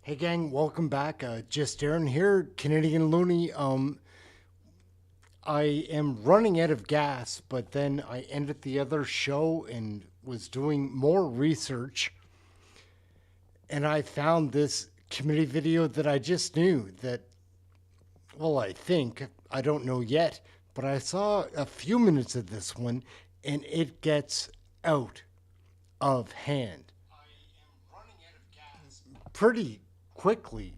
Hey gang, welcome back. Just Aaron here, Canadian Looney. I am running out of gas, but then I ended the other show and was doing more research, and I found this committee video that I just knew that, well, I don't know yet, but I saw a few minutes of this one, and it gets out of hand. I am running out of gas pretty quickly.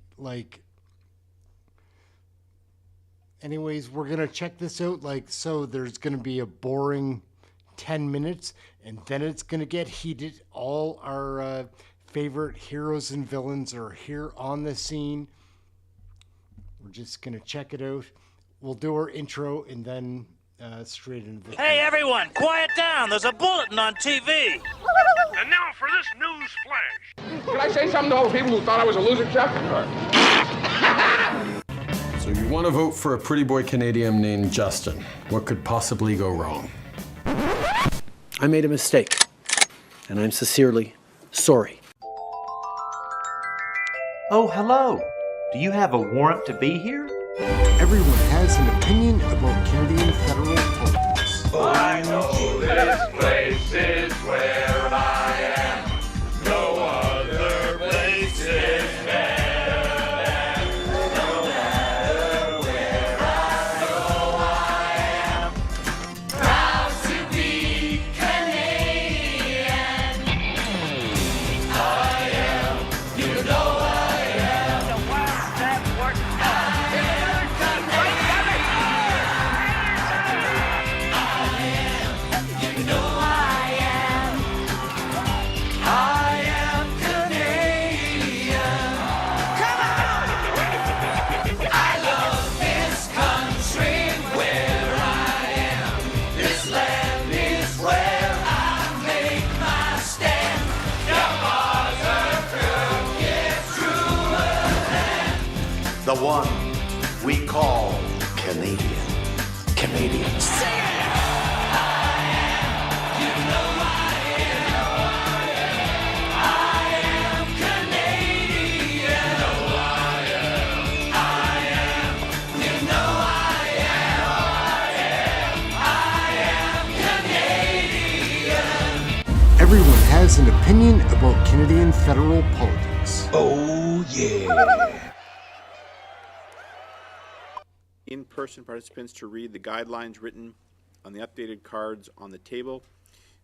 Anyways, we're gonna check this out. So there's gonna be a boring 10 minutes, and then it's gonna get heated. All our favorite heroes and villains are here on the scene. We're just gonna check it out. We'll do our intro and then straight into the Hey everyone, quiet down. There's a bulletin on TV. And now for this news flash. Can I say something to all the people who thought I was a loser, Chuck? So you want to vote for a pretty boy Canadian named Justin. What could possibly go wrong? I made a mistake, and I'm sincerely sorry. Oh, hello. Do you have a warrant to be here? Everyone has an opinion about Canadian federal politics. I know this place is where I am. No other place is better than. No matter where I go, I am proud to be Canadian. I am, you know I am. The worst that worked. The one we call Canadian. Canadians. Everyone has an opinion about Canadian federal politics. Oh, yeah. In-person participants to read the guidelines written on the updated cards on the table.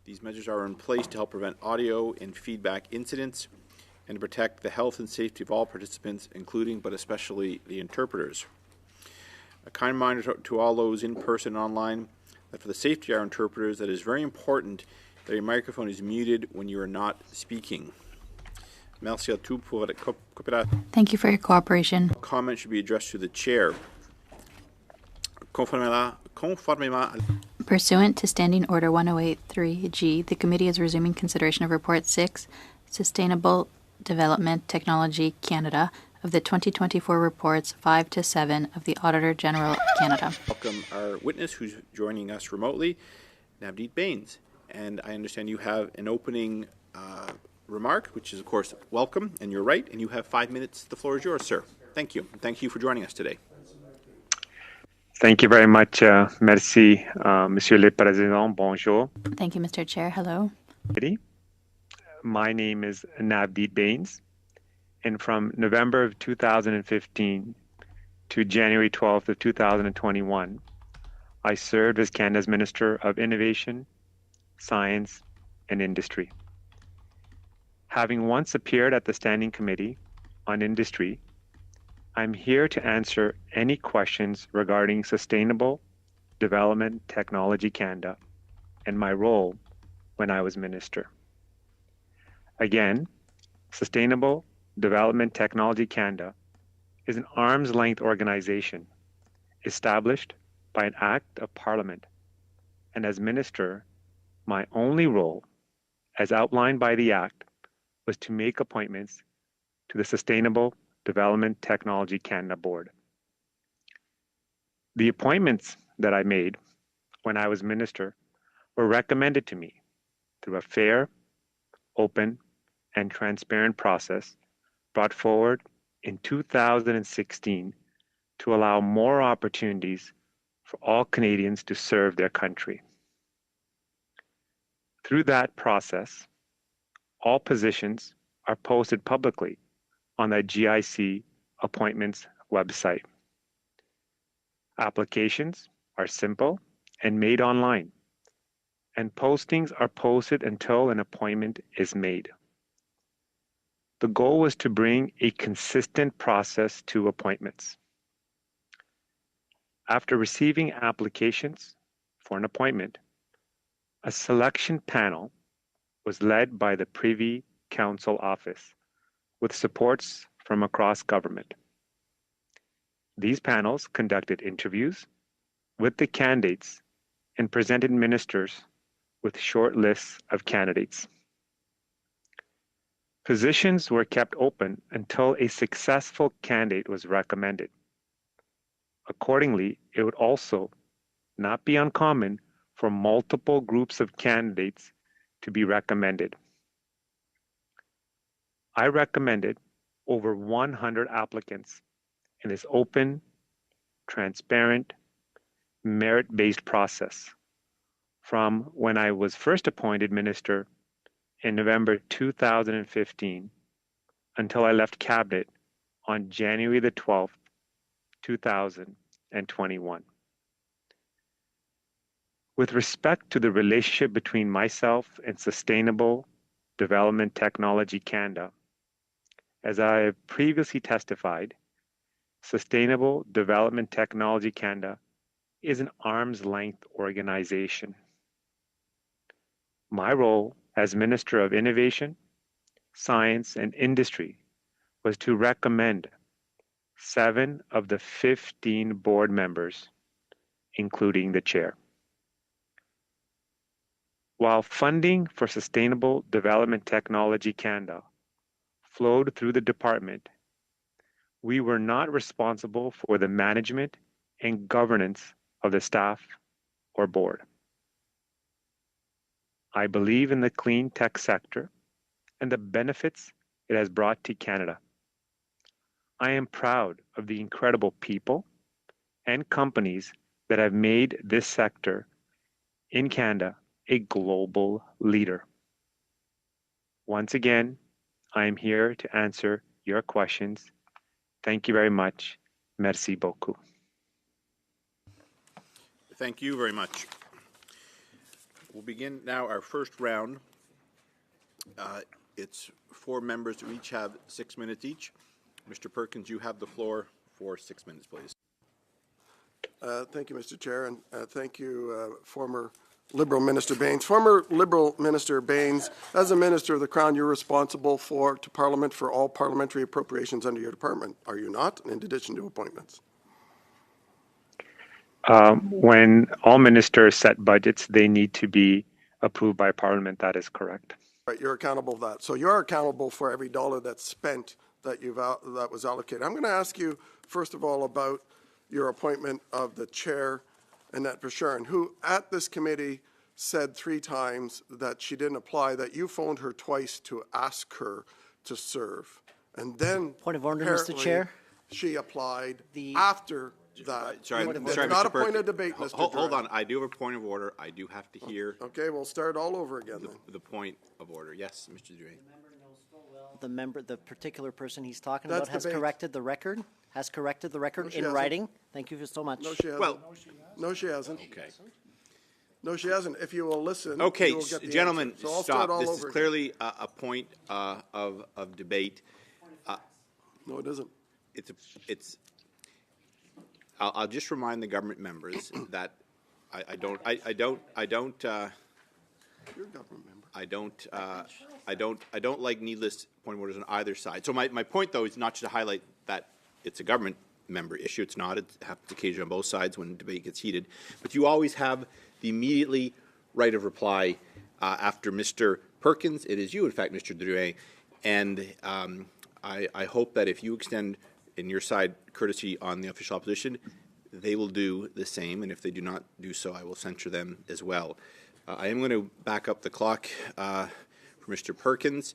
These measures are in place to help prevent audio and feedback incidents and to protect the health and safety of all participants, including but especially the interpreters. A kind reminder to all those in person and online that for the safety of our interpreters, that it is very important that your microphone is muted when you are not speaking. Merci à tous pour votre coopération. Thank you for your cooperation. Comment should be addressed to the chair. Conformément Pursuant to Standing Order 1083G, the committee is resuming consideration of Report 6, Sustainable Development Technology Canada, of the 2024 reports 5 to 7 of the Auditor General of Canada. welcome our witness who's joining us remotely, Navdeep Bains. And I understand you have an opening remark, which is, of course, welcome, and you're right, and you have 5 minutes. The floor is yours, sir. Thank you. Thank you for joining us today. Thank you very much. Merci, Monsieur le Président. Bonjour. Thank you, Mr. Chair. Hello. My name is Navdeep Bains, and from November of 2015 to January 12th of 2021, I served as Canada's Minister of Innovation, Science, and Industry. Having once appeared at the Standing Committee on Industry, I'm here to answer any questions regarding Sustainable Development Technology Canada and my role when I was Minister. Again, Sustainable Development Technology Canada is an arm's-length organization established by an Act of Parliament, and as Minister, my only role, as outlined by the Act, was to make appointments to the Sustainable Development Technology Canada Board. The appointments that I made when I was Minister were recommended to me through a fair, open, and transparent process brought forward in 2016 to allow more opportunities for all Canadians to serve their country. Through that process, all positions are posted publicly on the GIC appointments website. Applications are simple and made online, and postings are posted until an appointment is made. The goal was to bring a consistent process to appointments. After receiving applications for an appointment, a selection panel was led by the Privy Council Office with supports from across government. These panels conducted interviews with the candidates and presented ministers with short lists of candidates. Positions were kept open until a successful candidate was recommended. Accordingly, it would also not be uncommon for multiple groups of candidates to be recommended. I recommended over 100 applicants in this open, transparent, merit-based process from when I was first appointed minister in November 2015 until I left cabinet on January the 12th, 2021. With respect to the relationship between myself and Sustainable Development Technology Canada, as I have previously testified, Sustainable Development Technology Canada is an arm's length organization. My role as Minister of Innovation, Science and Industry was to recommend 7 of the 15 board members, including the chair. While funding for Sustainable Development Technology Canada flowed through the department, we were not responsible for the management and governance of the staff or board. I believe in the clean tech sector and the benefits it has brought to Canada. I am proud of the incredible people and companies that have made this sector in Canada a global leader. Once again, I am here to answer your questions. Thank you very much. Merci beaucoup. Thank you very much. We'll begin now our first round. It's 4 members who each have 6 minutes each. Mr. Perkins, you have the floor for 6 minutes, please. Thank you, Mr. Chair, and thank you, former Liberal Minister Baines. Former Liberal Minister Baines, as a Minister of the Crown, you're responsible to Parliament for all parliamentary appropriations under your department, are you not, in addition to appointments? When all ministers set budgets, they need to be approved by Parliament. That is correct. Right, you're accountable for that. So you're accountable for every dollar that's spent that that was allocated. I'm going to ask you, first of all, about your appointment of the chair, Annette Verschuren, who at this committee said 3 times that she didn't apply, that you phoned her twice to ask her to serve. And then, point of order, Mr. Chair, she applied after that. Sorry, not a point of debate, Mr. Hold on. I do have a point of order. I do have to hear. Okay, we'll start all over again then. The point of order. Yes, Mr. Duray. The particular person he's talking about has corrected the record. Has corrected the record in writing. Thank you so much. No, she hasn't. Well, no, she hasn't. Okay. No, she hasn't. If you will listen, okay, you will get the gentlemen, so stop. This is clearly a point of debate. No, it isn't. I'll just remind the government members that I don't. You're a government member. I don't like needless point of orders on either side. So my point, though, is not to highlight that it's a government member issue. It's not. It happens occasionally on both sides when debate gets heated. But you always have the immediately right of reply after Mr. Perkins. It is you, in fact, Mr. Duray. And I hope that if you extend, in your side, courtesy on the official opposition, they will do the same. And if they do not do so, I will censure them as well. I am going to back up the clock for Mr. Perkins.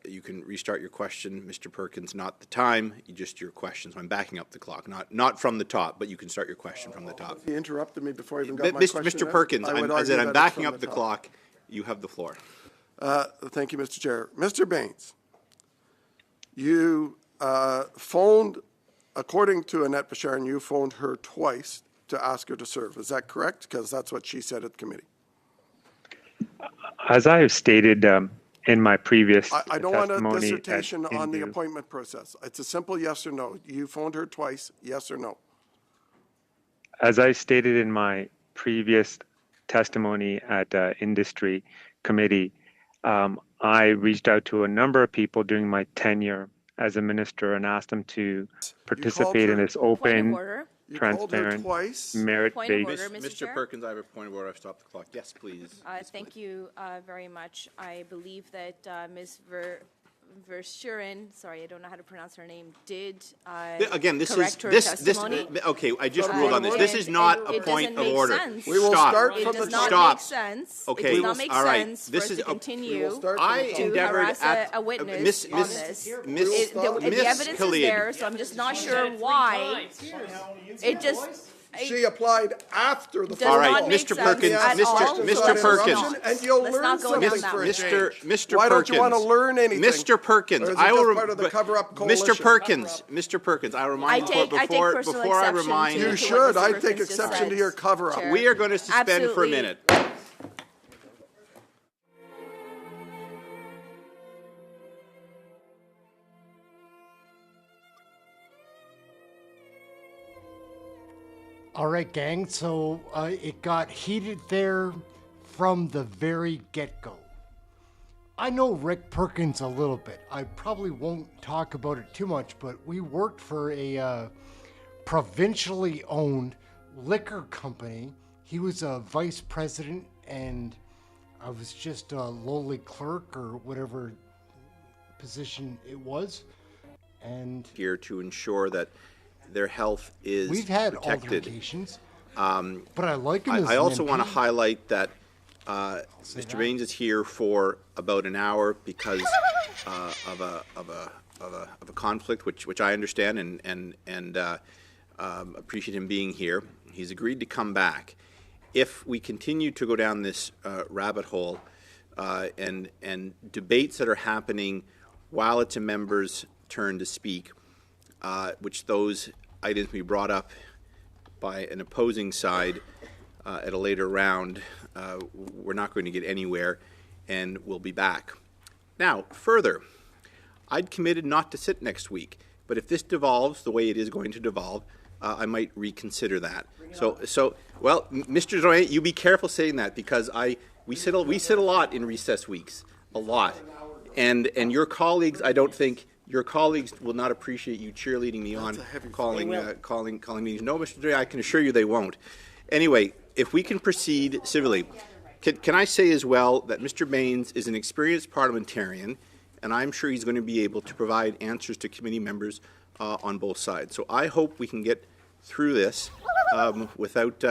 you can restart your question, Mr. Perkins, not the time, just your question. So I'm backing up the clock, not from the top, but you can start your question from the top. He interrupted me before I even got my question. Mr. Perkins, I said I'm backing up the clock. You have the floor. Thank you, Mr. Chair. Mr. Baines, you phoned, according to Annette Basharian, you phoned her twice to ask her to serve. Is that correct? Because that's what she said at the committee. As I have stated in my previous I don't want a testimony dissertation on the appointment process. It's a simple yes or no. You phoned her twice, yes or no? As I stated in my previous testimony at industry committee, I reached out to a number of people during my tenure as a minister and asked them to participate in this open, transparent, merit-based. Mr. Perkins, I have a point of order. I've stopped the clock. Yes, please. Thank you very much. I believe that Ms. Verschuren, sorry, I don't know how to pronounce her name, did again, this correct is her testimony. Okay, I just ruled on this. This is not a point of order. We will start from the top. Stop. Make sense. Okay, it does not make all right. sense This for us is to continue I to endeavored harass at a witness on this. The evidence is there, so I'm just not sure why. It just. She applied after the All right, Mr. Perkins, Mr. Perkins. And you'll Let's learn not go down something that for a road. change. Mr. Why Perkins. don't you want to learn anything? Mr. Perkins, Or is it I just will. part of the cover-up coalition? Mr. Perkins, I remind I take personal before I exception remind to You what should. Mr. I Perkins take just exception to said, your cover-up. Chair. we are going to suspend for a Absolutely. minute. All right, gang. So it got heated there from the very get-go. I know Rick Perkins a little bit. I probably won't talk about it too much, but we worked for a provincially owned liquor company. He was a vice president, and I was just a lowly clerk or whatever position it was. And here to ensure that their health is we've had protected. Altercations, but I like him as I an also MP. want to highlight that Mr. Baines is here for about an hour because of a conflict, which I understand and appreciate him being here. He's agreed to come back. If we continue to go down this rabbit hole and debates that are happening while it's a member's turn to speak, which those items be brought up by an opposing side at a later round, we're not going to get anywhere, and we'll be back. Now, further, I'd committed not to sit next week, but if this devolves the way it is going to devolve, I might reconsider that. Well, Mr. Zorin, you be careful saying that because we sit a lot in recess weeks, a lot, and your colleagues, I don't think. Your colleagues will not appreciate you cheerleading me on calling meetings. No, Mr. Dre, I can assure you they won't. Anyway, if we can proceed civilly, can I say as well that Mr. Baines is an experienced parliamentarian, and I'm sure he's going to be able to provide answers to committee members on both sides. So I hope we can get through this without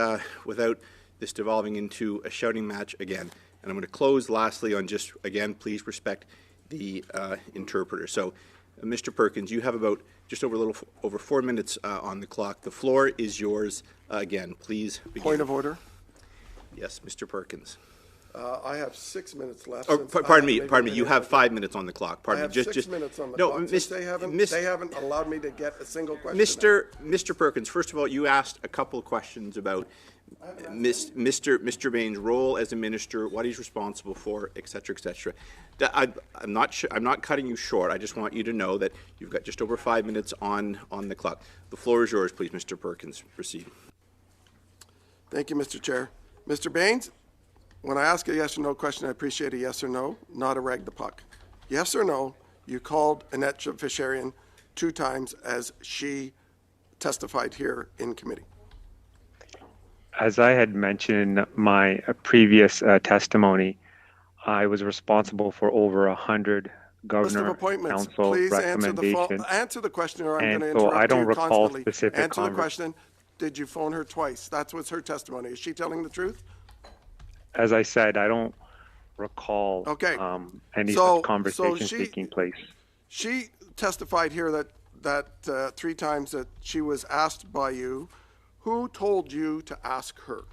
this devolving into a shouting match again. And I'm going to close lastly on just, again, please respect the interpreter. So, Mr. Perkins, you have about just over 4 minutes on the clock. The floor is yours again. Please begin. Point of order. Yes, Mr. Perkins. I have 6 minutes left. Oh, pardon me. You have 5 minutes on the clock. Pardon me. I have 6 minutes on the clock. They haven't allowed me to get a single question. Mr. Perkins, first of all, you asked a couple of questions about Mr. Baines' role as a minister, what he's responsible for, et cetera, et cetera. I'm not cutting you short. I just want you to know that you've got just over 5 minutes on the clock. The floor is yours, please, Mr. Perkins. Proceed. Thank you, Mr. Chair. Mr. Baines, when I ask a yes or no question, I appreciate a yes or no, not a rag the puck. Yes or no, you called Annette Basharian 2 times as she testified here in committee. As I had mentioned in my previous testimony, I was responsible for over 100 governor council please recommendations. Answer the question, or I'm going to so interrupt I don't you recall constantly. specific Answer the question. Did you phone her twice? That was her testimony. Is she telling the truth? As I said, I don't recall Okay. any So- such conversation so taking place. She testified here that 3 times that she was asked by you. Who told you to ask her?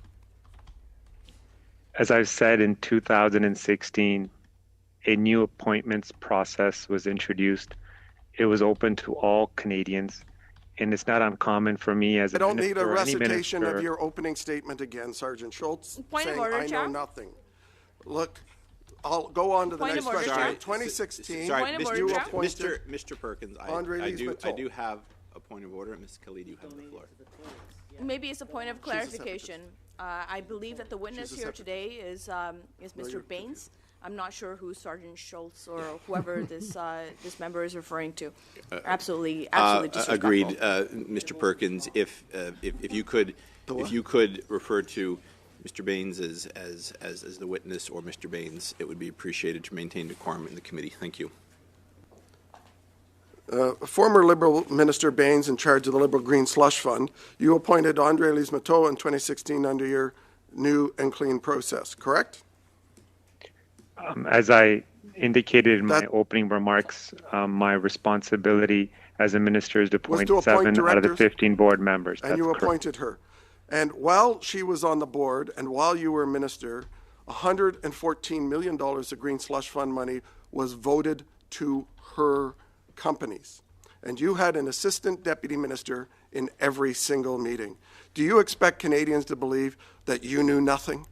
As I've said, in 2016, a new appointments process was introduced. It was open to all Canadians, and it's not uncommon for me as a I don't need minister a or any recitation minister. of your opening statement again, Sergeant Schultz, Point of saying order, I know Chair. nothing. Look, I'll go on to the Point next of order, question. Chair. 2016, Sorry, Point of order, you Chair. appointed Mr. Perkins, Andre I do Lees-Matteau. have a point of order. Ms. Khalid, you have the floor. Maybe it's a point of separate clarification. I believe that the witness She's a here separate- today is Mr. Baines. I'm not sure who Sergeant Schultz or whoever this member is referring to. Absolutely disrespectful. Agreed, Mr. Perkins. If you could refer to Mr. Baines as the witness or Mr. Baines, it would be appreciated to maintain decorum in the committee. Thank you. Former Liberal Minister Baines, in charge of the Liberal Green Slush Fund, you appointed Andre Lees-Matteau in 2016 under your new and clean process, correct? As I indicated in my That- opening remarks, my responsibility as a minister is to appoint to appoint 7 out of the directors, 15 board members. And That's you correct. appointed her. And while she was on the board and while you were minister, $114 million of Green Slush Fund money was voted to her companies. And you had an assistant deputy minister in every single meeting. Do you expect Canadians to believe that you knew nothing?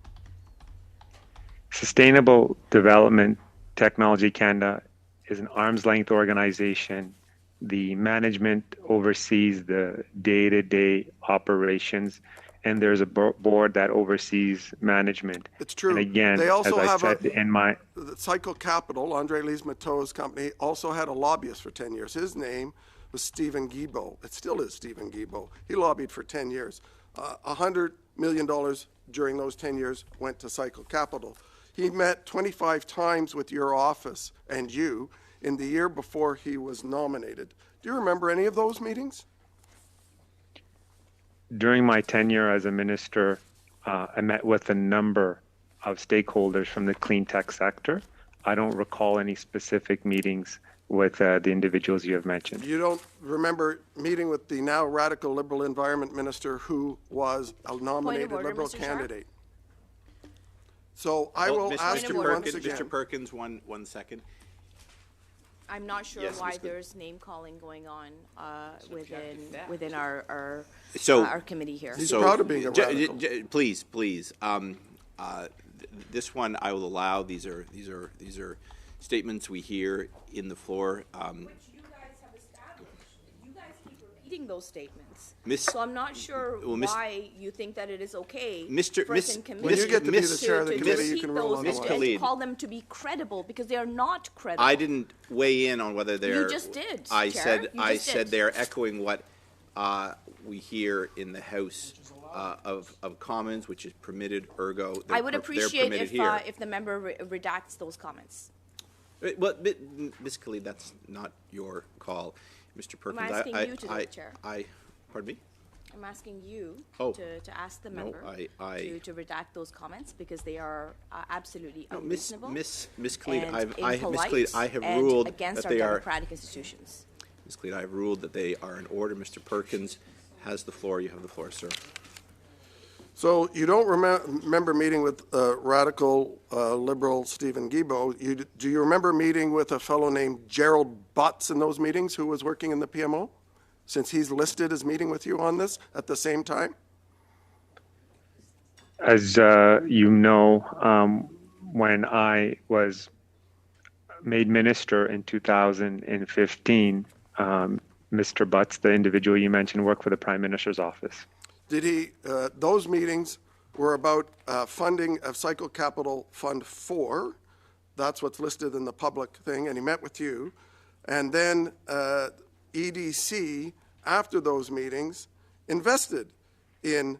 Sustainable Development Technology Canada is an arm's length organization. The management oversees the day-to-day operations, and there's a board that oversees management. It's true. And again, They also as I have said in my the Cycle Capital, Andre Lees-Matteau's company, also had a lobbyist for 10 years. His name was Stephen Guilbeault. It still is Stephen Guilbeault. He lobbied for 10 years. $100 million during those 10 years went to Cycle Capital. He met 25 times with your office and you in the year before he was nominated. Do you remember any of those meetings? during my tenure as a minister, I met with a number of stakeholders from the clean tech sector. I don't recall any specific meetings with the individuals you have mentioned. You don't remember meeting with the now radical Liberal Environment Minister who was a nominated order, Liberal Mr. candidate. So I will ask you once again. Mr. Perkins, one second. I'm not sure Yes, why Ms. Good. there's name calling going on within our committee here. He's proud of being a radical. Please. This one I will allow. These are statements we hear in the floor. Which you guys have established. You guys keep repeating those statements. Miss- So I'm not sure Well, Miss- why you think that it is okay Mr. for Miss- us in committee When you get to be the Miss- chair of the to committee, you repeat can rule those on Miss the and line. Khalid. to call them to be credible because they are not credible. I didn't weigh in on whether they're. You just did, I Chair. said You I just said did. they're echoing what we hear in the House of Commons, which is permitted. Ergo, I would they're appreciate permitted here. if the member redacts those comments. Well, Ms. Khalid, that's not your call, Mr. Perkins. asking you to do it, Chair. Pardon me. I'm asking you Oh. to ask the No, member I- to redact those comments because they are absolutely No, unreasonable. Miss Khalid, and Miss impolite Khalid, I have and ruled against that our they are. democratic institutions. Ms. Khalid, I have ruled that they are in order. Mr. Perkins has the floor. You have the floor, sir. So you don't remember meeting with radical Liberal Stephen Guilbeault. Do you remember meeting with a fellow named Gerald Butts in those meetings who was working in the PMO? Since he's listed as meeting with you on this at the same time? As you know, when I was made minister in 2015, Mr. Butts, the individual you mentioned, worked for the Prime Minister's office. Did he, those meetings were about funding of Cycle Capital Fund 4. That's what's listed in the public thing, and he met with you. And then EDC, after those meetings, invested in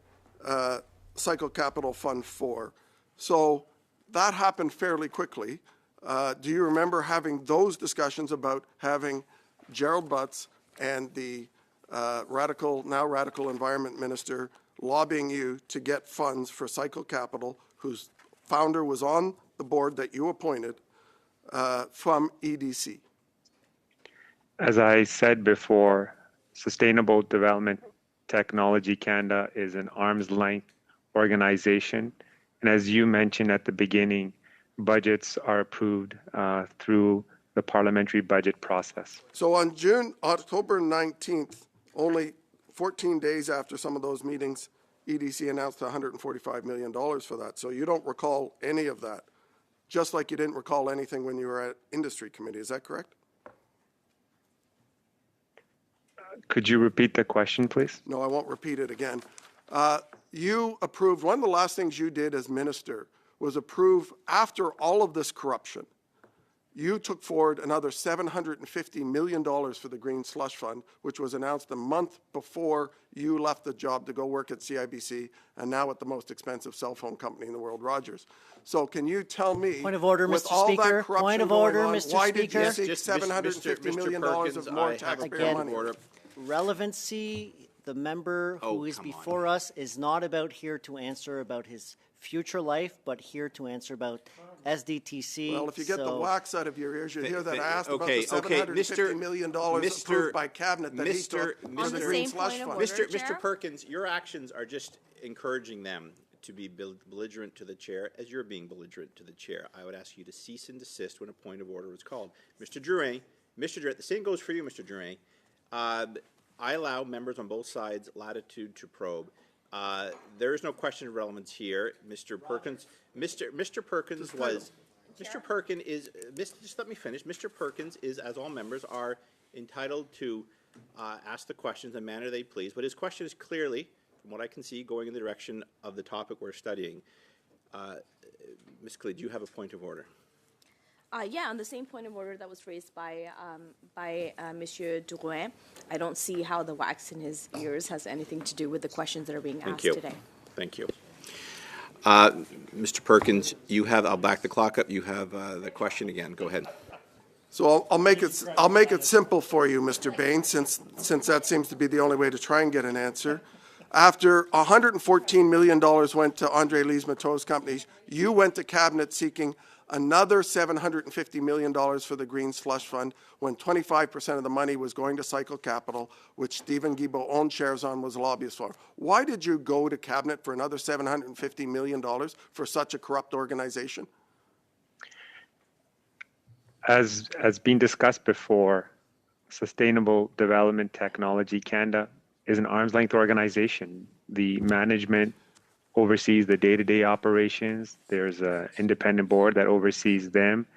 Cycle Capital Fund 4. So that happened fairly quickly. Do you remember having those discussions about having Gerald Butts and the now radical environment minister lobbying you to get funds for Cycle Capital, whose founder was on the board that you appointed from EDC? As I said before, Sustainable Development Technology Canada is an arm's length organization. And as you mentioned at the beginning, budgets are approved through the parliamentary budget process. So on October 19th, only 14 days after some of those meetings, EDC announced $145 million for that. So you don't recall any of that, just like you didn't recall anything when you were at Industry Committee. Is that correct? Could you repeat the question, please? No, I won't repeat it again. You approved, one of the last things you did as minister was approve, after all of this corruption, you took forward another $750 million for the Green Slush Fund, which was announced a month before you left the job to go work at CIBC and now at the most expensive cell phone company in the world, Rogers. So can you tell me, point of order, with Mr. all Speaker, that corruption point of order, going on, Mr. why Speaker. did you seek $750 million of more taxpayer money? Relevancy, the member who is before us is not about here to answer about his future life, but here to answer about SDTC. Well, if you get the wax out of your ears, you hear that I asked about the $750 million approved by Cabinet that he took for the Green Slush Fund. Mr. Perkins, your actions are just encouraging them to be belligerent to the chair as you're being belligerent to the chair. I would ask you to cease and desist when a point of order is called. Mr. Drouin, the same goes for you, Mr. Drouin. I allow members on both sides latitude to probe. There is no question of relevance here. Mr. Perkins, Mr. Perkins was, Mr. Perkins is, just let me finish. Mr. Perkins is, as all members, are entitled to ask the questions in the manner they please, but his question is clearly, from what I can see, going in the direction of the topic we're studying. Ms. Khalid, do you have a point of order? Yeah, on the same point of order that was raised by Monsieur Drouin, I don't see how the wax in his ears has anything to do with the questions that are being asked today. Thank you. Mr. Perkins, you have, I'll back the clock up. You have the question again. Go ahead. So I'll make it simple for you, Mr. Bain, since that seems to be the only way to try and get an answer. After $114 million went to Andre Lise-Matteau's companies, you went to Cabinet seeking another $750 million for the Green Slush Fund when 25% of the money was going to Cycle Capital, which Stephen Guilbeault owned shares on, was a lobbyist for. Why did you go to Cabinet for another $750 million for such a corrupt organization? As been discussed before, Sustainable Development Technology Canada is an arm's length organization. The management oversees the day-to-day operations. There's an independent board that oversees them,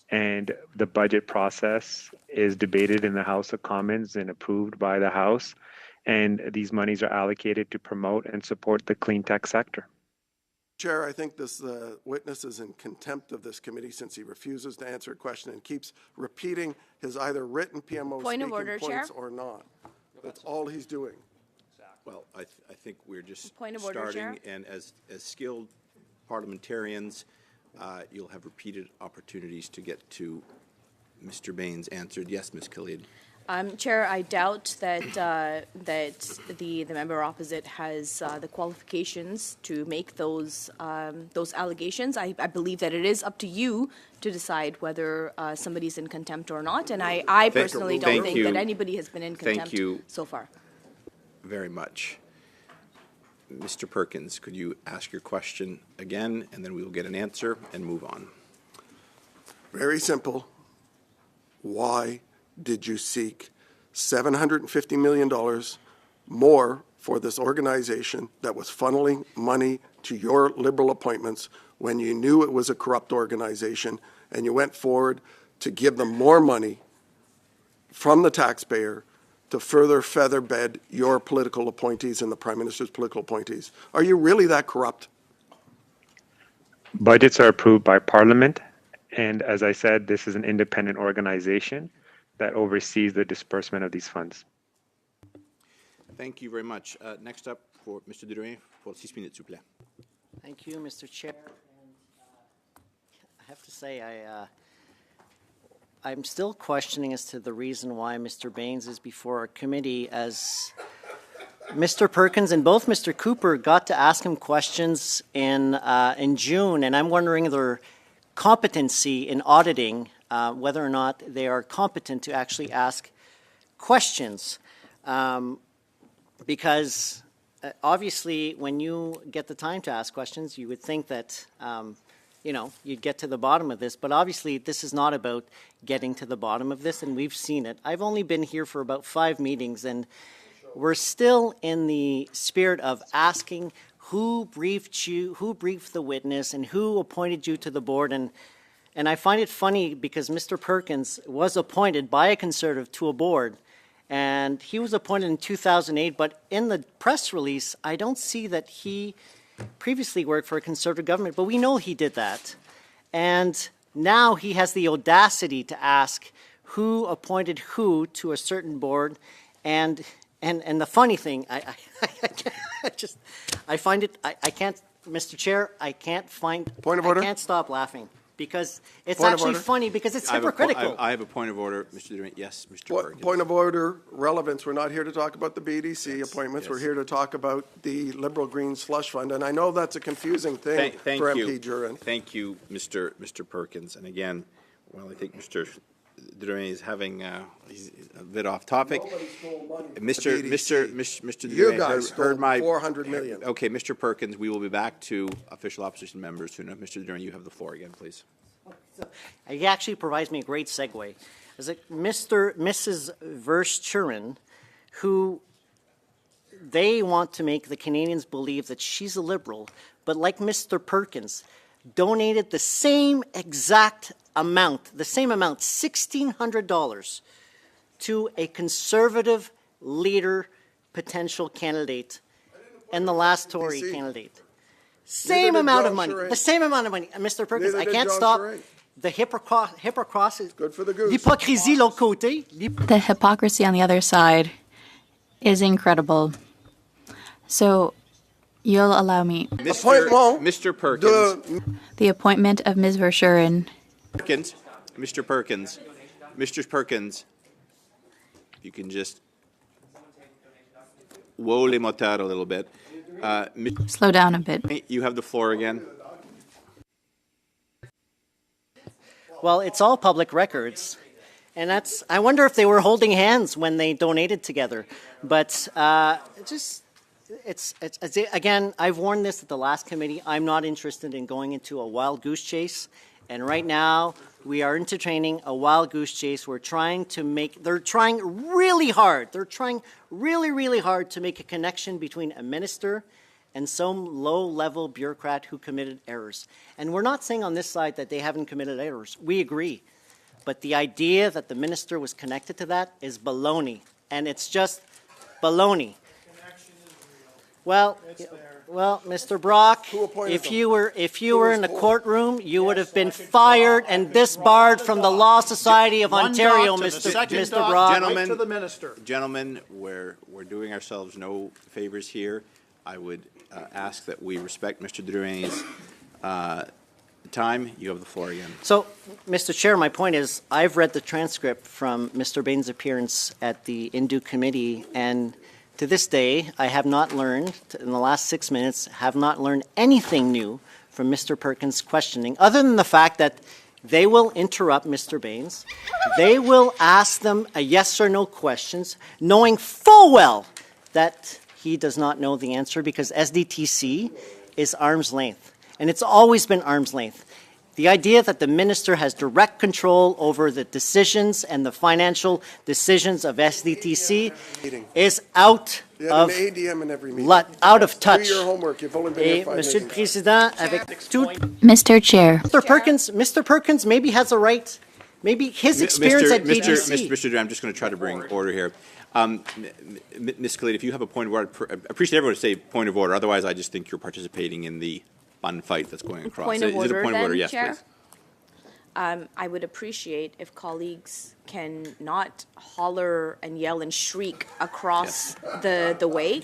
and the budget process is debated in the House of Commons and approved by the House, and these monies are allocated to promote and support the clean tech sector. Chair, I think this witness is in contempt of this committee since he refuses to answer a question and keeps repeating his either written PMO speaking points Chair? Or not. That's all he's doing. Well, I think we're just starting, order, and as skilled parliamentarians, you'll have repeated opportunities to get to Mr. Bain's answered. Yes, Ms. Khalid. Chair, I doubt that the member opposite has the qualifications to make those allegations. I believe that it is up to you to decide whether somebody's in contempt or not, and I personally don't think that anybody has been in contempt so far. Very much. Mr. Perkins, could you ask your question again, and then we will get an answer and move on. Very simple. Why did you seek $750 million more for this organization that was funneling money to your Liberal appointments when you knew it was a corrupt organization, and you went forward to give them more money from the taxpayer to further feather bed your political appointees and the Prime Minister's political appointees? Are you really that corrupt? Budgets are approved by Parliament, and as I said, this is an independent organization that oversees the disbursement of these funds. Thank you very much. Next up for Mr. Drouin, for 6 minutes, s'il vous plaît. Thank you, Mr. Chair. And, I have to say, I'm still questioning as to the reason why Mr. Baines is before our committee, as Mr. Perkins and both Mr. Cooper got to ask him questions in June, and I'm wondering their competency in auditing, whether or not they are competent to actually ask questions. Because obviously, when you get the time to ask questions, you would think that, you know, you'd get to the bottom of this. But obviously, this is not about getting to the bottom of this, and we've seen it. I've only been here for about 5 meetings, and we're still in the spirit of asking who briefed you, who briefed the witness, and who appointed you to the board. And I find it funny because Mr. Perkins was appointed by a Conservative to a board, and he was appointed in 2008, but in the press release, I don't see that he previously worked for a Conservative government, but we know he did that. And now he has the audacity to ask who appointed who to a certain board. And the funny thing, I find it, I can't, Mr. Chair, I can't find, Point of order? I can't stop laughing. Because it's Point of actually order? funny because it's hypocritical. I have a point of order, Mr. Durant. Yes, Mr. Perkins. Point of order, relevance. We're not here to talk about the BDC appointments. yes. We're here to talk about the Liberal Green slush fund. And I know that's a confusing thing Thank for you. MP Durant. Thank you, Mr. Perkins. And again, well, I think Mr. Durant is having he's a bit off topic. Mr. You Durant guys heard stole my $400 million. Okay, Mr. Perkins, we will be back to official opposition members soon enough. Mr. Durant, you have the floor again, please. He actually provides me a great segue. It's like Mrs. Verschuren, who they want to make the Canadians believe that she's a Liberal, but like Mr. Perkins, donated the same exact amount, $1,600, to a Conservative leader potential candidate and the last Tory candidate. Same amount of money. The same amount of money. Mr. Perkins, I can't stop. The hypocrisy. Good for the goose. L'hypocrisie l'autre côté. The hypocrisy on the other side is incredible. So you'll allow me. Mr. Perkins. The appointment of Ms. Verschuren. Mr. Perkins, if you can just woe les motards a little bit. Slow down a bit. You have the floor again. Well, it's all public records. And that's, I wonder if they were holding hands when they donated together. But again, I've warned this at the last committee. I'm not interested in going into a wild goose chase. And right now, we are entertaining a wild goose chase. They're trying really hard. They're trying really, really hard to make a connection between a minister and some low-level bureaucrat who committed errors. And we're not saying on this side that they haven't committed errors. We agree. But the idea that the minister was connected to that is baloney. And it's just baloney. Well, Mr. Brock, if you were in the courtroom, you would have been fired and disbarred from the Law Society of Ontario, Mr. Brock. Gentlemen, we're doing ourselves no favors here. I would ask that we respect Mr. Durant's time. You have the floor again. So, Mr. Chair, my point is, I've read the transcript from Mr. Bain's appearance at the Indu Committee, and to this day, I have not learned, in the last 6 minutes, have not learned anything new from Mr. Perkins' questioning, other than the fact that they will interrupt Mr. Baines. They will ask them a yes or no questions, knowing full well that he does not know the answer because SDTC is arm's length. And it's always been arm's length. The idea that the minister has direct control over the decisions and the financial decisions of SDTC is out of touch. Do your homework. You've only been here 5 Monsieur le minutes. Président, avec tout... Mr. Chair. Mr. Perkins maybe has a right. Maybe his experience at BDC. Mr. Durant, I'm just going to try to bring order here. Ms. Khalid, if you have a point of order, I appreciate everyone to say point of order. Otherwise, I just think you're participating in the fun fight that's going across. Point of order, Is it a point of order? then, Yes, Chair? please. I would appreciate if colleagues can not holler and yell and shriek across the way.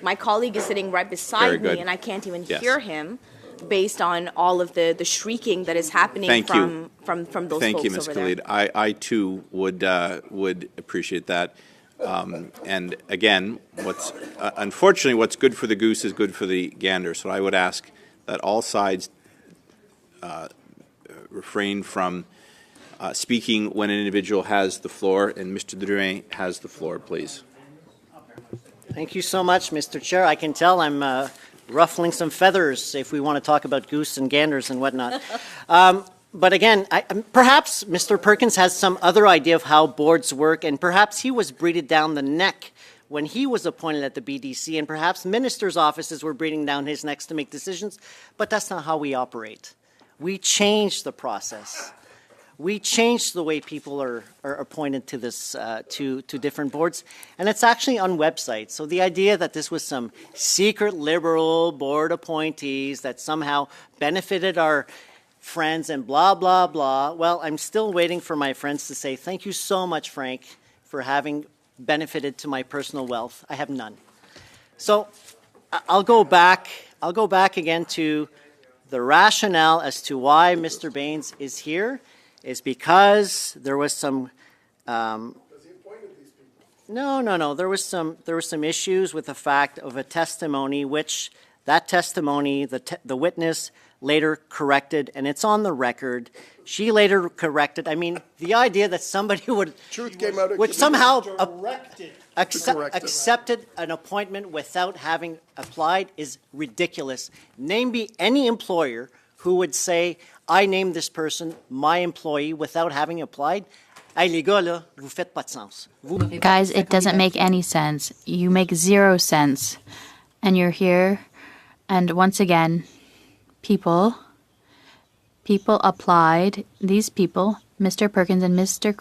My colleague is sitting right beside me, and I can't even hear him based on all of the shrieking that is happening from those Thank folks you, Ms. over there. Khalid. I too would appreciate that. And again, unfortunately, what's good for the goose is good for the gander. So I would ask that all sides refrain from speaking when an individual has the floor. And Mr. Drouin has the floor, please. Thank you so much, Mr. Chair. I can tell I'm ruffling some feathers if we want to talk about goose and ganders and whatnot. But again, perhaps Mr. Perkins has some other idea of how boards work, and perhaps he was breathed down the neck when he was appointed at the BDC, and perhaps ministers' offices were breathing down his necks to make decisions, but that's not how we operate. We change the process. We change the way people are appointed to this to different boards, and it's actually on websites. So the idea that this was some secret liberal board appointees that somehow benefited our friends and blah, blah, blah. Well, I'm still waiting for my friends to say, thank you so much, Frank, for having benefited to my personal wealth. I have none. So I'll go back again to the rationale as to why Mr. Baines is here is because there was some No. There was some issues with the fact of a testimony, which that testimony, the witness later corrected, and it's on the record. She later corrected. I mean, the idea that somebody would somehow accepted an appointment without having applied is ridiculous. Name me any employer who would say, I named this person my employee without having applied. Hey, les gars, là, vous faites pas de sens. Guys, it doesn't make any sense. You make 0 sense. And you're here, and once again, people applied. These people, Mr. Perkins and Mr.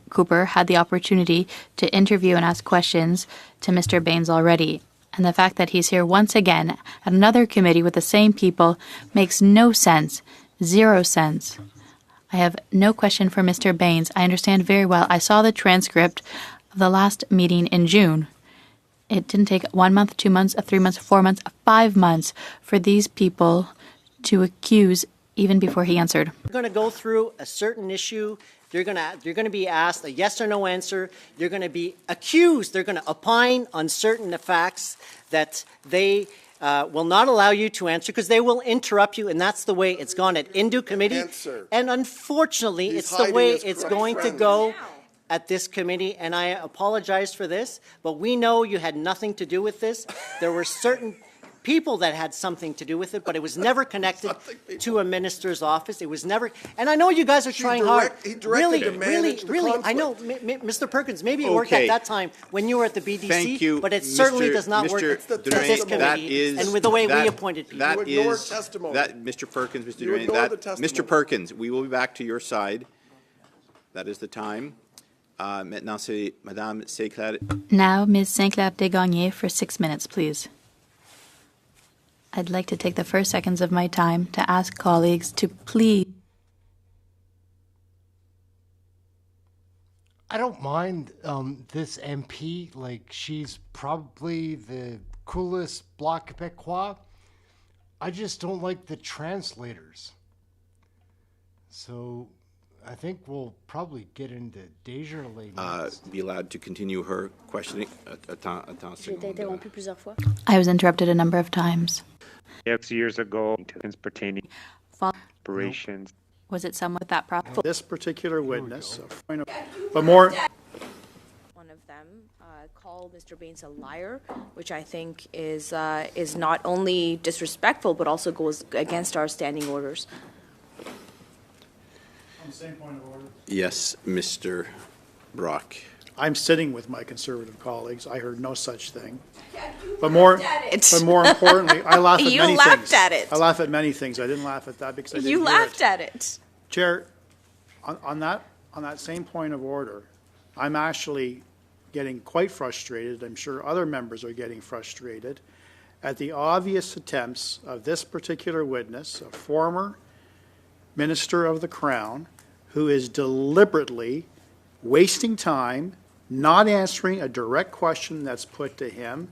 Cooper, had the opportunity to interview and ask questions to Mr. Baines already. And the fact that he's here once again at another committee with the same people makes no sense. 0 sense. I have no question for Mr. Baines. I understand very well. I saw the transcript of the last meeting in June. It didn't take 1 month, 2 months, 3 months, 4 months, 5 months for these people to accuse even before he answered. You're going to go through a certain issue. You're going to be asked a yes or no answer. You're going to be accused. They're going to opine on certain facts that they will not allow you to answer because they will interrupt you, and that's the way it's gone at Indu Committee. And unfortunately, it's the way it's going to go at this committee, and I apologize for this, but we know you had nothing to do with this. There were certain people that had something to do with it, but it was never connected to a minister's office. It was never, and I know you guys are trying hard. Really, I know, Mr. Perkins, maybe it worked at that time when you were at the BDC, Thank you, but it certainly does not work at this committee and with the way we appointed people. Mr. Perkins, Mr. Drouin, Mr. Perkins, we will be back to your side. That is the time. Maintenant, c'est Madame Sinclair. Now, Ms. Sinclair Desgagnés for 6 minutes, please. I'd like to take the first seconds of my time to ask colleagues to please. I don't mind this MP. Like, she's probably the coolest Bloc Québécois. I just don't like the translators. So I think we'll probably get into Desjardins next. Be allowed to continue her questioning. I was interrupted a number of times. Yes, years ago, pertaining operations. Was it someone with that problem? This particular witness, but more. One of them called Mr. Baines a liar, which I think is not only disrespectful but also goes against our standing orders. On the same point of order. Yes, Mr. Brock. I'm sitting with my conservative colleagues. I heard no such thing. But more importantly, I laugh at many things. You laughed at it. I laugh at many things. I didn't laugh at that because I didn't You laughed at it. Chair, on that same point of order, I'm actually getting quite frustrated. I'm sure other members are getting frustrated at the obvious attempts of this particular witness, a former Minister of the Crown, who is deliberately wasting time, not answering a direct question that's put to him,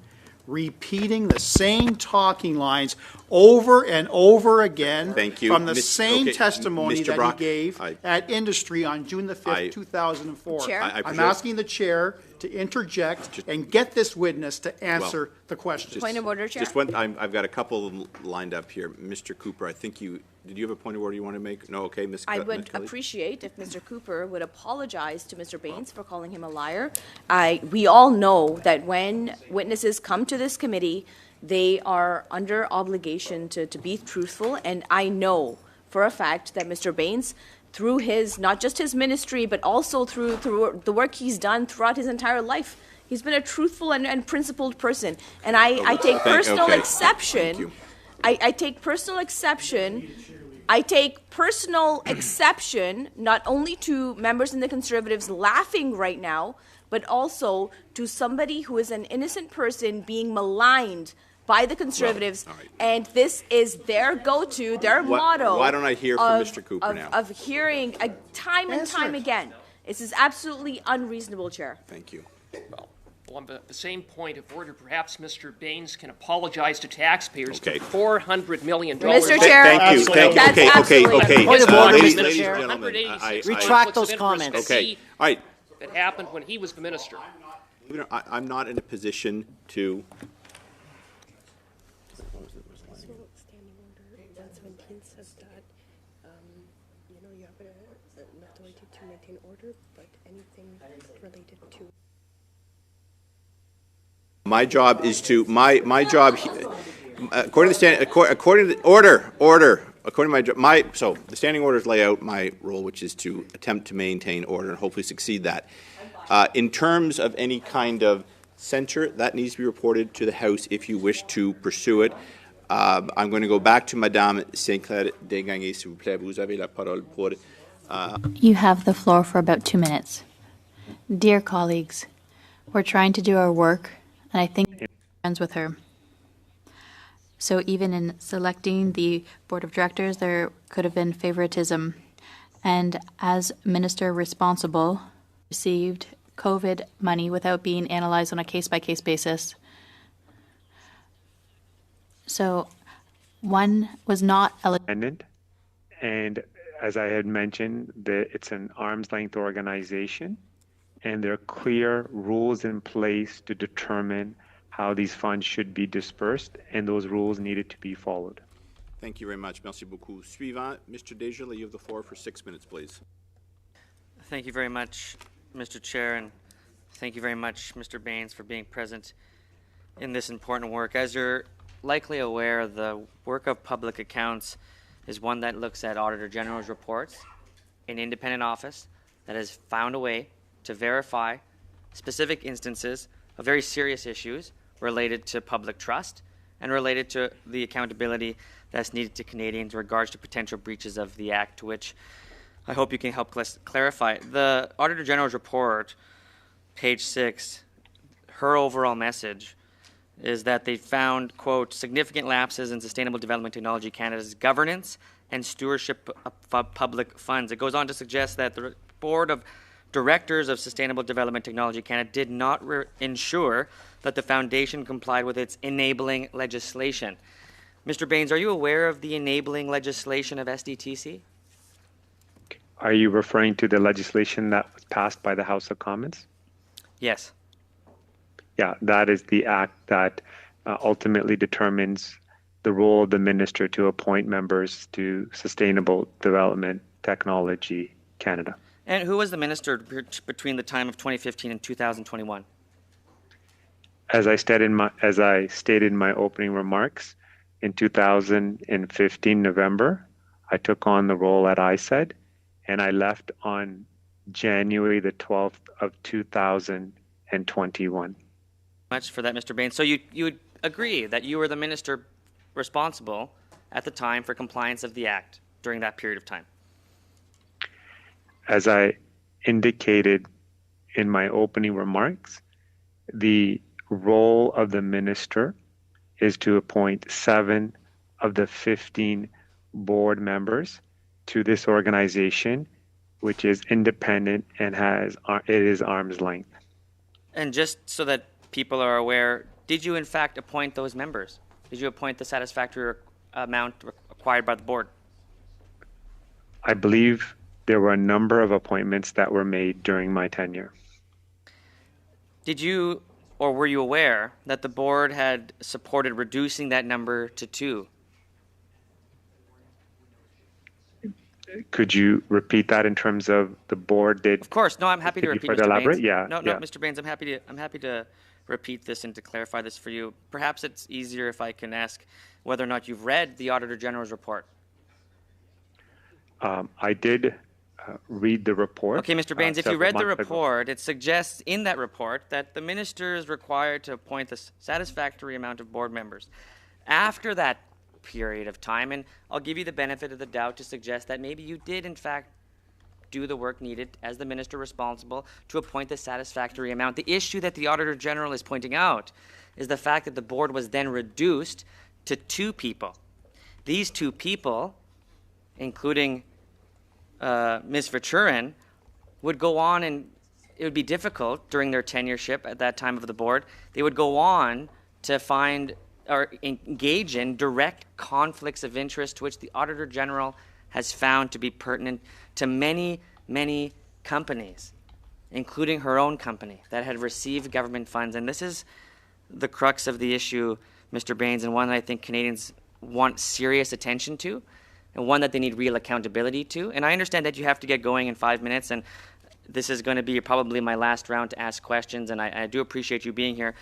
repeating the same talking lines over and over again from the same testimony that he gave at Industry on June the 5th, 2004. Chair? I'm asking the chair to interject and get this witness to answer the question. Point of order, Chair. Just one, I've got a couple of them lined up here. Mr. Cooper, I think did you have a point of order you want to make? No, okay, Ms. I would appreciate if Mr. Cooper would apologize to Mr. Baines for calling him a liar. We all know that when witnesses come to this committee, they are under obligation to be truthful, and I know for a fact that Mr. Baines, through his, not just his ministry, but also through the work he's done throughout his entire life, he's been a truthful and principled person. And I take personal exception. I take personal exception. I take personal exception not only to members in the Conservatives laughing right now, but also to somebody who is an innocent person being maligned by the Conservatives, and this is their go-to, their motto. Why don't I hear from Mr. Cooper now? Of hearing time and time again. This is absolutely unreasonable, Chair. Thank you. Well, on the same point of order, perhaps Mr. Baines can apologize to taxpayers for $400 million. Mr. Chair. Thank you. Okay. Point of order, Ladies Mr. and Chair. gentlemen, Retract those comments. Okay. All right. That happened when he was the minister. I'm not in a position to. My job is to my job according to the order according to so the standing orders lay out my role, which is to attempt to maintain order and hopefully succeed that. In terms of any kind of censure, that needs to be reported to the House if you wish to pursue it. I'm going to go back to Madame Sinclair Desgagnés, s'il vous plaît. Vous avez la parole pour. You have the floor for about 2 minutes. Dear colleagues, we're trying to do our work, and I think we're friends with her. So even in selecting the board of directors, there could have been favoritism. And as minister responsible, received COVID money without being analyzed on a case-by-case basis. So one was not eligible. And as I had mentioned, it's an arm's length organization, and there are clear rules in place to determine how these funds should be dispersed, and those rules needed to be followed. Thank you very much. Merci beaucoup. Suivant, Mr. Desjardins, you have the floor for 6 minutes, please. Thank you very much, Mr. Chair, and thank you very much, Mr. Baines, for being present in this important work. As you're likely aware, the work of public accounts is one that looks at Auditor General's reports, an independent office that has found a way to verify specific instances of very serious issues related to public trust and related to the accountability that's needed to Canadians in regards to potential breaches of the Act, which I hope you can help clarify. The Auditor General's report, page 6, her overall message is that they found, quote, significant lapses in Sustainable Development Technology Canada's governance and stewardship of public funds. It goes on to suggest that the Board of Directors of Sustainable Development Technology Canada did not ensure that the foundation complied with its enabling legislation. Mr. Baines, are you aware of the enabling legislation of SDTC? Are you referring to the legislation that was passed by the House of Commons? Yes. Yeah, that is the act that ultimately determines the role of the minister to appoint members to Sustainable Development Technology Canada. And who was the minister between the time of 2015 and 2021? As I stated in my opening remarks, in 2015 November, I took on the role at ISED, and I left on January the 12th of 2021. Much for that, Mr. Baines. So you would agree that you were the minister responsible at the time for compliance of the Act during that period of time? As I indicated in my opening remarks, the role of the minister is to appoint 7 of the 15 board members to this organization, which is independent and it is arm's length. And just so that people are aware, did you in fact appoint those members? Did you appoint the satisfactory amount required by the board? I believe there were a number of appointments that were made during my tenure. Did you or were you aware that the board had supported reducing that number to 2? Could you repeat that in terms of the board did? Of course. No, I'm happy to Could you repeat, further Mr. elaborate? Baines. Yeah. No, yeah. Mr. Baines, I'm happy to repeat this and to clarify this for you. Perhaps it's easier if I can ask whether or not you've read the Auditor General's report. I did read the report. Okay, Mr. Baines, if you read the report, it suggests in that report that the minister is required to appoint a satisfactory amount of board members. After that period of time, and I'll give you the benefit of the doubt to suggest that maybe you did, in fact, do the work needed as the minister responsible to appoint the satisfactory amount. The issue that the Auditor General is pointing out is the fact that the board was then reduced to 2 people. These 2 people, including Ms. Verchuren, would go on, and it would be difficult during their tenureship at that time of the board. They would go on to find or engage in direct conflicts of interest to which the Auditor General has found to be pertinent to many, many companies, including her own company that had received government funds. And this is the crux of the issue, Mr. Baines, and one that I think Canadians want serious attention to, and one that they need real accountability to. And I understand that you have to get going in 5 minutes, and this is going to be probably my last round to ask questions, and I do appreciate you being here.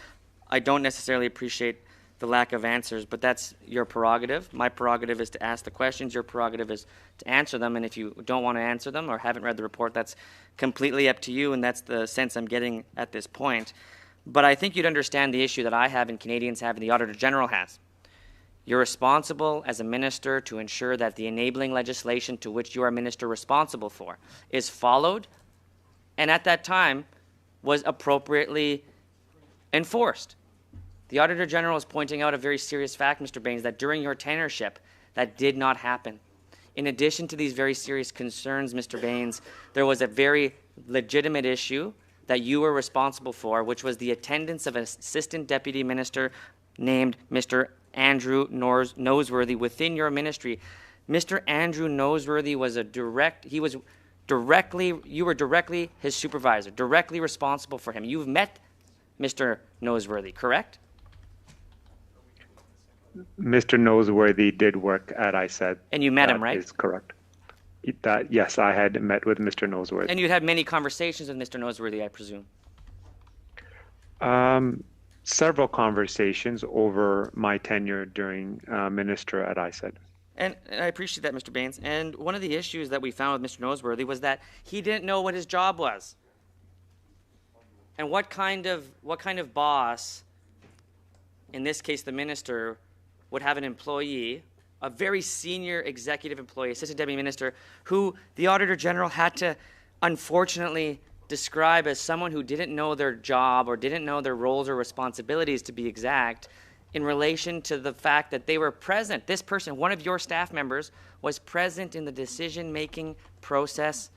I don't necessarily appreciate the lack of answers, but that's your prerogative. My prerogative is to ask the questions. Your prerogative is to answer them, and if you don't want to answer them or haven't read the report, that's completely up to you, and that's the sense I'm getting at this point. But I think you'd understand the issue that I have and Canadians have and the Auditor General has. You're responsible as a minister to ensure that the enabling legislation to which you are minister responsible for is followed, and at that time was appropriately enforced. The Auditor General is pointing out a very serious fact, Mr. Baines, that during your tenureship, that did not happen. In addition to these very serious concerns, Mr. Baines, there was a very legitimate issue that you were responsible for, which was the attendance of an Assistant Deputy Minister named Mr. Andrew Noseworthy within your ministry. Mr. Andrew Noseworthy was you were directly his supervisor, directly responsible for him. You've met Mr. Noseworthy, correct? Mr. Noseworthy did work at ISED. And you met him, right? That is correct. Yes, I had met with Mr. Noseworthy. And you'd had many conversations with Mr. Noseworthy, I presume. Several conversations over my tenure during minister at ISED. And I appreciate that, Mr. Baines. And one of the issues that we found with Mr. Noseworthy was that he didn't know what his job was. And what kind of boss, in this case the minister, would have an employee, a very senior executive employee, Assistant Deputy Minister, who the Auditor General had to unfortunately describe as someone who didn't know their job or didn't know their roles or responsibilities, to be exact, in relation to the fact that they were present. This person, one of your staff members, was present in the decision-making process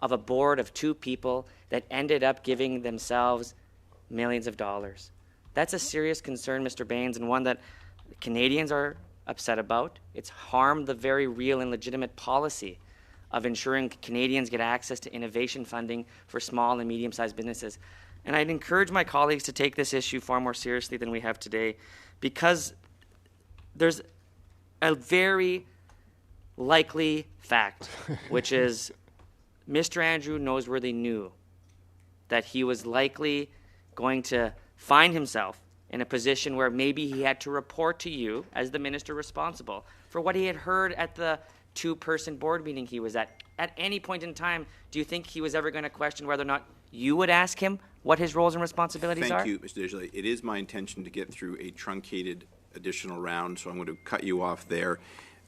of a board of 2 people that ended up giving themselves millions of dollars. That's a serious concern, Mr. Baines, and one that Canadians are upset about. It's harmed the very real and legitimate policy of ensuring Canadians get access to innovation funding for small and medium-sized businesses. And I'd encourage my colleagues to take this issue far more seriously than we have today, because there's a very likely fact, which is Mr. Andrew Noseworthy knew that he was likely going to find himself in a position where maybe he had to report to you as the minister responsible for what he had heard at the 2-person board meeting he was at. At any point in time, do you think he was ever going to question whether or not you would ask him what his roles and responsibilities are? Thank you, Mr. Desjardins. It is my intention to get through a truncated additional round, so I'm going to cut you off there.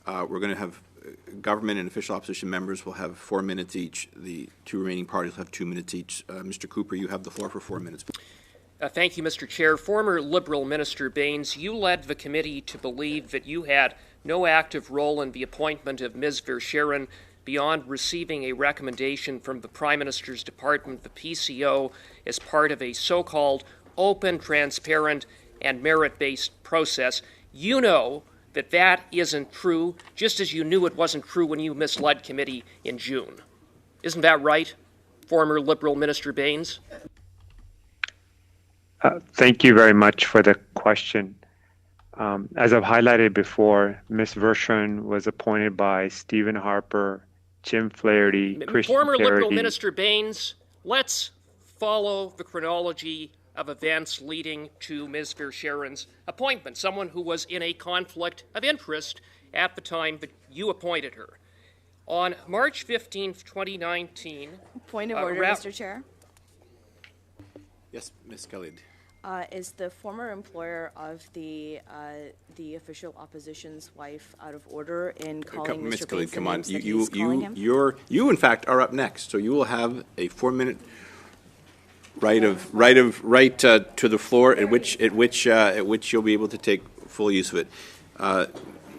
We're going to have government and official opposition members will have 4 minutes each. The 2 remaining parties will have 2 minutes each. Mr. Cooper, you have the floor for 4 minutes. Thank you, Mr. Chair. Former Liberal Minister Baines, you led the committee to believe that you had no active role in the appointment of Ms. Verchuren beyond receiving a recommendation from the Prime Minister's Department, the PCO, as part of a so-called open, transparent, and merit-based process. You know that that isn't true, just as you knew it wasn't true when you misled committee in June. Isn't that right, former Liberal Minister Baines? Thank you very much for the question. As I've highlighted before, Ms. Verschuren was appointed by Stephen Harper, Jim Flaherty, Christian Former Liberal Parody. Minister Baines, let's follow the chronology of events leading to Ms. Verschuren's appointment, someone who was in a conflict of interest at the time that you appointed her. On March 15th, 2019... Point of order, Mr. Chair. Yes, Ms. Khalid. Is the former employer of the official opposition's wife out of order in calling Ms. Mr. Khalid, Baines the come on. names that he's calling him? You in fact are up next, so you will have a 4-minute right to the floor at which you'll be able to take full use of it.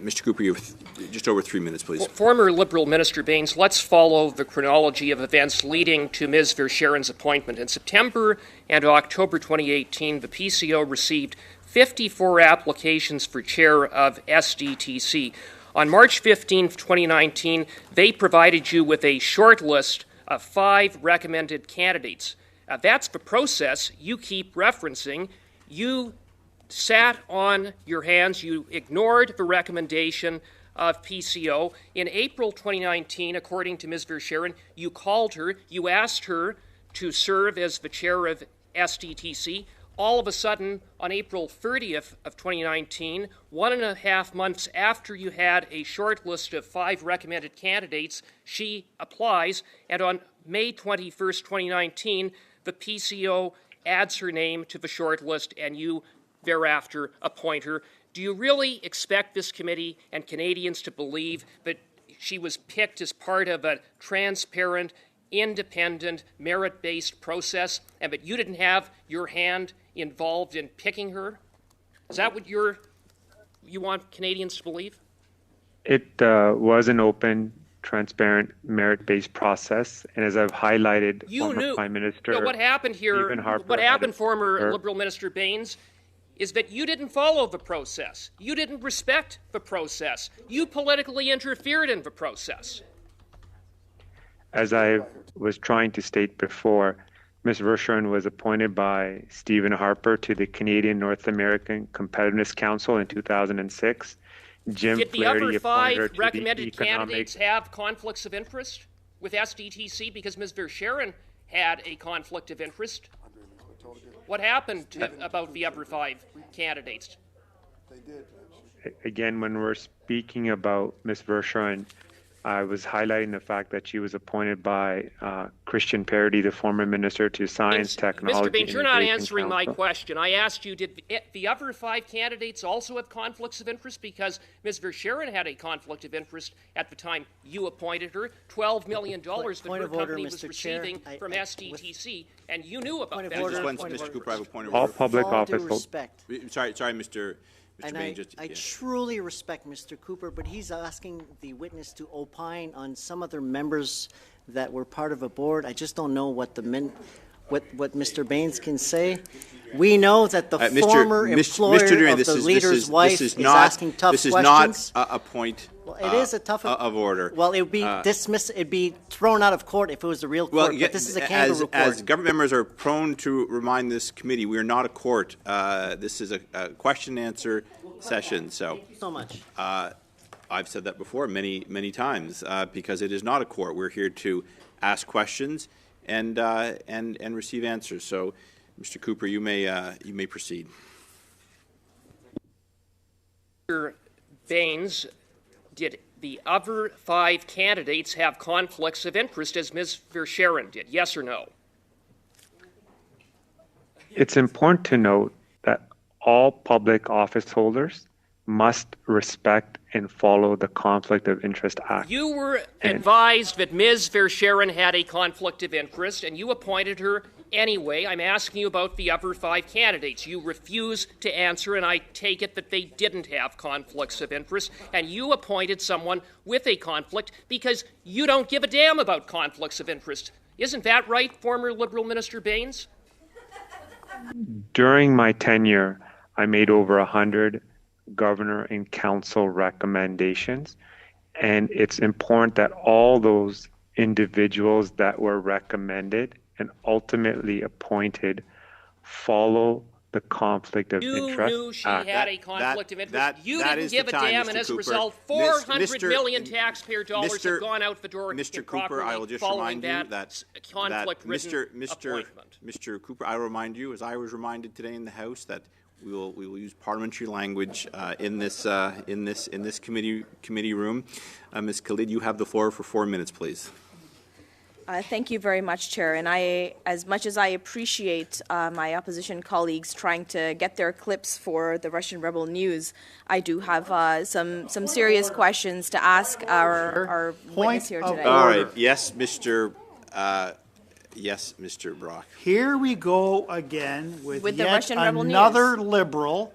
Mr. Cooper, you have just over 3 minutes, please. Former Liberal Minister Baines, let's follow the chronology of events leading to Ms. Verschuren's appointment. In September and October 2018, the PCO received 54 applications for chair of SDTC. On March 15, 2019, they provided you with a short list of 5 recommended candidates. That's the process you keep referencing. You sat on your hands. You ignored the recommendation of PCO. In April 2019, according to Ms. Verschuren, you called her. You asked her to serve as the chair of SDTC. All of a sudden, on April 30th of 2019, 1.5 months after you had a short list of 5 recommended candidates, she applies, and on May 21st, 2019, the PCO adds her name to the short list, and you thereafter appoint her. Do you really expect this committee and Canadians to believe that she was picked as part of a transparent, independent, merit-based process, and that you didn't have your hand involved in picking her? Is that what you want Canadians to believe? It was an open, transparent, merit-based process, and as I've highlighted, former Prime Minister... No, what happened here, what happened, former Liberal Minister Baines, is that you didn't follow the process. You didn't respect the process. You politically interfered in the process. As I was trying to state before, Ms. Verschuren was appointed by Stephen Harper to the Canadian North American Competitiveness Council in 2006. Did the other 5 recommended candidates have conflicts of interest with SDTC because Ms. Verschuren had a conflict of interest? What happened about the other 5 candidates? Again, when we're speaking about Ms. Verschuren, I was highlighting the fact that she was appointed by Christian Parody, the former Minister to Science, Technology, Mr. Baines, you're not answering my Council. question. I asked you, did the other 5 candidates also have conflicts of interest? Because Ms. Verschuren had a conflict of interest at the time you appointed her. $12 million that her company was receiving from SDTC, and you knew about that. Mr. Cooper, I have a point of All order. public office. Respect. Sorry, Mr. And I truly respect Mr. Cooper, but he's asking the witness to opine on some other members that were part of a board. I just don't know what what Mr. Baines can say. We know that the former employer of the leader's wife is asking tough questions. This is not a point well, it is a tough of order. Well, it would be dismissed. It'd be thrown out of court if it was the real court. But this is a kangaroo court. As government members are prone to remind this committee, we are not a court. This is a question and answer session. So, thank you so much. I've said that before many times because it is not a court. We're here to ask questions and receive answers. So, Mr. Cooper, you may proceed. Mr. Baines, did the other 5 candidates have conflicts of interest as Ms. Verschuren did? Yes or no? It's important to note that all public office holders must respect and follow the Conflict of Interest Act. You were advised that Ms. Verschuren had a conflict of interest, and you appointed her anyway. I'm asking you about the other 5 candidates. You refuse to answer, and I take it that they didn't have conflicts of interest, and you appointed someone with a conflict because you don't give a damn about conflicts of interest. Isn't that right, former Liberal Minister Baines? During my tenure, I made over 100 governor and council recommendations, and it's important that all those individuals that were recommended and ultimately appointed follow the Conflict of You Interest knew she Act. had a conflict of interest. You that didn't is give the a time, damn, Mr. and as a Cooper. result, Miss- 400 Mr. million taxpayer dollars Mr. have gone out the door. Mr. Cooper, I will just following remind you that that conflict-ridden appointment. Mr. Cooper, I will remind you, as I was reminded today in the House, that we will use parliamentary language in this committee room. Ms. Khalid, you have the floor for 4 minutes, please. Thank you very much, Chair. And as much as I appreciate my opposition colleagues trying to get their clips for the Russian Rebel News, I do have some serious questions to ask our witness here today. All right. Yes, Mr. Brock. Here we go again with the yet Russian Rebel another News. Liberal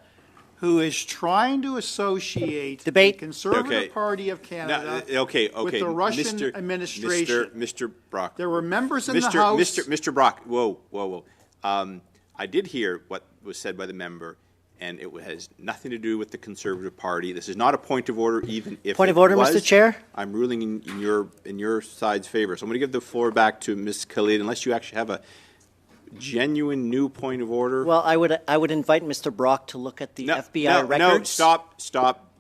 who is trying to associate Debate. the Conservative Okay. Party of Canada Okay. with the Russian administration. Mr. Brock. There were members in the House. Mr. Brock. Whoa. I did hear what was said by the member, and it has nothing to do with the Conservative Party. This is not a point of order, even if Point of it order, was. Mr. Chair? I'm ruling in your side's favor. So I'm going to give the floor back to Ms. Khalid, unless you actually have a genuine new point of order. Well, I would invite Mr. Brock to look at the FBI records. No, stop.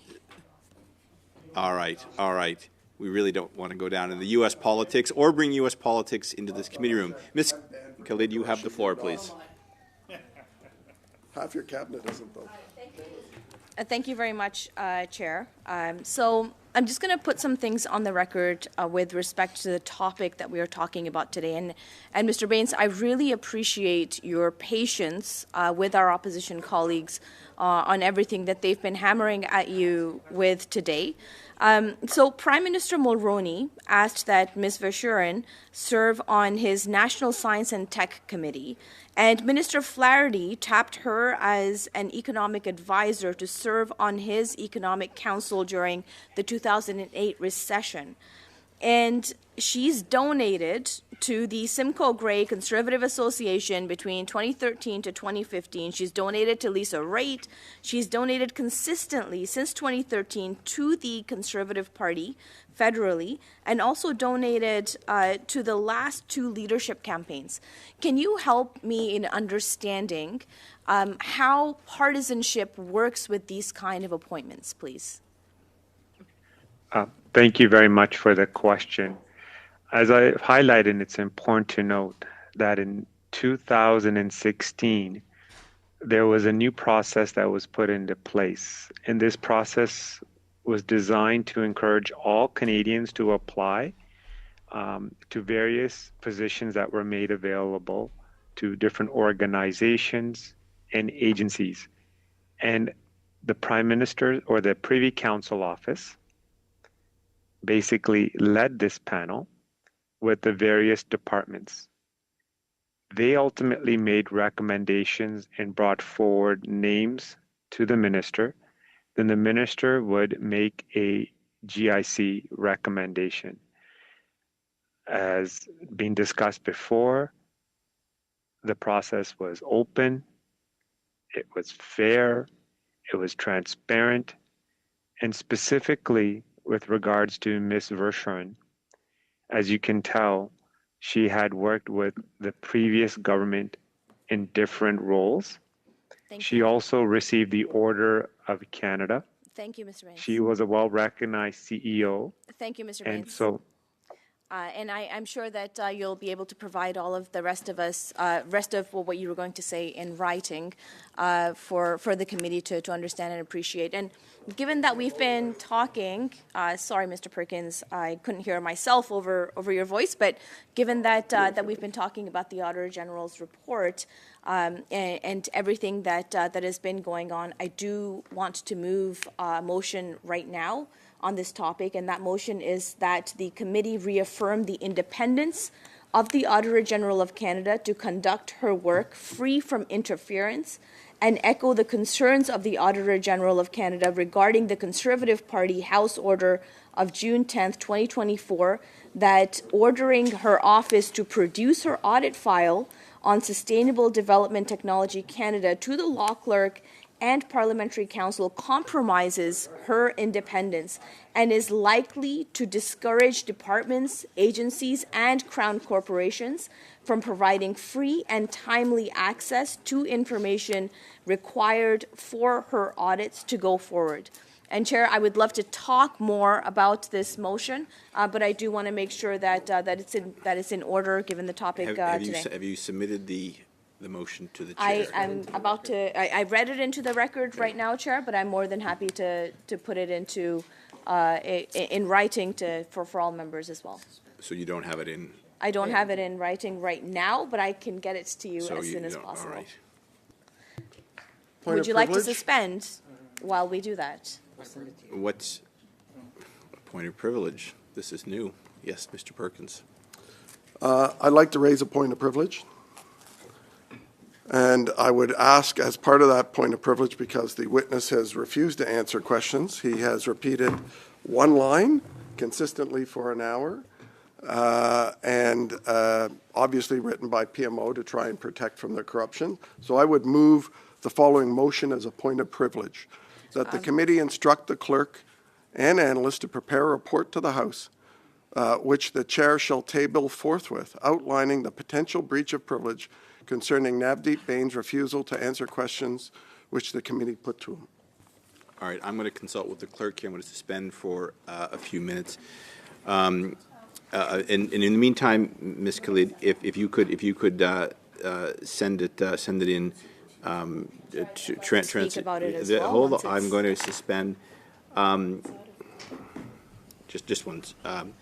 All right. We really don't want to go down in the U.S. politics or bring U.S. politics into this committee room. Ms. Khalid, you have the floor, please. Half your cabinet isn't, though. Thank you very much, Chair. So I'm just going to put some things on the record with respect to the topic that we are talking about today. And Mr. Baines, I really appreciate your patience with our opposition colleagues on everything that they've been hammering at you with today. So Prime Minister Mulroney asked that Ms. Verschuren serve on his National Science and Tech Committee, and Minister Flaherty tapped her as an economic advisor to serve on his Economic Council during the 2008 recession. And she's donated to the Simcoe Gray Conservative Association between 2013 to 2015. She's donated to Lisa Raitt. She's donated consistently since 2013 to the Conservative Party federally, and also donated to the last two leadership campaigns. Can you help me in understanding how partisanship works with these kind of appointments, please? Thank you very much for the question. As I highlighted, it's important to note that in 2016, there was a new process that was put into place. And this process was designed to encourage all Canadians to apply to various positions that were made available to different organizations and agencies. And the Prime Minister or the Privy Council office basically led this panel with the various departments. They ultimately made recommendations and brought forward names to the minister. Then the minister would make a GIC recommendation. As been discussed before, the process was open, it was fair, it was transparent, and specifically with regards to Ms. Verschuren, as you can tell, she had worked with the previous government in different roles. She also received the Order of Canada. Thank you, Mr. Baines. She was a well-recognized CEO. Thank you, Mr. And Baines. so, and I'm sure that you'll be able to provide all of the rest of what you were going to say in writing for the committee to understand and appreciate. And given that we've been talking, sorry, Mr. Perkins, I couldn't hear myself over your voice, but given that we've been talking about the Auditor General's report and everything that has been going on, I do want to move a motion right now on this topic, and that motion is that the committee reaffirm the independence of the Auditor General of Canada to conduct her work free from interference, and echo the concerns of the Auditor General of Canada regarding the Conservative Party House Order of June 10th, 2024, that ordering her office to produce her audit file on Sustainable Development Technology Canada to the law clerk and Parliamentary Council compromises her independence and is likely to discourage departments, agencies, and Crown corporations from providing free and timely access to information required for her audits to go forward. And Chair, I would love to talk more about this motion, but I do want to make sure that that it's in order given the topic today. Have you submitted the motion to the chair? I'm about to. I read it into the record right now, Chair, but I'm more than happy to put it into in writing for all members as well. So you don't have it in? I don't have it in writing right now, as can get it to you as soon as possible. All right. Would you like to suspend while we do that? What's a point of privilege? This is new. Yes, Mr. Perkins. I'd like to raise a point of privilege. And I would ask, as part of that point of privilege, because the witness has refused to answer questions, he has repeated one line consistently for an hour, and obviously written by PMO to try and protect from the corruption. So I would move the following motion as a point of privilege, that the committee instruct the clerk and analyst to prepare a report to the House, which the chair shall table forthwith, outlining the potential breach of privilege concerning Navdeep Bain's refusal to answer questions which the committee put to him. All right, I'm going to consult with the clerk here. I'm going to suspend for a few minutes. And in the meantime, Ms. Khalid, if you could send it in to Speak about it as well. Hold on, I'm going to suspend. Just once. I'm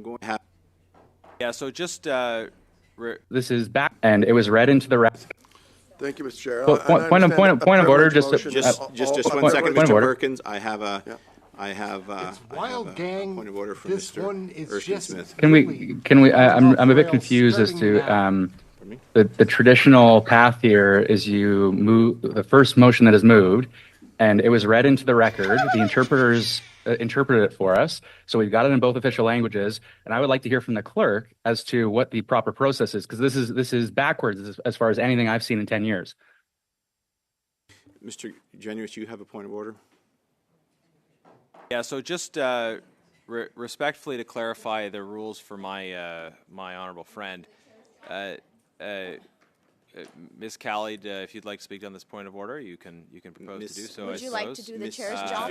going to have. Yeah, so just this is back, and it was read into the record. Thank you, Mr. Chair. Point of order. Just one second, Mr. Perkins. I have a point of order from Mr. Urshan-Smith. Can we? I'm a bit confused as to the traditional path here is you move the first motion that is moved, and it was read into the record. The interpreters interpreted it for us, so we've got it in both official languages. And I would like to hear from the clerk as to what the proper process is, because this is backwards as far as anything I've seen in 10 years. Mr. Genuous, you have a point of order? Yeah, so just respectfully to clarify the rules for my my honourable friend, Ms. Khalid, if you'd like to speak on this point of order, you can propose to do so. Would you like to do the chair's job?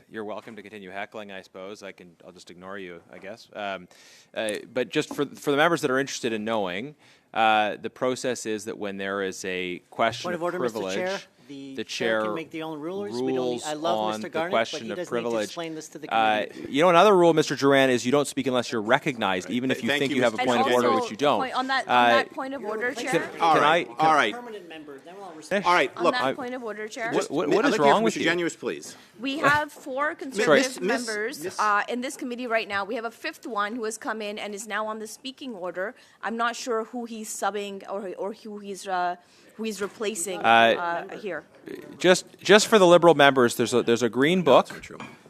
You're welcome to continue heckling. I suppose I'll just ignore you, I guess. But just for the members that are interested in knowing, the process is that when there is a question Point of order, privilege, Mr. Chair. The chair can make the own rules. rules I love on Mr. the Garnett, question but he of doesn't privilege. need to explain this to the committee. You know, another rule, Mr. Duran, is you don't speak unless you're recognized, even if you think you have a point of order, which you don't. On that point of order, Chair. All right. All right, On that point of order, Chair. What is wrong with you? Mr. Genuous, please. We have 4 Conservative members in this committee right now. We have a 5th one who has come in and is now on the speaking order. I'm not sure who he's subbing or who he's replacing here. Just for the Liberal members, there's a green book.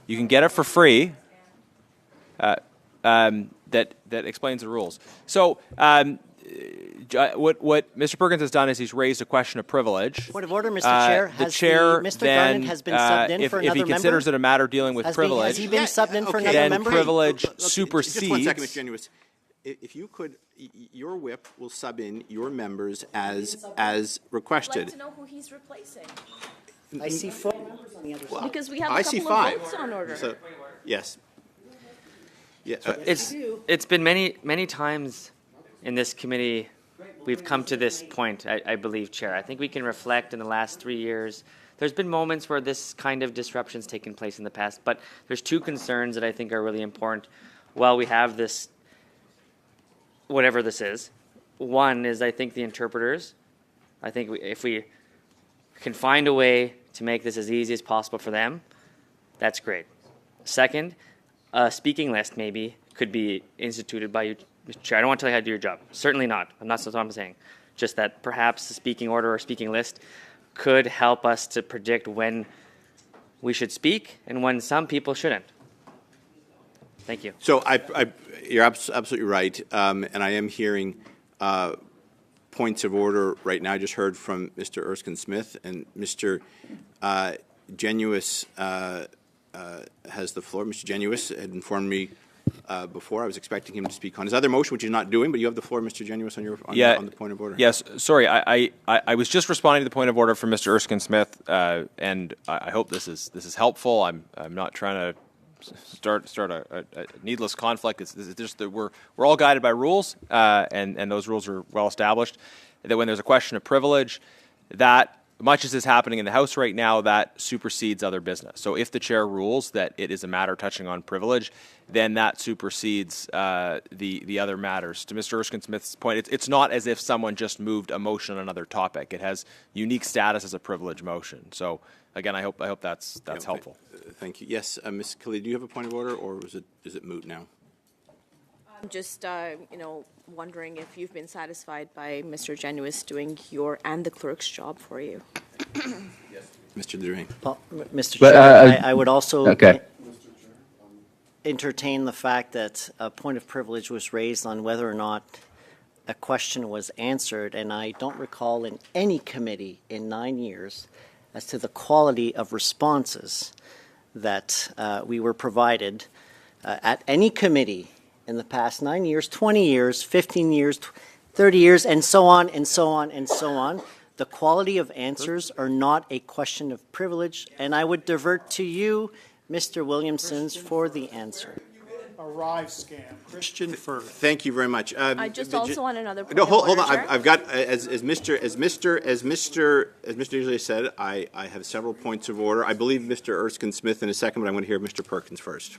You can get it for free. That explains the rules. So what Mr. Perkins has done is he's raised a question of privilege. Point of order, Mr. Chair. The chair Mr. then, Garnett has been subbed in for if another he considers member? it a matter dealing with privilege, Has he been subbed in for another then member? privilege Just supersedes. 1 second, Mr. Genuous. If you could, your whip will sub in your members as requested. I'd like to know who he's replacing. I see 4 members on the other side. Because we have a I couple see of 5. votes on order. So, yes. Yeah. It's been many times in this committee we've come to this point, I believe, Chair. I think we can reflect in the last 3 years. There's been moments where this kind of disruption's taken place in the past, but there's 2 concerns that I think are really important while we have this, whatever this is. One is I think the interpreters, I think if we can find a way to make this as easy as possible for them, that's great. Second, a speaking list maybe could be instituted by you, Mr. Chair. I don't want to tell you how to do your job. Certainly not. That's what I'm saying. Just that perhaps a speaking order or speaking list could help us to predict when we should speak and when some people shouldn't. Thank you. So you're absolutely right, and I am hearing points of order right now. I just heard from Mr. Erskine-Smith, and Mr. Genuis has the floor. Mr. Genuis had informed me before. I was expecting him to speak on his other motion, which he's not doing, but you have the floor, Mr. Genuis, on the point of order. Yes, sorry, I was just responding to the point of order from Mr. Erskine-Smith, and I hope this is helpful. I'm not trying to start a needless conflict. It's just that we're all guided by rules, and those rules are well established. That when there's a question of privilege, that much as is happening in the House right now, that supersedes other business. So if the chair rules that it is a matter touching on privilege, then that supersedes the other matters. To Mr. Erskine-Smith's point, it's not as if someone just moved a motion on another topic. It has unique status as a privilege motion. So again, I hope that's helpful. Thank you. Yes, Ms. Khalid, do you have a point of order, or is it moot now? I'm just, wondering if you've been satisfied by Mr. Genuis doing your and the clerk's job for you. Yes. Mr. Durain. Well, Mr. Chair, I would also entertain the fact that a point of privilege was raised on whether or not a question was answered, and I don't recall in any committee in 9 years as to the quality of responses that we were provided at any committee in the past 9 years, 20 years, 15 years, 30 years, and so on, and so on, and so on. The quality of answers are not a question of privilege, and I would divert to you, Mr. Williamsons, for the answer. Arrive scam. Christian first. Thank you very much. I just also want another point No, of hold order, on. Chair. I've got as Mr. usually said. I have several points of order. I believe Mr. Erskine-Smith in a second, but I'm going to hear Mr. Perkins first.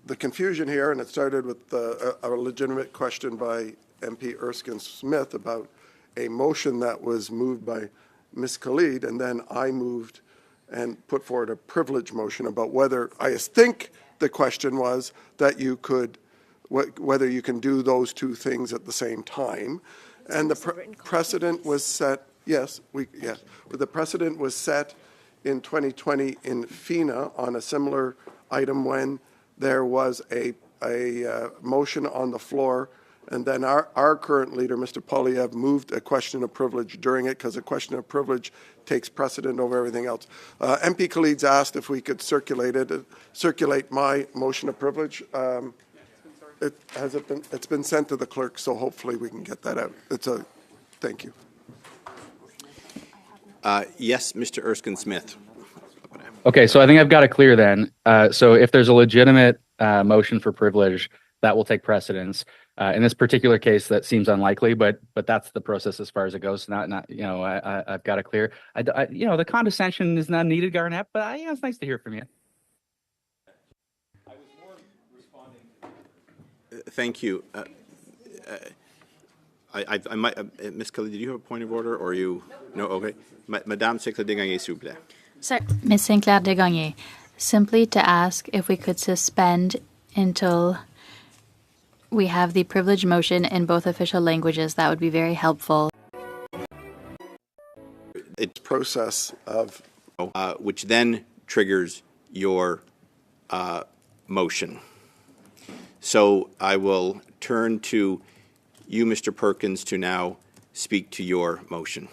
The confusion here, and it started with a legitimate question by MP Erskine-Smith about a motion that was moved by Ms. Khalid, and then I moved and put forward a privilege motion about whether, I think the question was that you could, whether you can do those two things at the same time. And the precedent was set, the precedent was set in 2020 in FINA on a similar item when there was a motion on the floor, and then our current leader, Mr. Poilievre, moved a question of privilege during it because a question of privilege takes precedent over everything else. MP Khalid's asked if we could circulate my motion of privilege. It's been sent to the clerk, so hopefully we can get that out. Thank you. Yes, Mr. Erskine-Smith. Okay, so I think I've got it clear then. So if there's a legitimate motion for privilege, that will take precedence. In this particular case, that seems unlikely, but that's the process as far as it goes. I've got it clear. The condescension is not needed, Garnett, but it's nice to hear from you. I was more responding. Thank you. I might, Ms. Khalid, did you have a point of order, or you? No. Okay, Madame Sinclair Desgagnés, s'il vous plaît. Sir, Ms. Sinclair Desgagnés, simply to ask if we could suspend until we have the privilege motion in both official languages. That would be very helpful. It's process of which then triggers your motion. So I will turn to you, Mr. Perkins, to now speak to your motion.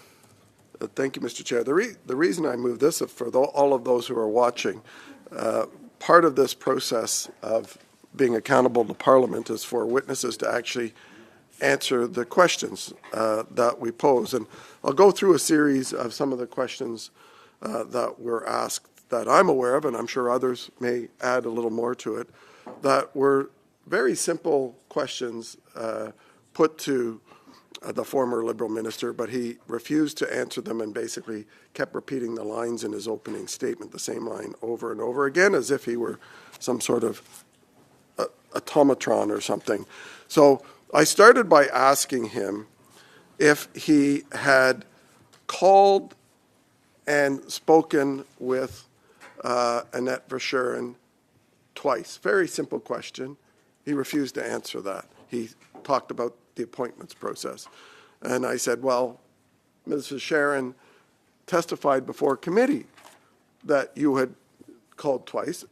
Thank you, Mr. Chair. The reason I move this, for all of those who are watching, part of this process of being accountable to Parliament is for witnesses to actually answer the questions that we pose. And I'll go through a series of some of the questions that were asked that I'm aware of, and I'm sure others may add a little more to it, that were very simple questions put to the former Liberal minister, but he refused to answer them and basically kept repeating the lines in his opening statement, the same line over and over again, as if he were some sort of automatron or something. So I started by asking him if he had called and spoken with Annette Verschuren twice. Very simple question. He refused to answer that. He talked about the appointments process. And I said, well, Ms. Verschuren testified before committee that you had called twice.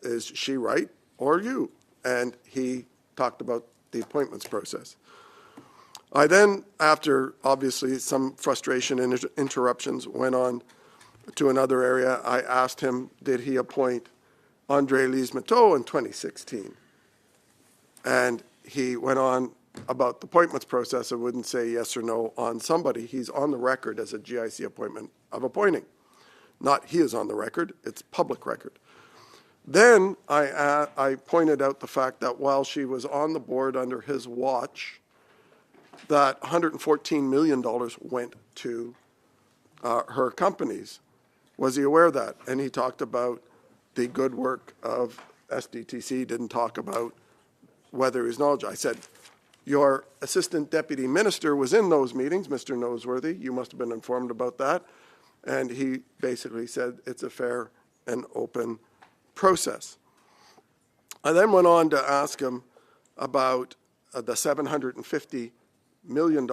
Is she right or you? And he talked about the appointments process. I then, after obviously some frustration and interruptions, went on to another area. I asked him, did he appoint Andre Lise-Matteau in 2016? And he went on about the appointments process and wouldn't say yes or no on somebody. He's on the record as a GIC appointment of appointing. Not he is on the record, it's public record. Then I pointed out the fact that while she was on the board under his watch, that $114 million went to her companies. Was he aware of that? And he talked about the good work of SDTC, didn't talk about whether he's knowledgeable. I said, your assistant deputy minister was in those meetings, Mr. Noseworthy. You must have been informed about that. And he basically said it's a fair and open process. I then went on to ask him about the $750 million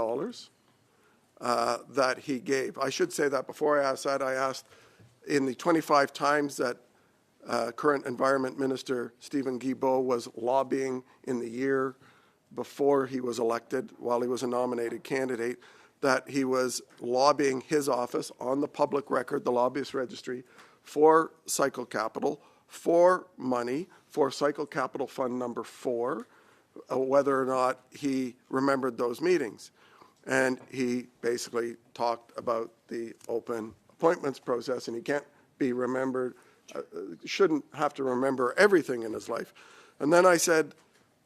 that he gave. I should say that before I asked that, I asked in the 25 times that current Environment Minister Stephen Guilbeault was lobbying in the year before he was elected, while he was a nominated candidate, that he was lobbying his office on the public record, the lobbyist registry, for Cycle Capital, for money, for Cycle Capital Fund number 4, whether or not he remembered those meetings. And he basically talked about the open appointments process, and he can't be remembered, shouldn't have to remember everything in his life. And then I said,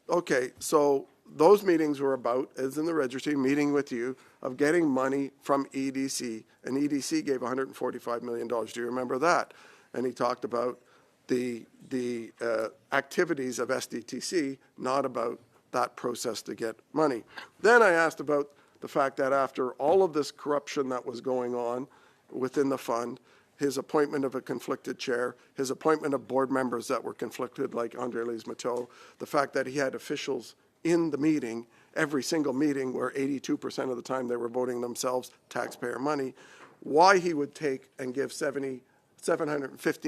okay, so those meetings were about, as in the registry, meeting with you, of getting money from EDC, and EDC gave $145 million. Do you remember that? And he talked about the activities of SDTC, not about that process to get money. Then I asked about the fact that after all of this corruption that was going on within the fund, his appointment of a conflicted chair, his appointment of board members that were conflicted like Andre Lise-Matteau, the fact that he had officials in the meeting, every single meeting where 82% of the time they were voting themselves taxpayer money, why he would take and give $750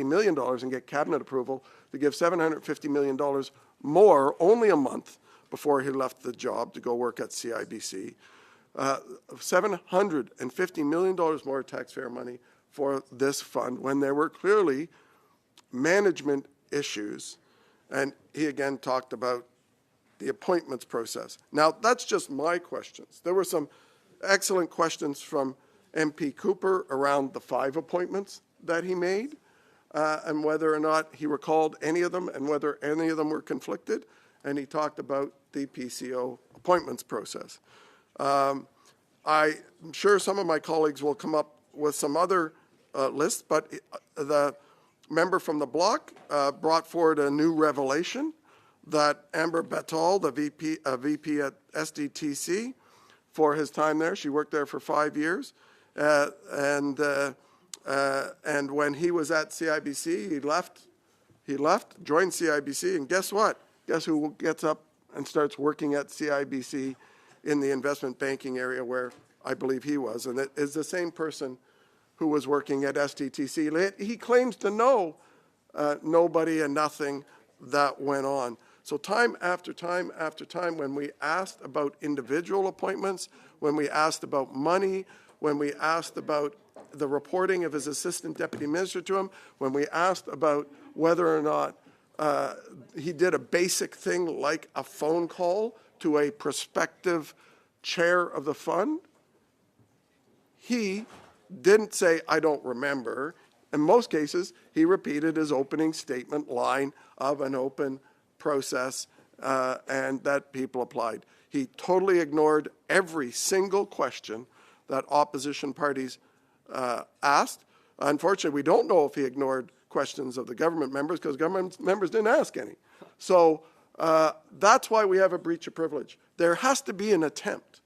million and get cabinet approval to give $750 million more only a month before he left the job to go work at CIBC. $750 million more taxpayer money for this fund when there were clearly management issues. And he again talked about the appointments process. Now, that's just my questions. There were some excellent questions from MP Cooper around the 5 appointments that he made and whether or not he recalled any of them and whether any of them were conflicted. And he talked about the PCO appointments process. I'm sure some of my colleagues will come up with some other lists, but the member from the bloc brought forward a new revelation that Amber Bettal, the VP at SDTC, for his time there, she worked there for 5 years, and when he was at CIBC, he left, joined CIBC, and guess what? Guess who gets up and starts working at CIBC in the investment banking area where I believe he was, and it is the same person who was working at SDTC. He claims to know nobody and nothing that went on. So time after time after time, when we asked about individual appointments, when we asked about money, when we asked about the reporting of his assistant deputy minister to him, when we asked about whether or not he did a basic thing like a phone call to a prospective chair of the fund, he didn't say, I don't remember. In most cases, he repeated his opening statement line of an open process and that people applied. He totally ignored every single question that opposition parties asked. Unfortunately, we don't know if he ignored questions of the government members because government members didn't ask any. So that's why we have a breach of privilege. There has to be an attempt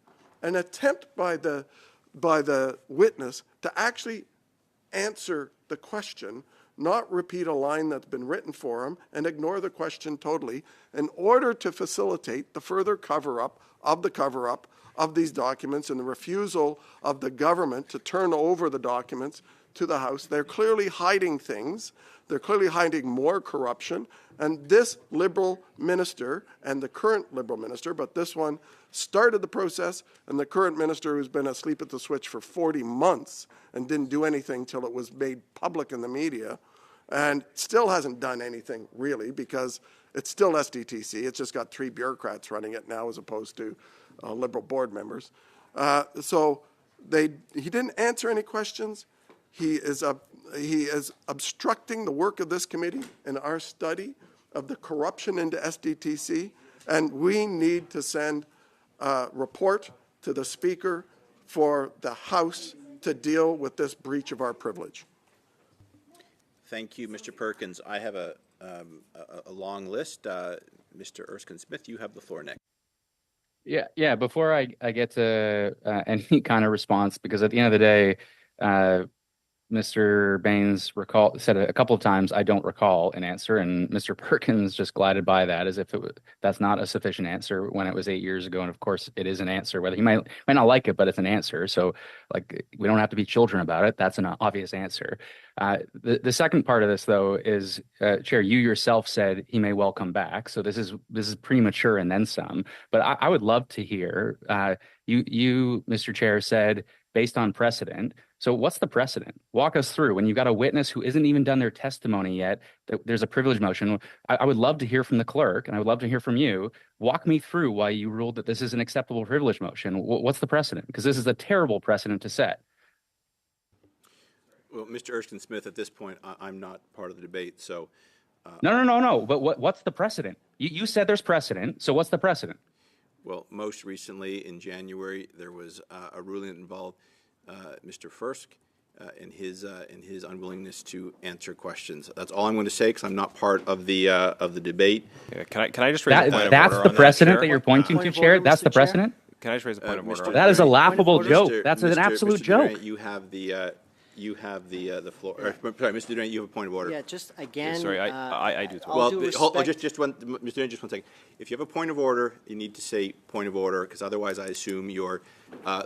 by the witness to actually answer the question, not repeat a line that's been written for him and ignore the question totally in order to facilitate the further cover-up of these documents and the refusal of the government to turn over the documents to the House. They're clearly hiding things. They're clearly hiding more corruption. And this Liberal minister and the current Liberal minister, but this one started the process, and the current minister who's been asleep at the switch for 40 months and didn't do anything till it was made public in the media, and still hasn't done anything really, because it's still SDTC. It's just got 3 bureaucrats running it now as opposed to Liberal board members. So he didn't answer any questions. He is obstructing the work of this committee in our study of the corruption into SDTC, and we need to send a report to the Speaker for the House to deal with this breach of our privilege. Thank you, Mr. Perkins. I have a long list. Mr. Erskine-Smith, you have the floor next. Yeah. Before I get to any kind of response, because at the end of the day, Mr. Baines said a couple of times, "I don't recall an answer," and Mr. Perkins just glided by that as if that's not a sufficient answer when it was 8 years ago. And of course, it is an answer. Whether he might not like it, but it's an answer. So, like, we don't have to be children about it. That's an obvious answer. The second part of this, though, is Chair, you yourself said he may well come back. So this is premature and then some. But I would love to hear you, Mr. Chair, said based on precedent. So what's the precedent? Walk us through. When you've got a witness who isn't even done their testimony yet, there's a privilege motion. I would love to hear from the clerk, and I would love to hear from you. Walk me through why you ruled that this is an acceptable privilege motion. What's the precedent? Because this is a terrible precedent to set. Well, Mr. Erskine-Smith, at this point, I'm not part of the debate, so... No. But what's the precedent? You said there's precedent, so what's the precedent? Well, most recently, in January, there was a ruling that involved Mr. Fursk in his unwillingness to answer questions. That's all I'm going to say, because I'm not part of the debate. Yeah, can I just raise a point of order? That's the precedent that you're pointing to, Chair? That's the precedent? Can I just raise a point of order? That is a laughable joke. That's an absolute joke. Durant, you have the floor. Sorry, Mr. Durant, you have a point of order. Yeah, just again. Yeah, sorry, I do. Well, just one, Mr. Durant, just one second. If you have a point of order, you need to say point of order, because otherwise, I assume you're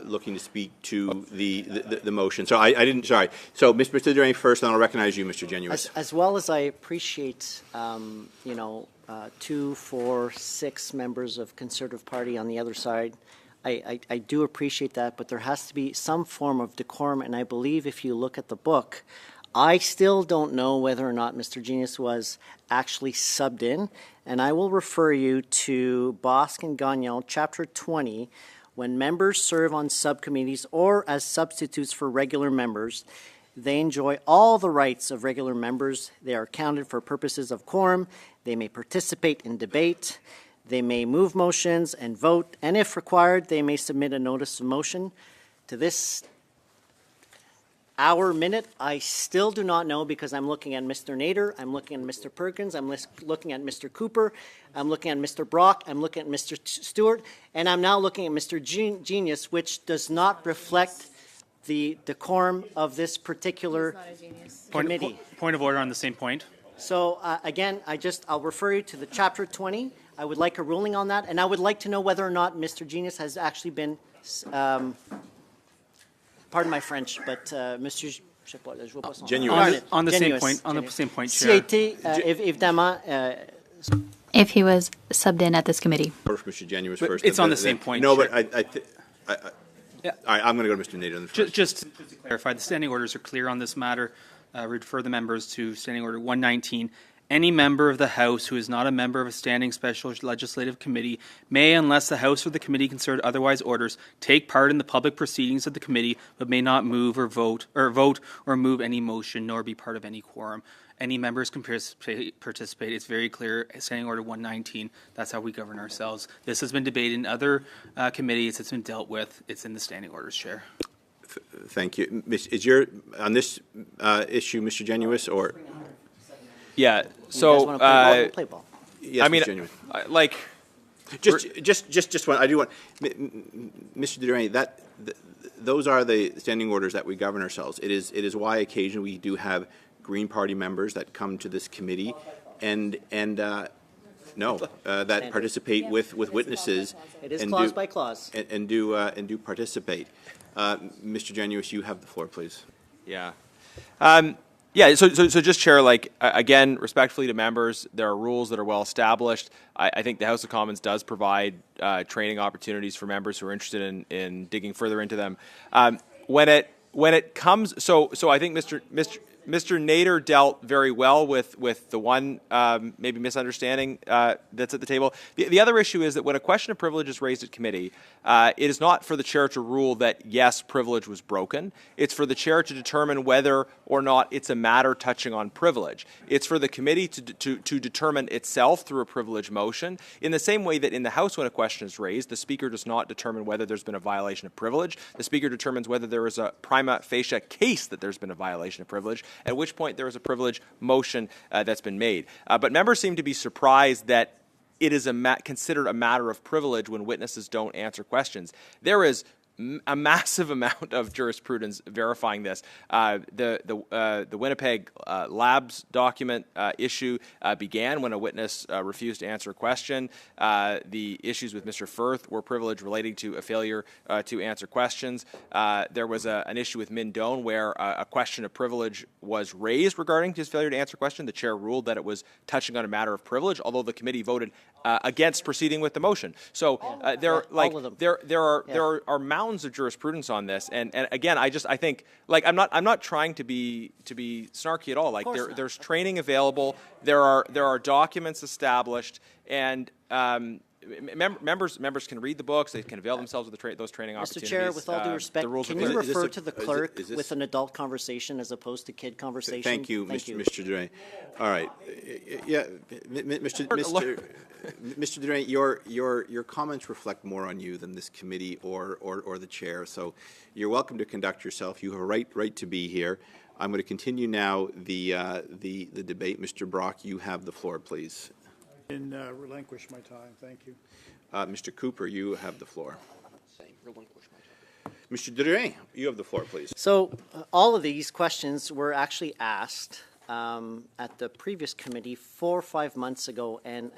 looking to speak to the motion. So I didn't. Sorry. So Mr. Durant first, and I'll recognize you, Mr. Genuis. As well as I appreciate, 2, 4, 6 members of Conservative Party on the other side. I do appreciate that, but there has to be some form of decorum, and I believe if you look at the book, I still don't know whether or not Mr. Genius was actually subbed in, and I will refer you to Bosque and Gagnon, Chapter 20, when members serve on subcommittees or as substitutes for regular members, they enjoy all the rights of regular members. They are counted for purposes of quorum. They may participate in debate. They may move motions and vote, and if required, they may submit a notice of motion. To this minute, I still do not know, because I'm looking at Mr. Nader, I'm looking at Mr. Perkins, I'm looking at Mr. Cooper, I'm looking at Mr. Brock, I'm looking at Mr. Stewart, and I'm now looking at Mr. Genius, which does not reflect the decorum of this particular committee. Point of order on the same point. So again, I'll refer you to the Chapter 20. I would like a ruling on that, and I would like to know whether or not Mr. Genius has actually been, pardon my French, but Monsieur, je sais pas, je vois pas son nom. On the same point, Chair. If he was subbed in at this committee. Mr. Genuis first. It's on the same point. No, Chair. but all right, I'm going to go to Mr. Nader on the first. Just to clarify, the standing orders are clear on this matter. Refer the members to Standing Order 119. Any member of the House who is not a member of a standing special legislative committee may, unless the House or the committee considered otherwise orders, take part in the public proceedings of the committee, but may not move or vote or move any motion, nor be part of any quorum. Any members can participate. It's very clear. Standing Order 119. That's how we govern ourselves. This has been debated in other committees. It's been dealt with. It's in the standing orders, Chair. Thank you. Is your on this issue, Mr. Genuis, or? Yeah. So, play ball? Yes, I mean, like, just one. I do want, Mr. Durant, those are the standing orders that we govern ourselves. It is why occasionally we do have Green Party members that come to this committee and that participate with witnesses. It is clause by clause. And do participate. Mr. Genuis, you have the floor, please. Yeah. Yeah, so just, Chair, like, again, respectfully to members, there are rules that are well established. I think the House of Commons does provide training opportunities for members who are interested in digging further into them. When it comes, so I think Mr. Nader dealt very well with the one maybe misunderstanding that's at the table. The other issue is that when a question of privilege is raised at committee, it is not for the chair to rule that, yes, privilege was broken. It's for the chair to determine whether or not it's a matter touching on privilege. It's for the committee to determine itself through a privilege motion. In the same way that in the House, when a question is raised, the Speaker does not determine whether there's been a violation of privilege. The Speaker determines whether there is a prima facie case that there's been a violation of privilege, at which point there is a privilege motion that's been made. But members seem to be surprised that it is considered a matter of privilege when witnesses don't answer questions. There is a massive amount of jurisprudence verifying this. The Winnipeg Labs document issue began when a witness refused to answer a question. The issues with Mr. Firth were privilege relating to a failure to answer questions. There was an issue with Mindone where a question of privilege was raised regarding his failure to answer a question. The chair ruled that it was touching on a matter of privilege, although the committee voted against proceeding with the motion. So there are mountains of jurisprudence on this, and again, I think, like, I'm not trying to be snarky at all. Like, there's training available. There are documents established, and members can read the books. They can avail themselves of those training opportunities. Mr. Chair, with all due respect, can you refer to the clerk with an adult conversation as opposed to kid conversation? Thank you, Mr. Duray. All right, yeah, Mr. Duray, your comments reflect more on you than this committee or the chair. So you're welcome to conduct yourself. You have a right to be here. I'm going to continue now the debate. Mr. Brock, you have the floor, please. And relinquish my time. Thank you. Mr. Cooper, you have the floor. Mr. Duray, you have the floor, please. So all of these questions were actually asked at the previous committee 4 or 5 months ago, and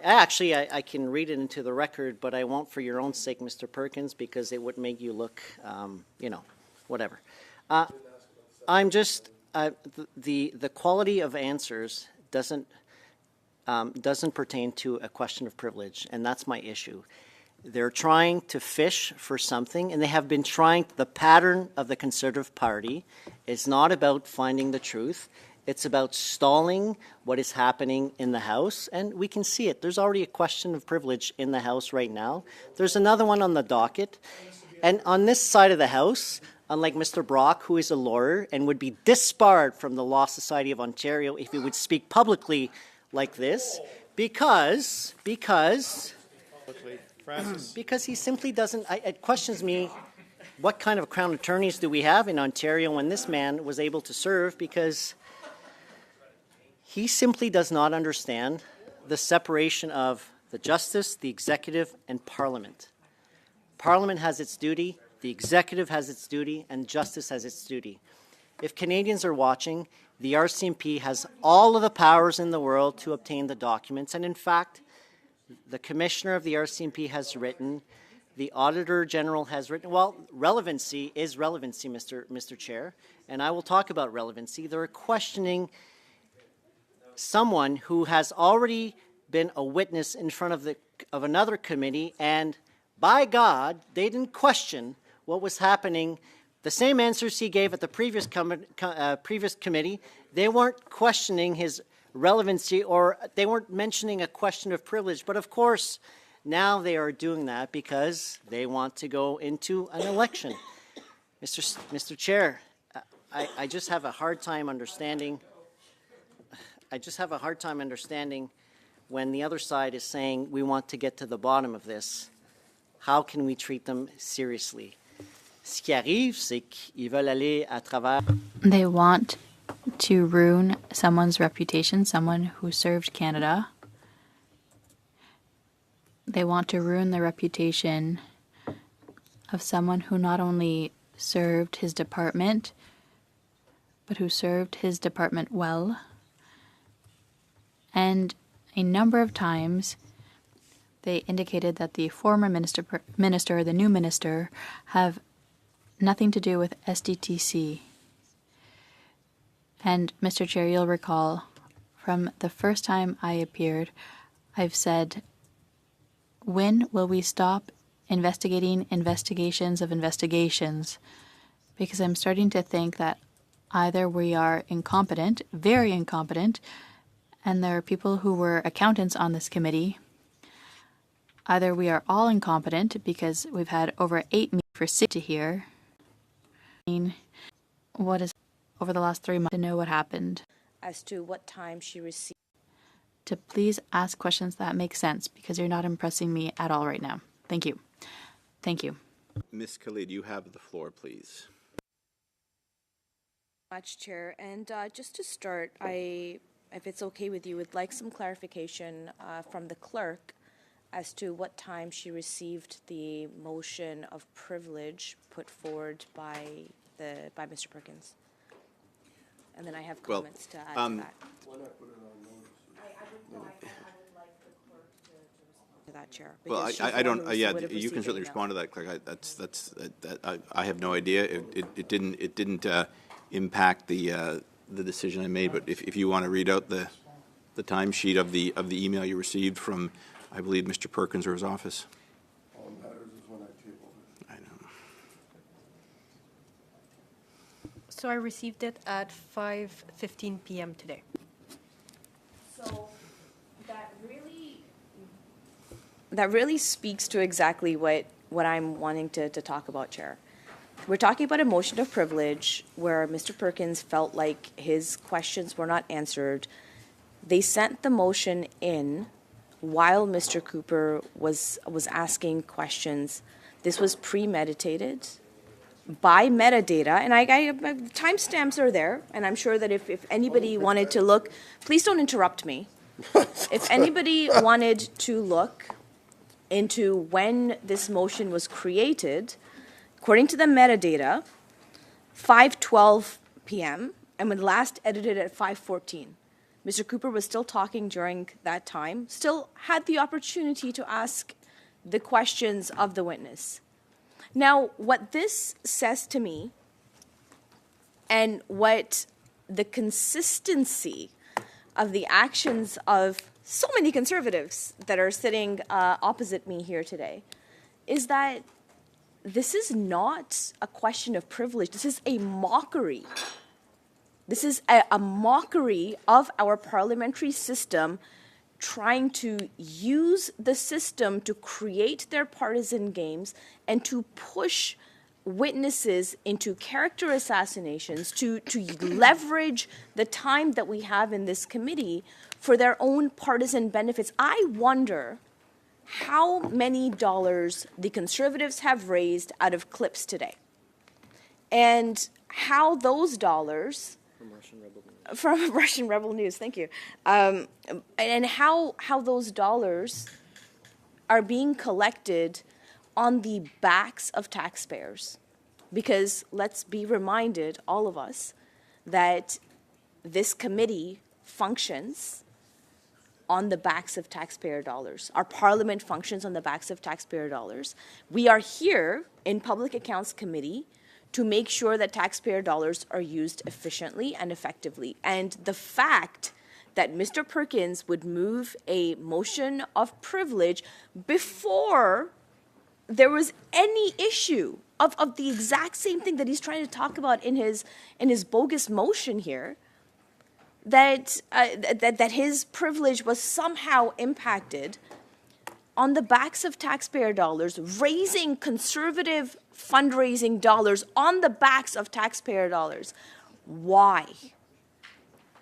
actually I can read it into the record, but I won't for your own sake, Mr. Perkins, because it would make you look, whatever. I'm just the quality of answers doesn't pertain to a question of privilege, and that's my issue. They're trying to fish for something, and they have been trying. The pattern of the Conservative Party is not about finding the truth. It's about stalling what is happening in the House, and we can see it. There's already a question of privilege in the House right now. There's another one on the docket, and on this side of the House, unlike Mr. Brock, who is a lawyer and would be disbarred from the Law Society of Ontario if he would speak publicly like this, because he simply doesn't. It questions me, what kind of Crown attorneys do we have in Ontario when this man was able to serve, because he simply does not understand the separation of the Justice, the Executive, and Parliament. Parliament has its duty, the Executive has its duty, and Justice has its duty. If Canadians are watching, the RCMP has all of the powers in the world to obtain the documents, and in fact, the Commissioner of the RCMP has written, the Auditor General has written. Well, relevancy is relevancy, Mr. Chair, and I will talk about relevancy. They're questioning someone who has already been a witness in front of another committee, and by God, they didn't question what was happening. The same answers he gave at the previous committee, they weren't questioning his relevancy, or they weren't mentioning a question of privilege. But of course, now they are doing that because they want to go into an election. Mr. Chair, I just have a hard time understanding. When the other side is saying we want to get to the bottom of this. How can we treat them seriously? Ce qui arrive, c'est qu'ils veulent aller à travers. They want to ruin someone's reputation, someone who served Canada. They want to ruin the reputation of someone who not only served his department, but who served his department well. And a number of times they indicated that the former minister or the new minister have nothing to do with SDTC. And Mr. Chair, you'll recall from the first time I appeared, I've said, when will we stop investigating investigations of investigations? Because I'm starting to think that either we are incompetent, very incompetent, and there are people who were accountants on this committee. Either we are all incompetent because we've had over 8 meetings for 6 to hear. What is over the last 3 months to know what happened? As to what time she received. To please ask questions that make sense because you're not impressing me at all right now. Thank you. Thank you. Ms. Khalid, you have the floor, please. Much, Chair. And just to start, if it's okay with you, would like some clarification from the clerk as to what time she received the motion of privilege put forward by Mr. Perkins. And then I have comments to add to that. To that, Chair. Well, I don't. Yeah, you can certainly respond to that, clerk. I have no idea. It didn't impact the decision I made. But if you want to read out the timesheet of the email you received from, I believe, Mr. Perkins or his office. All that matters is when I tabled it. I know. So I received it at 5:15 p.m. today. So that really speaks to exactly what I'm wanting to talk about, Chair. We're talking about a motion of privilege where Mr. Perkins felt like his questions were not answered. They sent the motion in while Mr. Cooper was asking questions. This was premeditated by metadata, and I timestamps are there, and I'm sure that if anybody wanted to look, please don't interrupt me. If anybody wanted to look into when this motion was created, according to the metadata, 5:12 p.m., and when last edited at 5:14. Mr. Cooper was still talking during that time, still had the opportunity to ask the questions of the witness. Now, what this says to me, and what the consistency of the actions of so many conservatives that are sitting opposite me here today, is that this is not a question of privilege. This is a mockery. This is a mockery of our parliamentary system, trying to use the system to create their partisan games and to push witnesses into character assassinations, to leverage the time that we have in this committee for their own partisan benefits. I wonder how many dollars the Conservatives have raised out of clips today, and how those dollars from Russian Rebel News, thank you, and how those dollars are being collected on the backs of taxpayers. Because let's be reminded, all of us, that this committee functions on the backs of taxpayer dollars. Our parliament functions on the backs of taxpayer dollars. We are here in Public Accounts Committee to make sure that taxpayer dollars are used efficiently and effectively. And the fact that Mr. Perkins would move a motion of privilege before there was any issue of the exact same thing that he's trying to talk about in his bogus motion here, that his privilege was somehow impacted on the backs of taxpayer dollars, raising conservative fundraising dollars on the backs of taxpayer dollars. Why?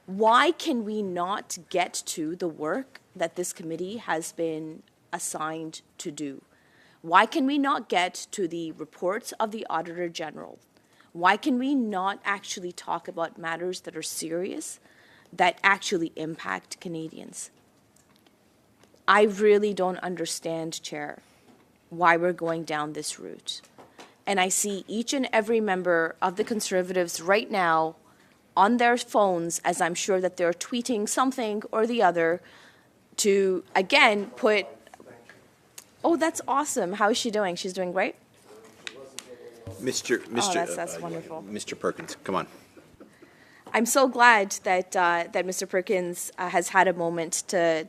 Why can we not get to the work that this committee has been assigned to do? Why can we not get to the reports of the Auditor General? Why can we not actually talk about matters that are serious, that actually impact Canadians? I really don't understand, Chair, why we're going down this route. And I see each and every member of the Conservatives right now on their phones, as I'm sure that they're tweeting something or the other, to, again, put, oh, that's awesome. How is she doing? She's doing great? That's wonderful. Mr. Perkins, come on. I'm so glad that Mr. Perkins has had a moment to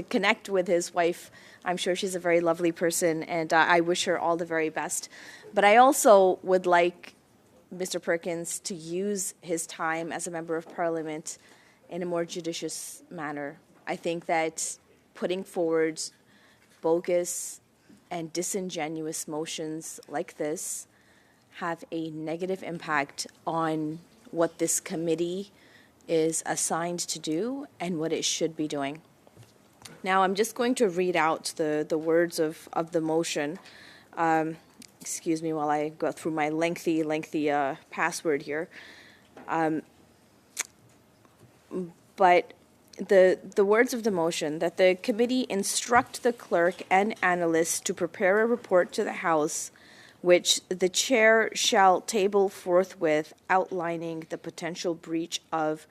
connect with his wife. I'm sure she's a very lovely person, and I wish her all the very best. But I also would like Mr. Perkins to use his time as a member of Parliament in a more judicious manner. I think that putting forward bogus and disingenuous motions like this have a negative impact on what this committee is assigned to do and what it should be doing. Now, I'm just going to read out the words of the motion. Excuse me while I go through my lengthy password here. But the words of the motion, that the committee instruct the clerk and analysts to prepare a report to the House which the chair shall table forthwith, outlining the potential breach of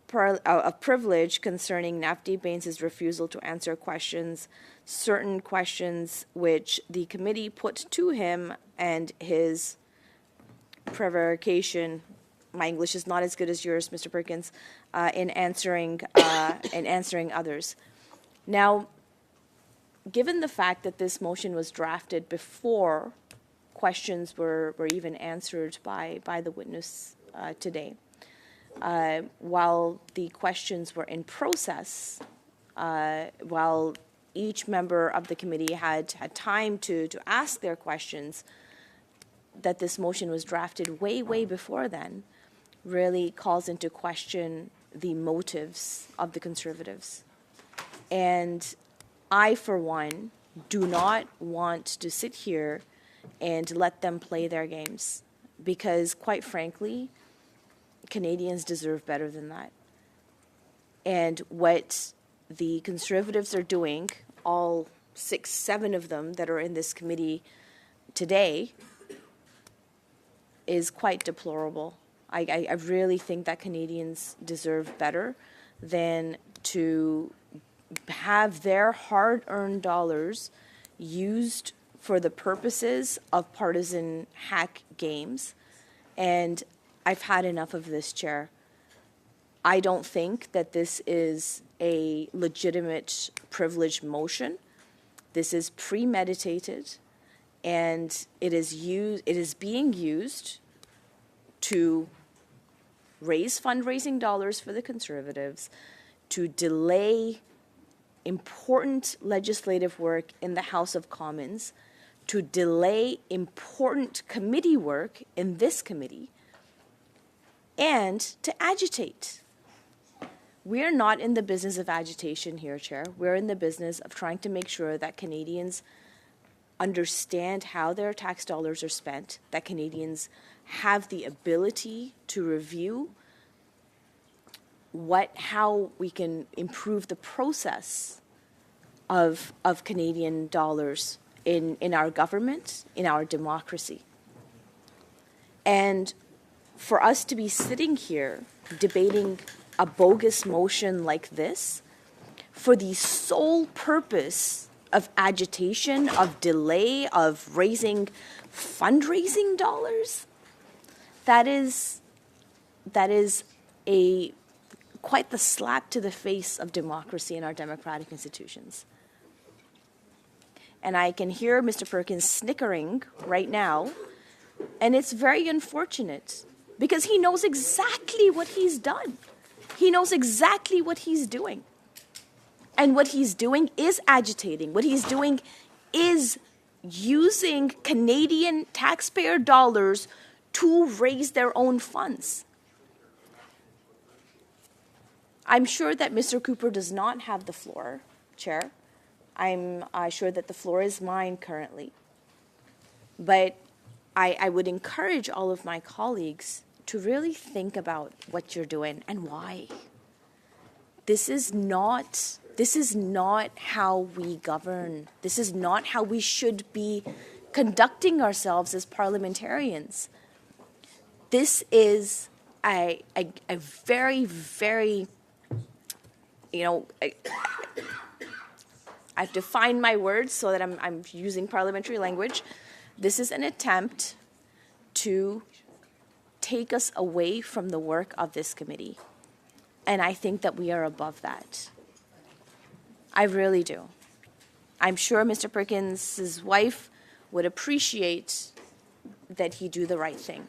privilege concerning Nafdi Baines' refusal to answer questions, certain questions which the committee put to him, and his prevarication. My English is not as good as yours, Mr. Perkins, in answering others. Now, given the fact that this motion was drafted before questions were even answered by the witness today, while the questions were in process, while each member of the committee had time to ask their questions, that this motion was drafted way before then, really calls into question the motives of the Conservatives. And I, for one, do not want to sit here and let them play their games, because, quite frankly, Canadians deserve better than that. And what the Conservatives are doing, all 6, 7 of them that are in this committee today, is quite deplorable. I really think that Canadians deserve better than to have their hard-earned dollars used for the purposes of partisan hack games. And I've had enough of this, Chair. I don't think that this is a legitimate privilege motion. This is premeditated, and it is being used to raise fundraising dollars for the Conservatives, to delay important legislative work in the House of Commons, to delay important committee work in this committee, and to agitate. We're not in the business of agitation here, Chair. We're in the business of trying to make sure that Canadians understand how their tax dollars are spent, that Canadians have the ability to review how we can improve the process of Canadian dollars in our government, in our democracy. And for us to be sitting here debating a bogus motion like this for the sole purpose of agitation, of delay, of raising fundraising dollars, that is quite the slap to the face of democracy and our democratic institutions. And I can hear Mr. Perkins snickering right now, and it's very unfortunate because he knows exactly what he's done. He knows exactly what he's doing. And what he's doing is agitating. What he's doing is using Canadian taxpayer dollars to raise their own funds. I'm sure that Mr. Cooper does not have the floor, Chair. I'm sure that the floor is mine currently. But I would encourage all of my colleagues to really think about what you're doing and why. This is not how we govern. This is not how we should be conducting ourselves as parliamentarians. This is a very, very, I have to find my words so that I'm using parliamentary language. This is an attempt to take us away from the work of this committee. And I think that we are above that. I really do. I'm sure Mr. Perkins' wife would appreciate that he do the right thing.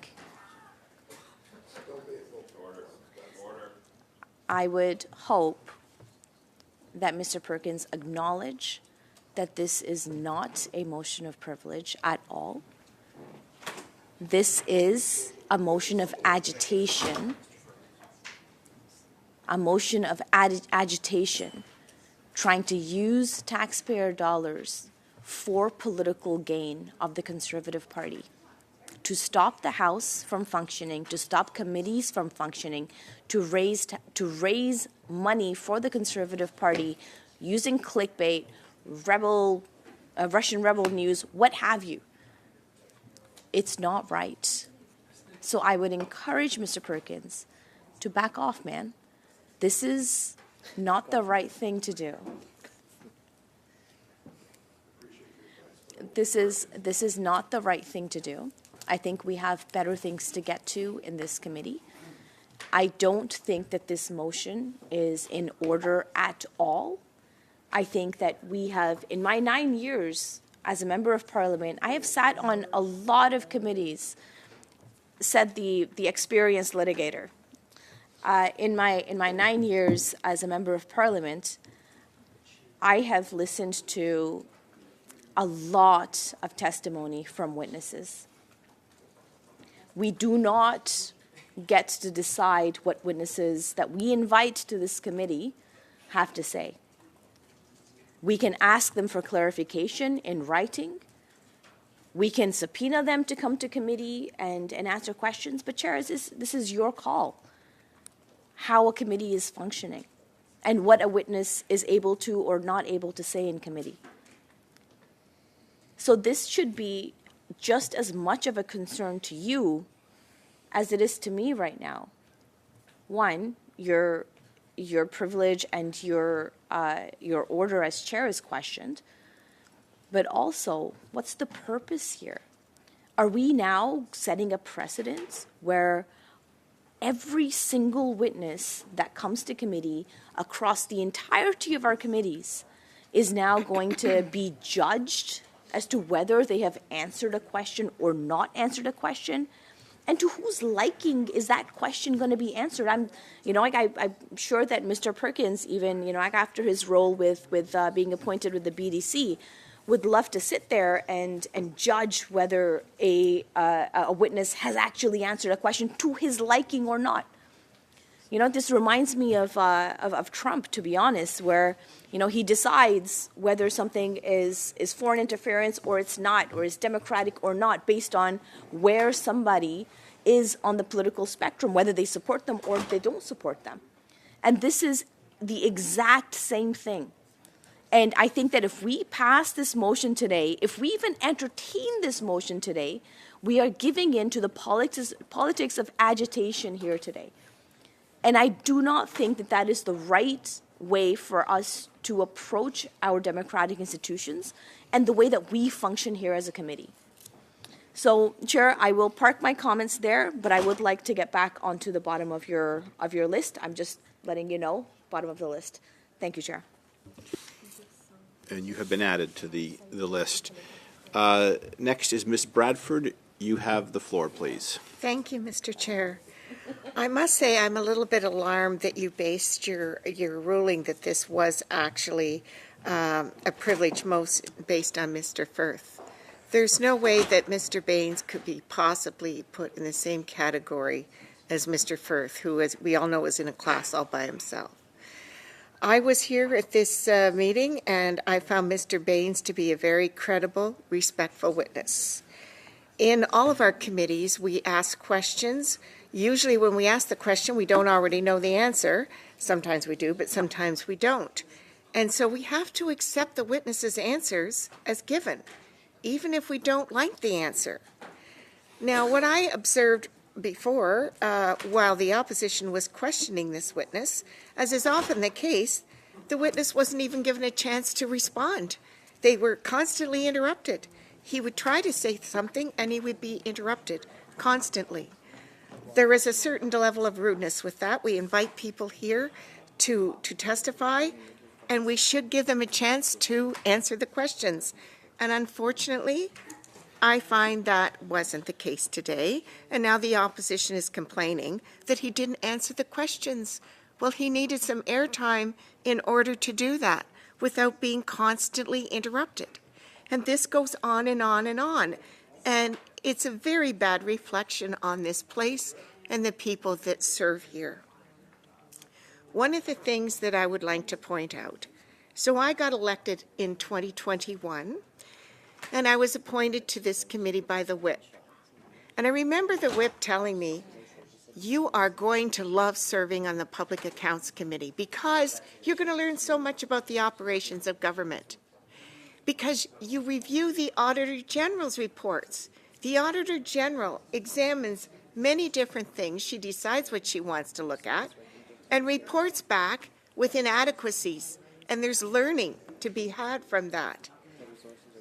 I would hope that Mr. Perkins acknowledge that this is not a motion of privilege at all. This is a motion of agitation, trying to use taxpayer dollars for political gain of the Conservative Party, to stop the House from functioning, to stop committees from functioning, to raise money for the Conservative Party using clickbait, Russian rebel news, what have you. It's not right. So I would encourage Mr. Perkins to back off, man. This is not the right thing to do. This is not the right thing to do. I think we have better things to get to in this committee. I don't think that this motion is in order at all. I think that we have, in my 9 years as a member of Parliament, I have sat on a lot of committees, said the experienced litigator. In my 9 years as a member of Parliament, I have listened to a lot of testimony from witnesses. We do not get to decide what witnesses that we invite to this committee have to say. We can ask them for clarification in writing. We can subpoena them to come to committee and answer questions. But Chair, this is your call, how a committee is functioning and what a witness is able to or not able to say in committee. So this should be just as much of a concern to you as it is to me right now. One, your privilege and your order as chair is questioned, but also, what's the purpose here? Are we now setting a precedent where every single witness that comes to committee across the entirety of our committees is now going to be judged as to whether they have answered a question or not answered a question? And to whose liking is that question going to be answered? I'm sure that Mr. Perkins, even, after his role with being appointed with the BDC, would love to sit there and judge whether a witness has actually answered a question to his liking or not. This reminds me of Trump, to be honest, where, he decides whether something is foreign interference or it's not, or is democratic or not, based on where somebody is on the political spectrum, whether they support them or they don't support them. And this is the exact same thing. And I think that if we pass this motion today, if we even entertain this motion today, we are giving in to the politics of agitation here today. And I do not think that that is the right way for us to approach our democratic institutions and the way that we function here as a committee. So, Chair, I will park my comments there, but I would like to get back onto the bottom of your list. I'm just letting you know, bottom of the list. Thank you, Chair. And you have been added to the list. Next is Ms. Bradford. You have the floor, please. Thank you, Mr. Chair. I must say I'm a little bit alarmed that you based your ruling that this was actually a privilege based on Mr. Firth. There's no way that Mr. Baines could be possibly put in the same category as Mr. Firth, who, as we all know, is in a class all by himself. I was here at this meeting, and I found Mr. Baines to be a very credible, respectful witness. In all of our committees, we ask questions. Usually when we ask the question, we don't already know the answer. Sometimes we do, but sometimes we don't. And so we have to accept the witness's answers as given, even if we don't like the answer. Now, what I observed before, while the opposition was questioning this witness, as is often the case, the witness wasn't even given a chance to respond. They were constantly interrupted. He would try to say something and he would be interrupted constantly. There is a certain level of rudeness with that. We invite people here to testify, and we should give them a chance to answer the questions. And unfortunately, I find that wasn't the case today, and now the opposition is complaining that he didn't answer the questions. Well, he needed some airtime in order to do that without being constantly interrupted. And this goes on and on and on. And it's a very bad reflection on this place and the people that serve here. One of the things that I would like to point out, so I got elected in 2021, and I was appointed to this committee by the whip. And I remember the whip telling me, you are going to love serving on the Public Accounts Committee because you're going to learn so much about the operations of government. Because you review the Auditor General's reports. The Auditor General examines many different things. She decides what she wants to look at and reports back with inadequacies. And there's learning to be had from that.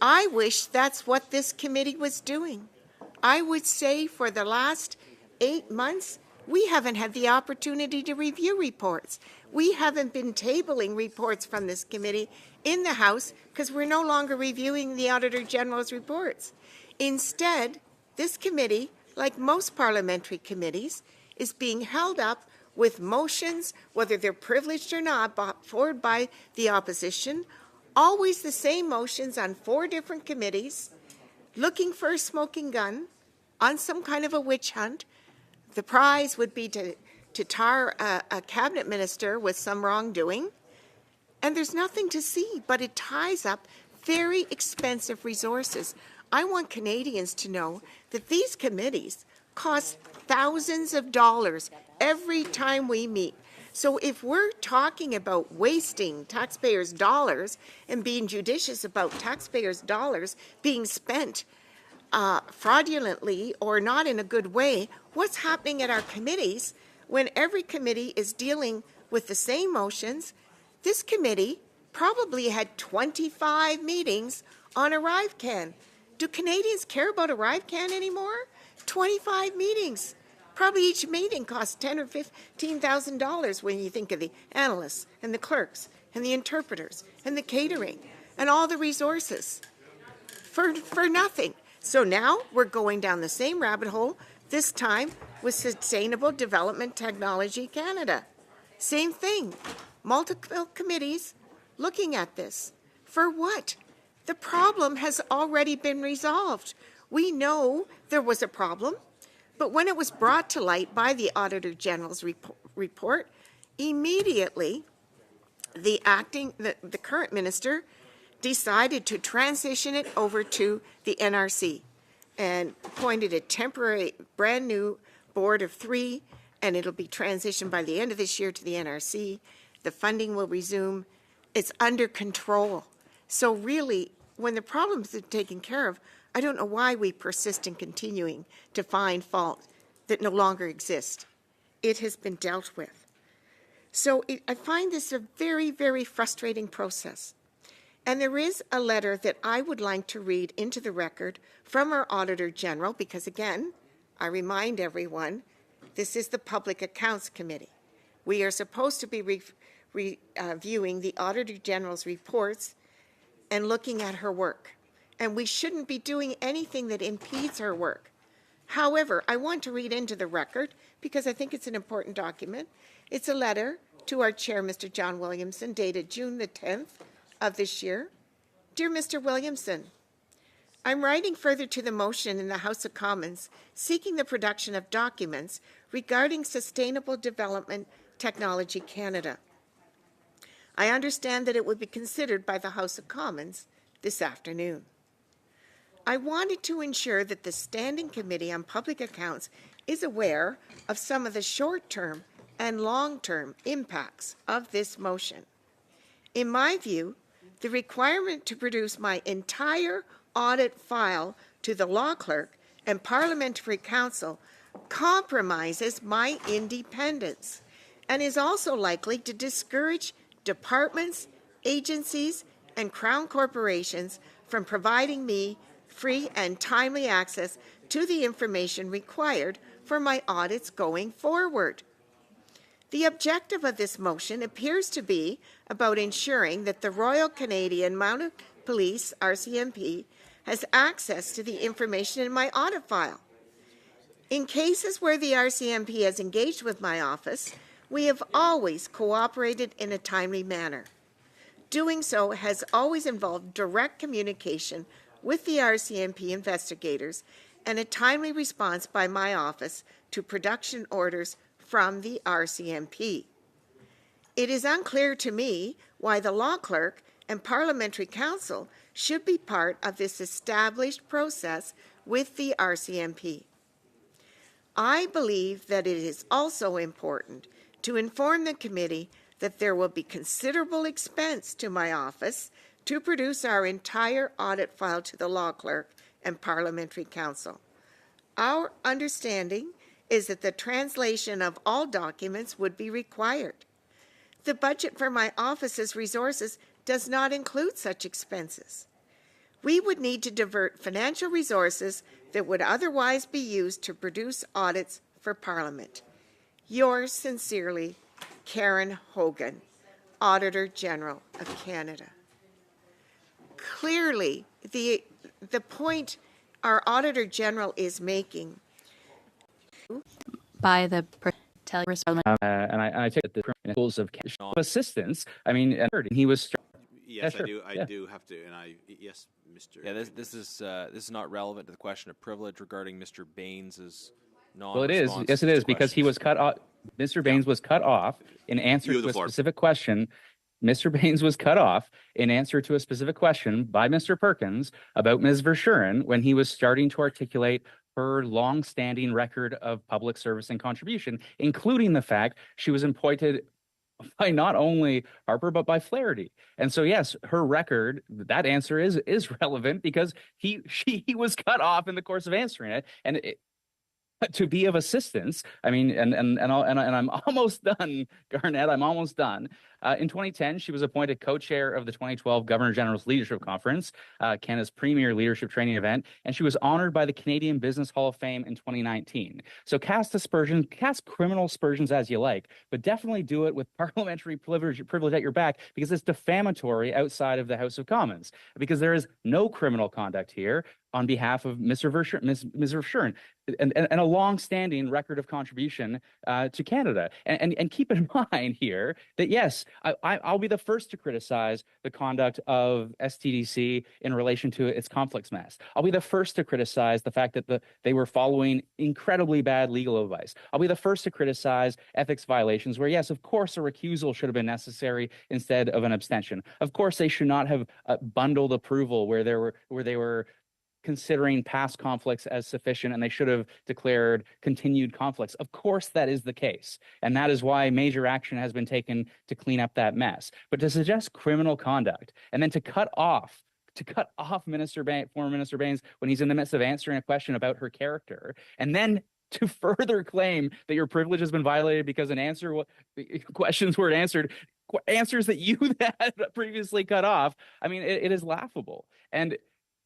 I wish that's what this committee was doing. I would say for the last 8 months, we haven't had the opportunity to review reports. We haven't been tabling reports from this committee in the House because we're no longer reviewing the Auditor General's reports. Instead, this committee, like most parliamentary committees, is being held up with motions, whether they're privileged or not, brought forward by the opposition, always the same motions on 4 different committees, looking for a smoking gun on some kind of a witch hunt. The prize would be to tar a cabinet minister with some wrongdoing. And there's nothing to see, but it ties up very expensive resources. I want Canadians to know that these committees cost thousands of dollars every time we meet. So if we're talking about wasting taxpayers' dollars and being judicious about taxpayers' dollars being spent fraudulently or not in a good way, what's happening at our committees when every committee is dealing with the same motions? This committee probably had 25 meetings on ArriveCan. Do Canadians care about ArriveCan anymore? 25 meetings. Probably each meeting costs $10,000 or $15,000 when you think of the analysts and the clerks and the interpreters and the catering and all the resources for nothing. So now we're going down the same rabbit hole, this time with Sustainable Development Technology Canada. Same thing. Multiple committees looking at this. For what? The problem has already been resolved. We know there was a problem, but when it was brought to light by the Auditor General's report, immediately the current minister decided to transition it over to the NRC and appointed a temporary brand new board of 3, and it'll be transitioned by the end of this year to the NRC. The funding will resume. It's under control. So really, when the problems are taken care of, I don't know why we persist in continuing to find fault that no longer exists. It has been dealt with. So I find this a very, very frustrating process. And there is a letter that I would like to read into the record from our Auditor General, because again, I remind everyone, this is the Public Accounts Committee. We are supposed to be reviewing the Auditor General's reports and looking at her work. And we shouldn't be doing anything that impedes her work. However, I want to read into the record, because I think it's an important document. It's a letter to our chair, Mr. John Williamson, dated June the 10th of this year. Dear Mr. Williamson, I'm writing further to the motion in the House of Commons seeking the production of documents regarding Sustainable Development Technology Canada. I understand that it would be considered by the House of Commons this afternoon. I wanted to ensure that the Standing Committee on Public Accounts is aware of some of the short-term and long-term impacts of this motion. In my view, the requirement to produce my entire audit file to the law clerk and parliamentary counsel compromises my independence and is also likely to discourage departments, agencies, and Crown corporations from providing me free and timely access to the information required for my audits going forward. The objective of this motion appears to be about ensuring that the Royal Canadian Mounted Police, RCMP, has access to the information in my audit file. In cases where the RCMP has engaged with my office, we have always cooperated in a timely manner. Doing so has always involved direct communication with the RCMP investigators and a timely response by my office to production orders from the RCMP. It is unclear to me why the law clerk and parliamentary counsel should be part of this established process with the RCMP. I believe that it is also important to inform the committee that there will be considerable expense to my office to produce our entire audit file to the law clerk and parliamentary counsel. Our understanding is that the translation of all documents would be required. The budget for my office's resources does not include such expenses. We would need to divert financial resources that would otherwise be used to produce audits for Parliament. Yours sincerely, Karen Hogan, Auditor General of Canada. Clearly, the point our Auditor General is making by the and I take the principles of assistance. I mean, and he was. Yes, yeah, sure. I do have to, and yes, Mr. Yeah, this is not relevant to the question of privilege regarding Mr. Baines's non-response. Well, it is. Yes, it is, because he was cut off. Mr. Baines was cut off in answer to a specific question. Mr. Baines was cut off in answer to a specific question by Mr. Perkins about Ms. Verschuren when he was starting to articulate her long-standing record of public service and contribution, including the fact she was appointed by not only Harper, but by Flaherty. And so, yes, her record, that answer is relevant because she was cut off in the course of answering it. And to be of assistance, I mean, and I'm almost done, Garnett, I'm almost done. In 2010, she was appointed co-chair of the 2012 Governor General's Leadership Conference, Canada's premier leadership training event, and she was honored by the Canadian Business Hall of Fame in 2019. So cast criminal aspersions as you like, but definitely do it with parliamentary privilege at your back, because it's defamatory outside of the House of Commons, because there is no criminal conduct here on behalf of Ms. Verschuren, and a long-standing record of contribution to Canada. And keep in mind here that, yes, I'll be the first to criticize the conduct of STDC in relation to its conflicts mess. I'll be the first to criticize the fact that they were following incredibly bad legal advice. I'll be the first to criticize ethics violations where, yes, of course, a recusal should have been necessary instead of an abstention. Of course, they should not have bundled approval where they were considering past conflicts as sufficient, and they should have declared continued conflicts. Of course, that is the case, and that is why major action has been taken to clean up that mess. But to suggest criminal conduct and then to cut off former Minister Baines when he's in the midst of answering a question about her character, and then to further claim that your privilege has been violated because questions weren't answered, answers that you had previously cut off. I mean, it is laughable. And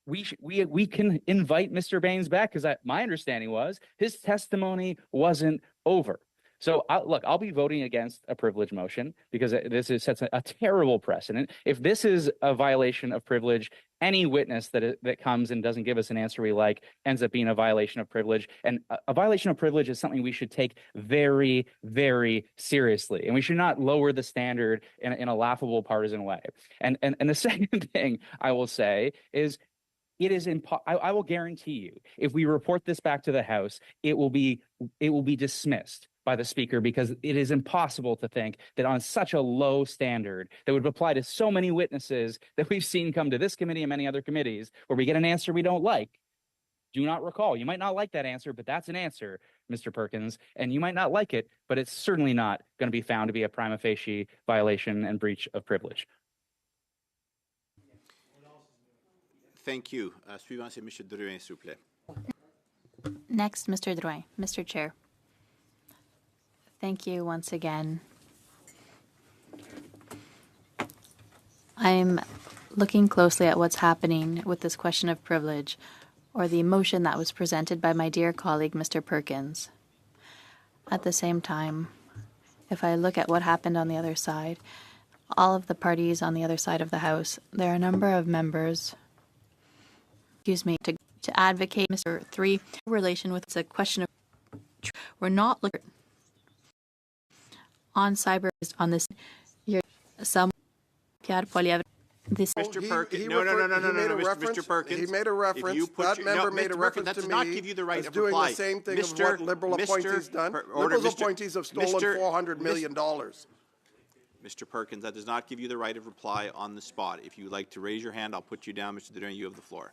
we can invite Mr. Baines back, because my understanding was his testimony wasn't over. So I'll be voting against a privilege motion because this sets a terrible precedent. If this is a violation of privilege, any witness that comes and doesn't give us an answer we like ends up being a violation of privilege. And a violation of privilege is something we should take very, very seriously. And we should not lower the standard in a laughable partisan way. And the second thing I will say is, I will guarantee you, if we report this back to the House, it will be dismissed by the Speaker, because it is impossible to think that on such a low standard that would apply to so many witnesses that we've seen come to this committee and many other committees, where we get an answer we don't like. Do not recall. You might not like that answer, but that's an answer, Mr. Perkins, and you might not like it, but it's certainly not going to be found to be a prima facie violation and breach of privilege. Thank you. Suivant, c'est M. Drouin, s'il vous plaît. Next, Mr. Drouin. Mr. Chair. Thank you once again. I'm looking closely at what's happening with this question of privilege, or the motion that was presented by my dear colleague, Mr. Perkins. At the same time, if I look at what happened on the other side, all of the parties on the other side of the House, there are a number of members, to advocate Mr. 3 relation with a question of we're not looking on cyber on this. Some PIERRE POILIEVRE. This Mr. Perkins, he no, referred- Mr. Perkins. He made a reference. If you put That your- member no, made a Mr. reference Perkins, that to does not me give you the right as of doing reply. the same thing Mr. of what Liberal Mr. appointees done. Order, Liberals Mr. appointees have stolen Mr. $400 million. Mr. Perkins, that does not give you the right of reply on the spot. If you would like to raise your hand, I'll put you down. Mr. Trudeau, you have the floor.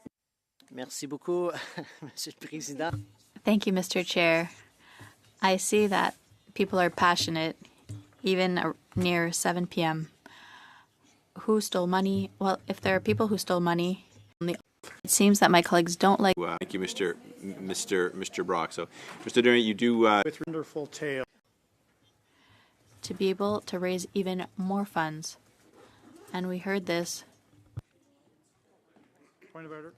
Merci beaucoup, Monsieur le Président. Thank you, Mr. Chair. I see that people are passionate, even near 7 p.m. Who stole money? Well, if there are people who stole money, it seems that my colleagues don't like. Thank you, Mr. Brock. So, Mr. Trudeau, you do. With wonderful tale. To be able to raise even more funds. And we heard this. Point of order.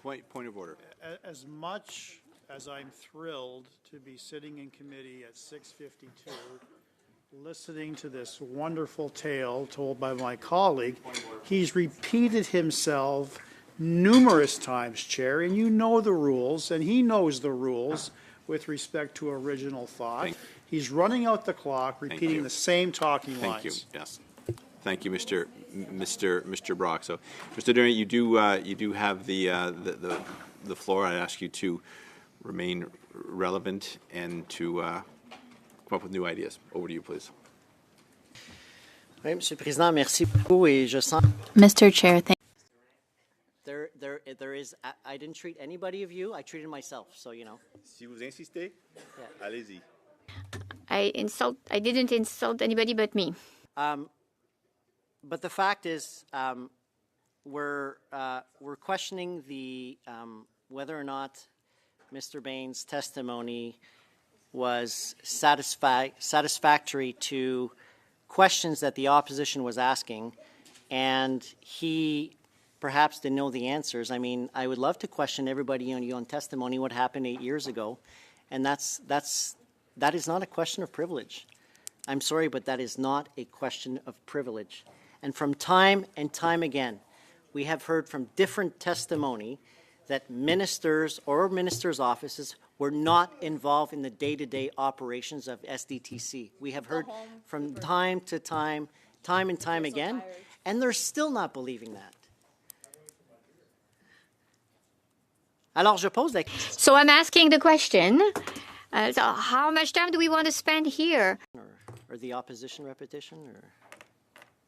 Point of order. As much as I'm thrilled to be sitting in committee at 6:52, listening to this wonderful tale told by my colleague, he's repeated himself numerous times, Chair, and you know the rules, and he knows the rules with respect to original thought. He's running out the clock, repeating the same talking lines. Thank you. Yes. Thank you, Mr. Brock. So, Mr. Trudeau, you do have the floor. I ask you to remain relevant and to come up with new ideas. Over to you, please. Oui, Monsieur le Président, merci beaucoup, et je sens. Mr. Chair, thank There is. I didn't treat anybody of you. I treated myself. So you know. Si vous insistez, allez-y. I didn't insult anybody but me. But the fact is, we're questioning the whether or not Mr. Bain's testimony was satisfactory to questions that the opposition was asking, and he perhaps didn't know the answers. I mean, I would love to question everybody on testimony what happened 8 years ago, and that is not a question of privilege. I'm sorry, but that is not a question of privilege. And from time and time again, we have heard from different testimony that ministers or ministers' offices were not involved in the day-to-day operations of SDTC. We have heard from time to time and time again, and they're still not believing that. Alors, je pose la question. So I'm asking the question, so how much time do we want to spend here? Or the opposition repetition, or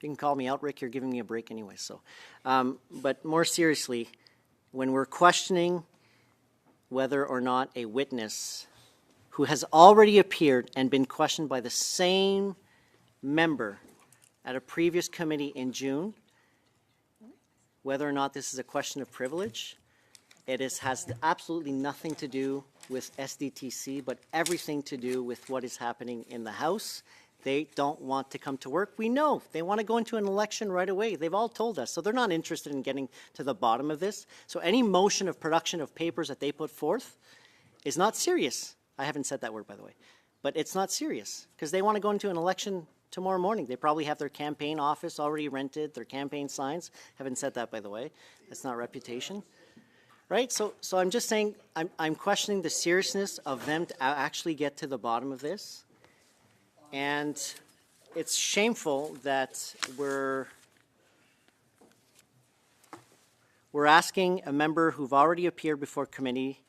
you can call me out, Rick, you're giving me a break anyway. So, but more seriously, when we're questioning whether or not a witness who has already appeared and been questioned by the same member at a previous committee in June, whether or not this is a question of privilege, it has absolutely nothing to do with SDTC, but everything to do with what is happening in the House. They don't want to come to work. We know they want to go into an election right away. They've all told us. So they're not interested in getting to the bottom of this. So any motion of production of papers that they put forth is not serious. I haven't said that word, by the way. But it's not serious because they want to go into an election tomorrow morning. They probably have their campaign office already rented, their campaign signs. Haven't said that, by the way. That's not reputation. Right? So I'm just saying I'm questioning the seriousness of them to actually get to the bottom of this. And it's shameful that we're asking a member who've already appeared before committee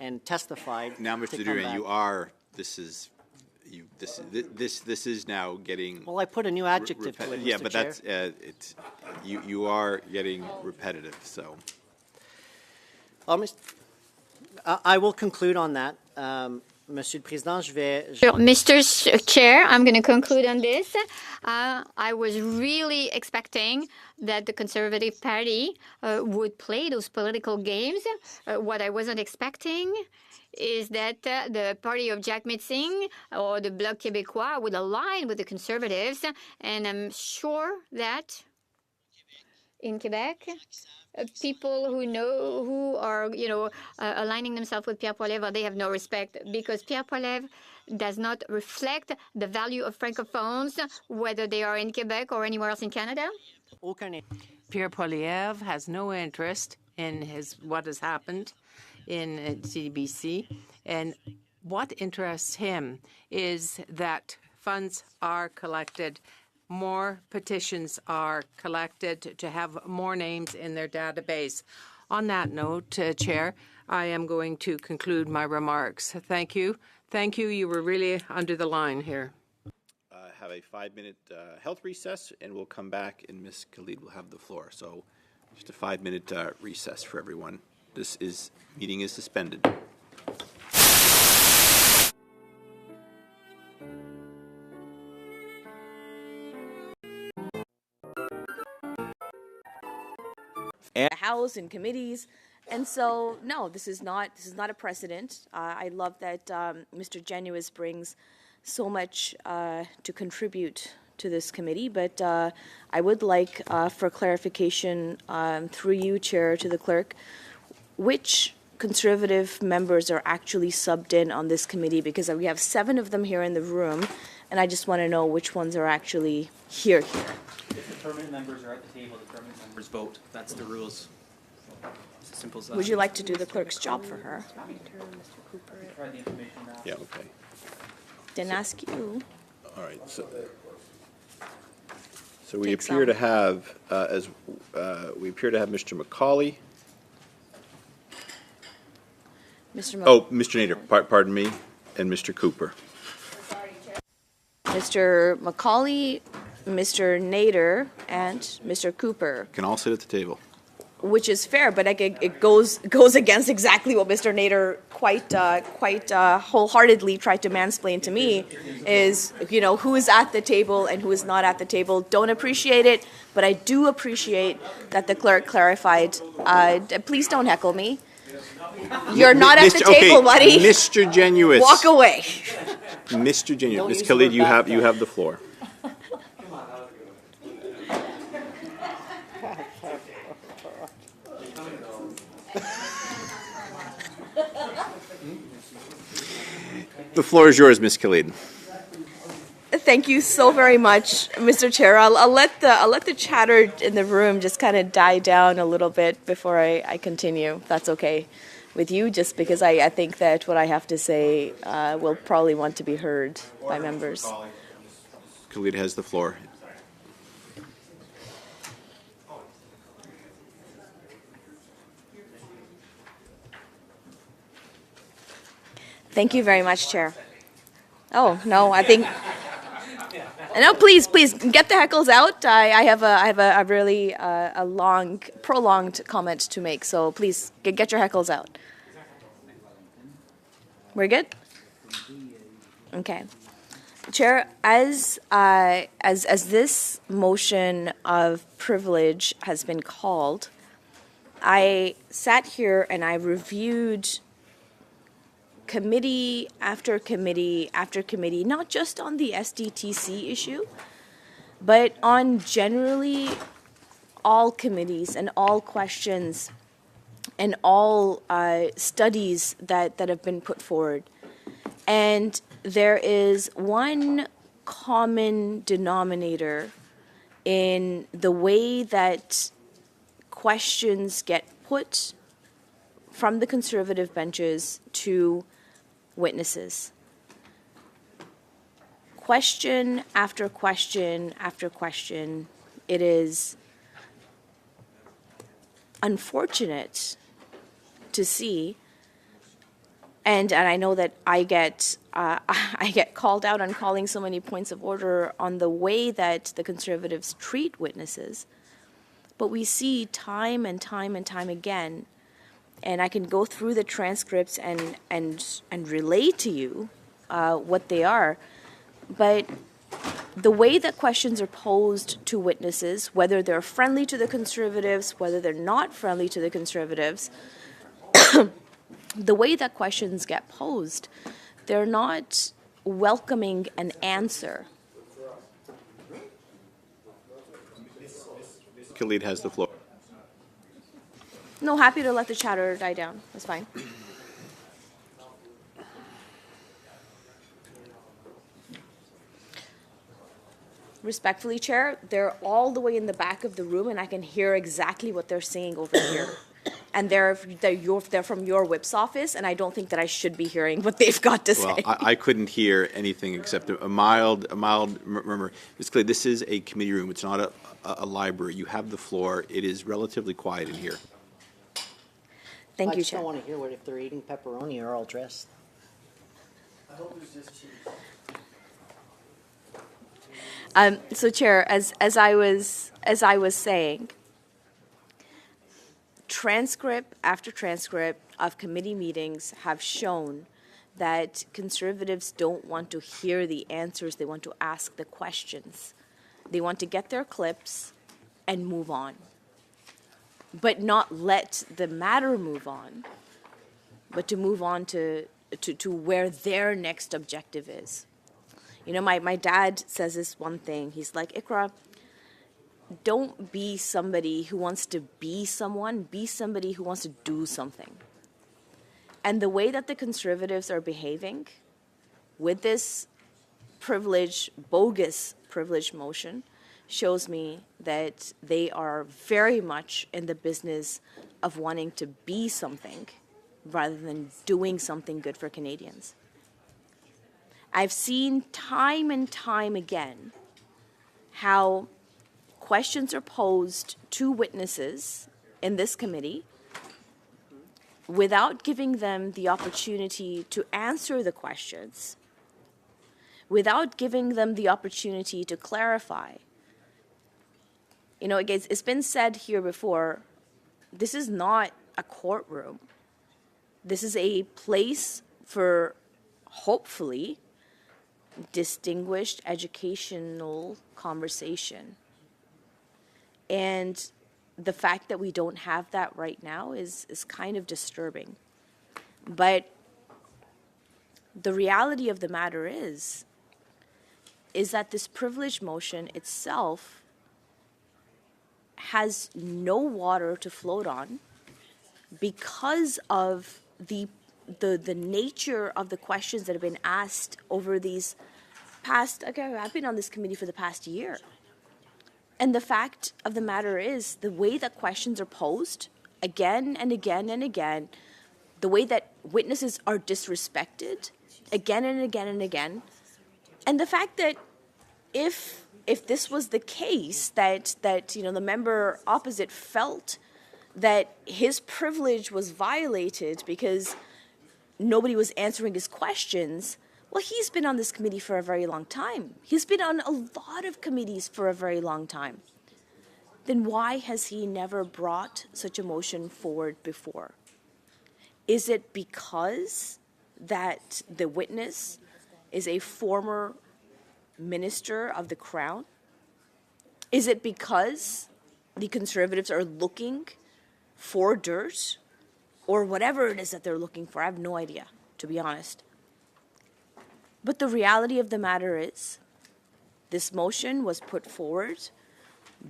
and testified. Now, Mr. Duran, you are. This is now getting. Well, I put a new adjective to it, yeah, Mr. but Chair. that's you are getting repetitive. So. I will conclude on that. Monsieur le Président, je vais... Mr. Chair, I'm going to conclude on this. I was really expecting that the Conservative Party would play those political games. What I wasn't expecting is that the party of Jack Mitzing or the Bloc Québécois would align with the Conservatives. And I'm sure that in Quebec, people who are, aligning themselves with Pierre Poilievre, they have no respect because Pierre Poilievre does not reflect the value of francophones, whether they are in Quebec or anywhere else in Canada. Pierre Poilievre has no interest in what has happened in CBC, and what interests him is that funds are collected, more petitions are collected to have more names in their database. On that note, Chair, I am going to conclude my remarks. Thank you. Thank you. You were really under the line here. Have a 5-minute health recess, and we'll come back, and Ms. Khalid will have the floor. So just a 5-minute recess for everyone. Meeting is suspended. The House and committees, and so no, this is not a precedent. I love that Mr. Genuis brings so much to contribute to this committee, but I would like for clarification through you, Chair, to the clerk, which Conservative members are actually subbed in on this committee, because we have 7 of them here in the room, and I just want to know which ones are actually here. If the permanent members are at the table, the permanent members vote. That's the rules. It's as simple as that. Would you like to do the clerk's job for her? Yeah, okay. Didn't ask you. All right. So we appear to have Mr. McCauley. Mr. Nader, pardon me, and Mr. Cooper. Mr. McCauley, Mr. Nader, and Mr. Cooper, Can all sit at the table. which is fair, but it goes against exactly what Mr. Nader quite wholeheartedly tried to mansplain to me, is, who is at the table and who is not at the table. Don't appreciate it, but I do appreciate that the clerk clarified. Please don't heckle me. You're not at the table, buddy. Mr. Genuis. Walk away. Mr. Genuis. Ms. Khalid, you have the floor. The floor is yours, Ms. Khalid. Thank you so very much, Mr. Chair. I'll let the chatter in the room just kind of die down a little bit before I continue. If that's okay with you, just because I think that what I have to say will probably want to be heard by members. Khalid has the floor. Thank you very much, Chair. Oh, no, I think... No, please, get the heckles out. I have a really long, prolonged comment to make, so please get your heckles out. We're good? Okay. Chair, as this motion of privilege has been called, I sat here and I reviewed committee after committee after committee, not just on the SDTC issue, but on generally all committees and all questions and all studies that have been put forward. And there is one common denominator in the way that questions get put from the Conservative benches to witnesses. Question after question after question, it is unfortunate to see, and I know that I get called out on calling so many points of order on the way that the Conservatives treat witnesses, but we see time and time and time again and I can go through the transcripts and relay to you what they are. But the way that questions are posed to witnesses, whether they're friendly to the Conservatives, whether they're not friendly to the Conservatives, the way that questions get posed, they're not welcoming an answer. Khalid has the floor. No, happy to let the chatter die down. That's fine. Respectfully, Chair, they're all the way in the back of the room, and I can hear exactly what they're saying over here. And they're from your whip's office, and I don't think that I should be hearing what they've got to say. Well, I couldn't hear anything except a mild murmur. Ms. Clay, this is a committee room. It's not a library. You have the floor. It is relatively quiet in here. Thank I you, just Chair. don't want to hear what if they're eating pepperoni or all dressed. I hope there's just cheese. So, Chair, as I was saying, transcript after transcript of committee meetings have shown that Conservatives don't want to hear the answers. They want to ask the questions. They want to get their clips and move on, but not let the matter move on, but to move on to where their next objective is. You know, my dad says this one thing. He's like, Ikra, don't be somebody who wants to be someone. Be somebody who wants to do something. And the way that the Conservatives are behaving with this bogus privilege motion shows me that they are very much in the business of wanting to be something rather than doing something good for Canadians. I've seen time and time again how questions are posed to witnesses in this committee without giving them the opportunity to answer the questions, without giving them the opportunity to clarify. You know, it's been said here before, this is not a courtroom. This is a place for, hopefully, distinguished educational conversation. And the fact that we don't have that right now is kind of disturbing. But the reality of the matter is that this privilege motion itself has no water to float on because of the nature of the questions that have been asked over these past, okay, I've been on this committee for the past year. And the fact of the matter is the way that questions are posed again and again and again, the way that witnesses are disrespected again and again and again, and the fact that if this was the case, that you know, the member opposite felt that his privilege was violated because nobody was answering his questions, well, he's been on this committee for a very long time. He's been on a lot of committees for a very long time. Then why has he never brought such a motion forward before? Is it because that the witness is a former minister of the Crown? Is it because the Conservatives are looking for dirt or whatever it is that they're looking for? I have no idea, to be honest. But the reality of the matter is this motion was put forward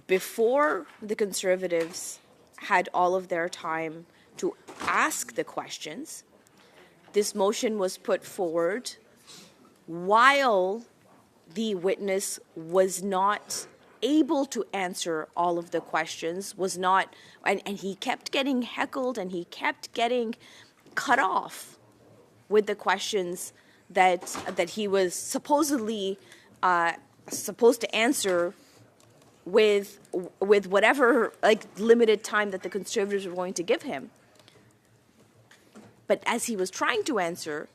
before the Conservatives had all of their time to ask the questions. This motion was put forward while the witness was not able to answer all of the questions, and he kept getting heckled and he kept getting cut off with the questions that he was supposedly supposed to answer with whatever limited time that the Conservatives were going to give him. But as he was trying to answer,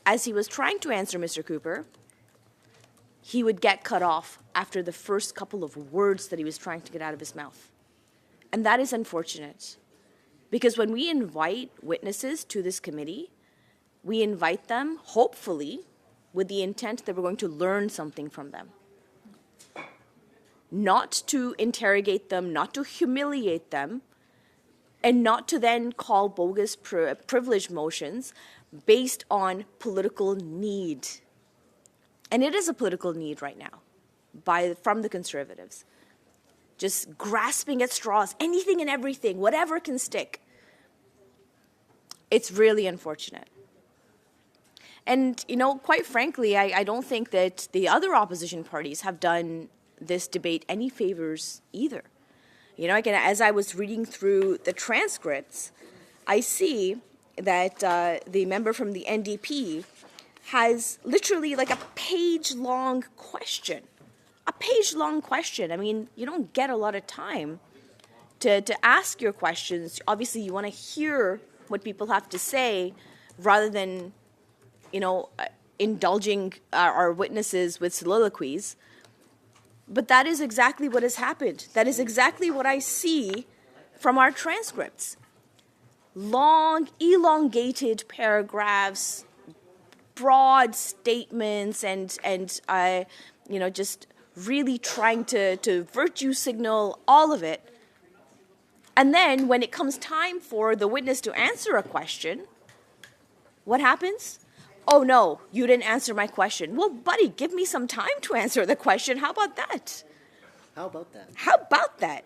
Mr. Cooper, he would get cut off after the first couple of words that he was trying to get out of his mouth. And that is unfortunate. Because when we invite witnesses to this committee, we invite them, hopefully, with the intent that we're going to learn something from them. Not to interrogate them, not to humiliate them, and not to then call bogus privilege motions based on political need. And it is a political need right now from the Conservatives. Just grasping at straws, anything and everything, whatever can stick. It's really unfortunate. And, you know, quite frankly, I don't think that the other opposition parties have done this debate any favors either. You know, again, as I was reading through the transcripts, I see that the member from the NDP has literally like a page-long question. A page-long question. I mean, you don't get a lot of time to ask your questions. Obviously, you want to hear what people have to say rather than, you know, indulging our witnesses with soliloquies. But that is exactly what has happened. That is exactly what I see from our transcripts. Long, elongated paragraphs, broad statements, and you know, just really trying to virtue signal all of it. And then when it comes time for the witness to answer a question, what happens? Oh, no, you didn't answer my question. Well, buddy, give me some time to answer the question. How about that? How about that? How about that?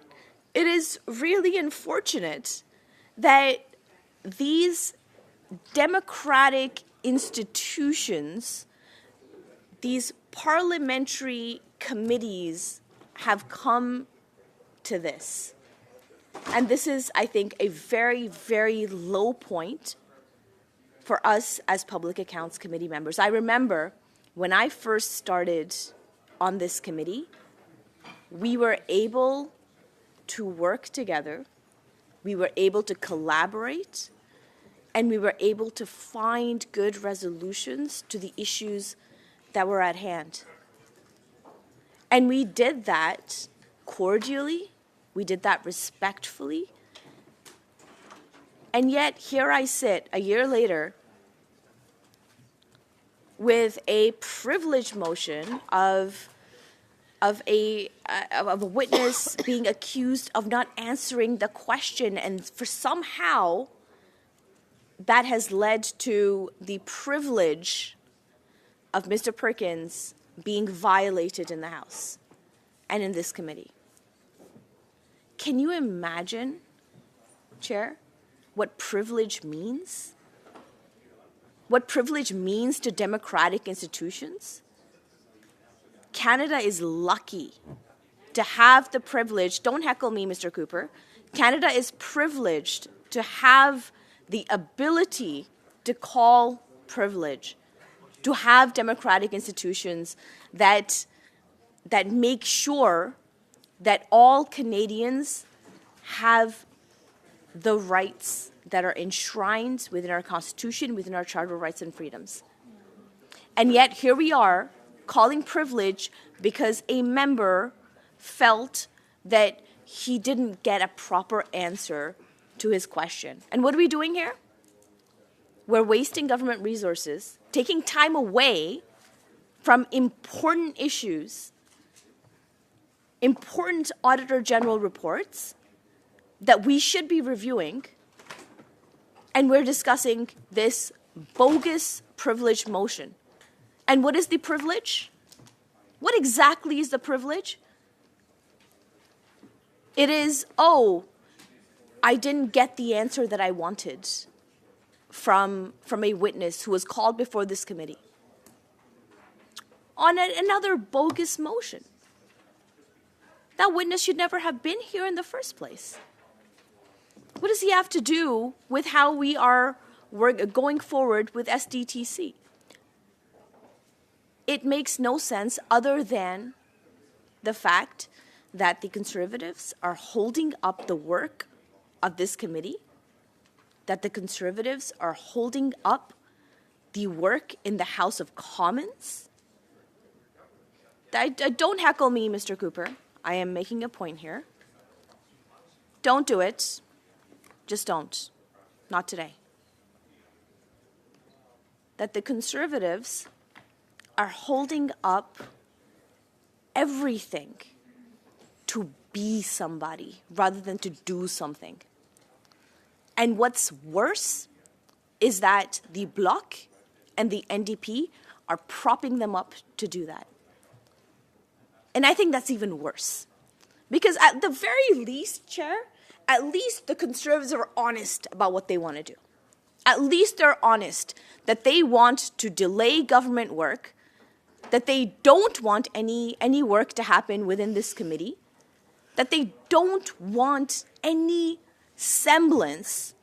It is really unfortunate that these democratic institutions, these parliamentary committees have come to this. And this is, I think, a very, very low point for us as Public Accounts Committee members. I remember when I first started on this committee, we were able to work together, we were able to collaborate, and we were able to find good resolutions to the issues that were at hand. And we did that cordially, we did that respectfully, and yet here I sit a year later with a privilege motion of a witness being accused of not answering the question, and for somehow that has led to the privilege of Mr. Perkins being violated in the House and in this committee. Can you imagine, Chair, what privilege means? What privilege means to democratic institutions? Canada is lucky to have the privilege, don't heckle me, Mr. Cooper, Canada is privileged to have the ability to call privilege, to have democratic institutions that make sure that all Canadians have the rights that are enshrined within our Constitution, within our Charter of Rights and Freedoms. And yet here we are calling privilege because a member felt that he didn't get a proper answer to his question. And what are we doing here? We're wasting government resources, taking time away from important issues, important Auditor General reports that we should be reviewing, and we're discussing this bogus privilege motion. And what is the privilege? What exactly is the privilege? It is, oh, I didn't get the answer that I wanted from a witness who was called before this committee on another bogus motion. That witness should never have been here in the first place. What does he have to do with how we're going forward with SDTC? It makes no sense other than the fact that the Conservatives are holding up the work of this committee, that the Conservatives are holding up the work in the House of Commons. Don't heckle me, Mr. Cooper. I am making a point here. Don't do it. Just don't. Not today. That the Conservatives are holding up everything to be somebody rather than to do something. And what's worse is that the Bloc and the NDP are propping them up to do that. And I think that's even worse. Because at the very least, Chair, at least the Conservatives are honest about what they want to do. At least they're honest that they want to delay government work, that they don't want any work to happen within this committee, that they don't want any semblance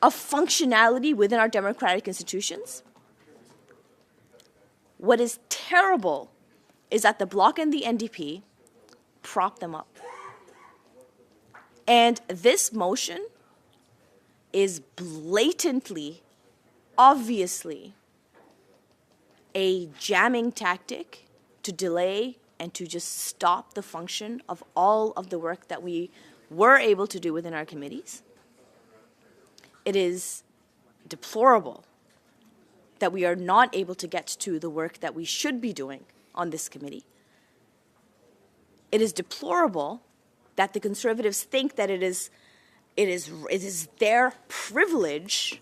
of functionality within our democratic institutions. What is terrible is that the Bloc and the NDP prop them up. And this motion is blatantly, obviously, a jamming tactic to delay and to just stop the function of all of the work that we were able to do within our committees. It is deplorable that we are not able to get to the work that we should be doing on this committee. It is deplorable that the Conservatives think that it is their privilege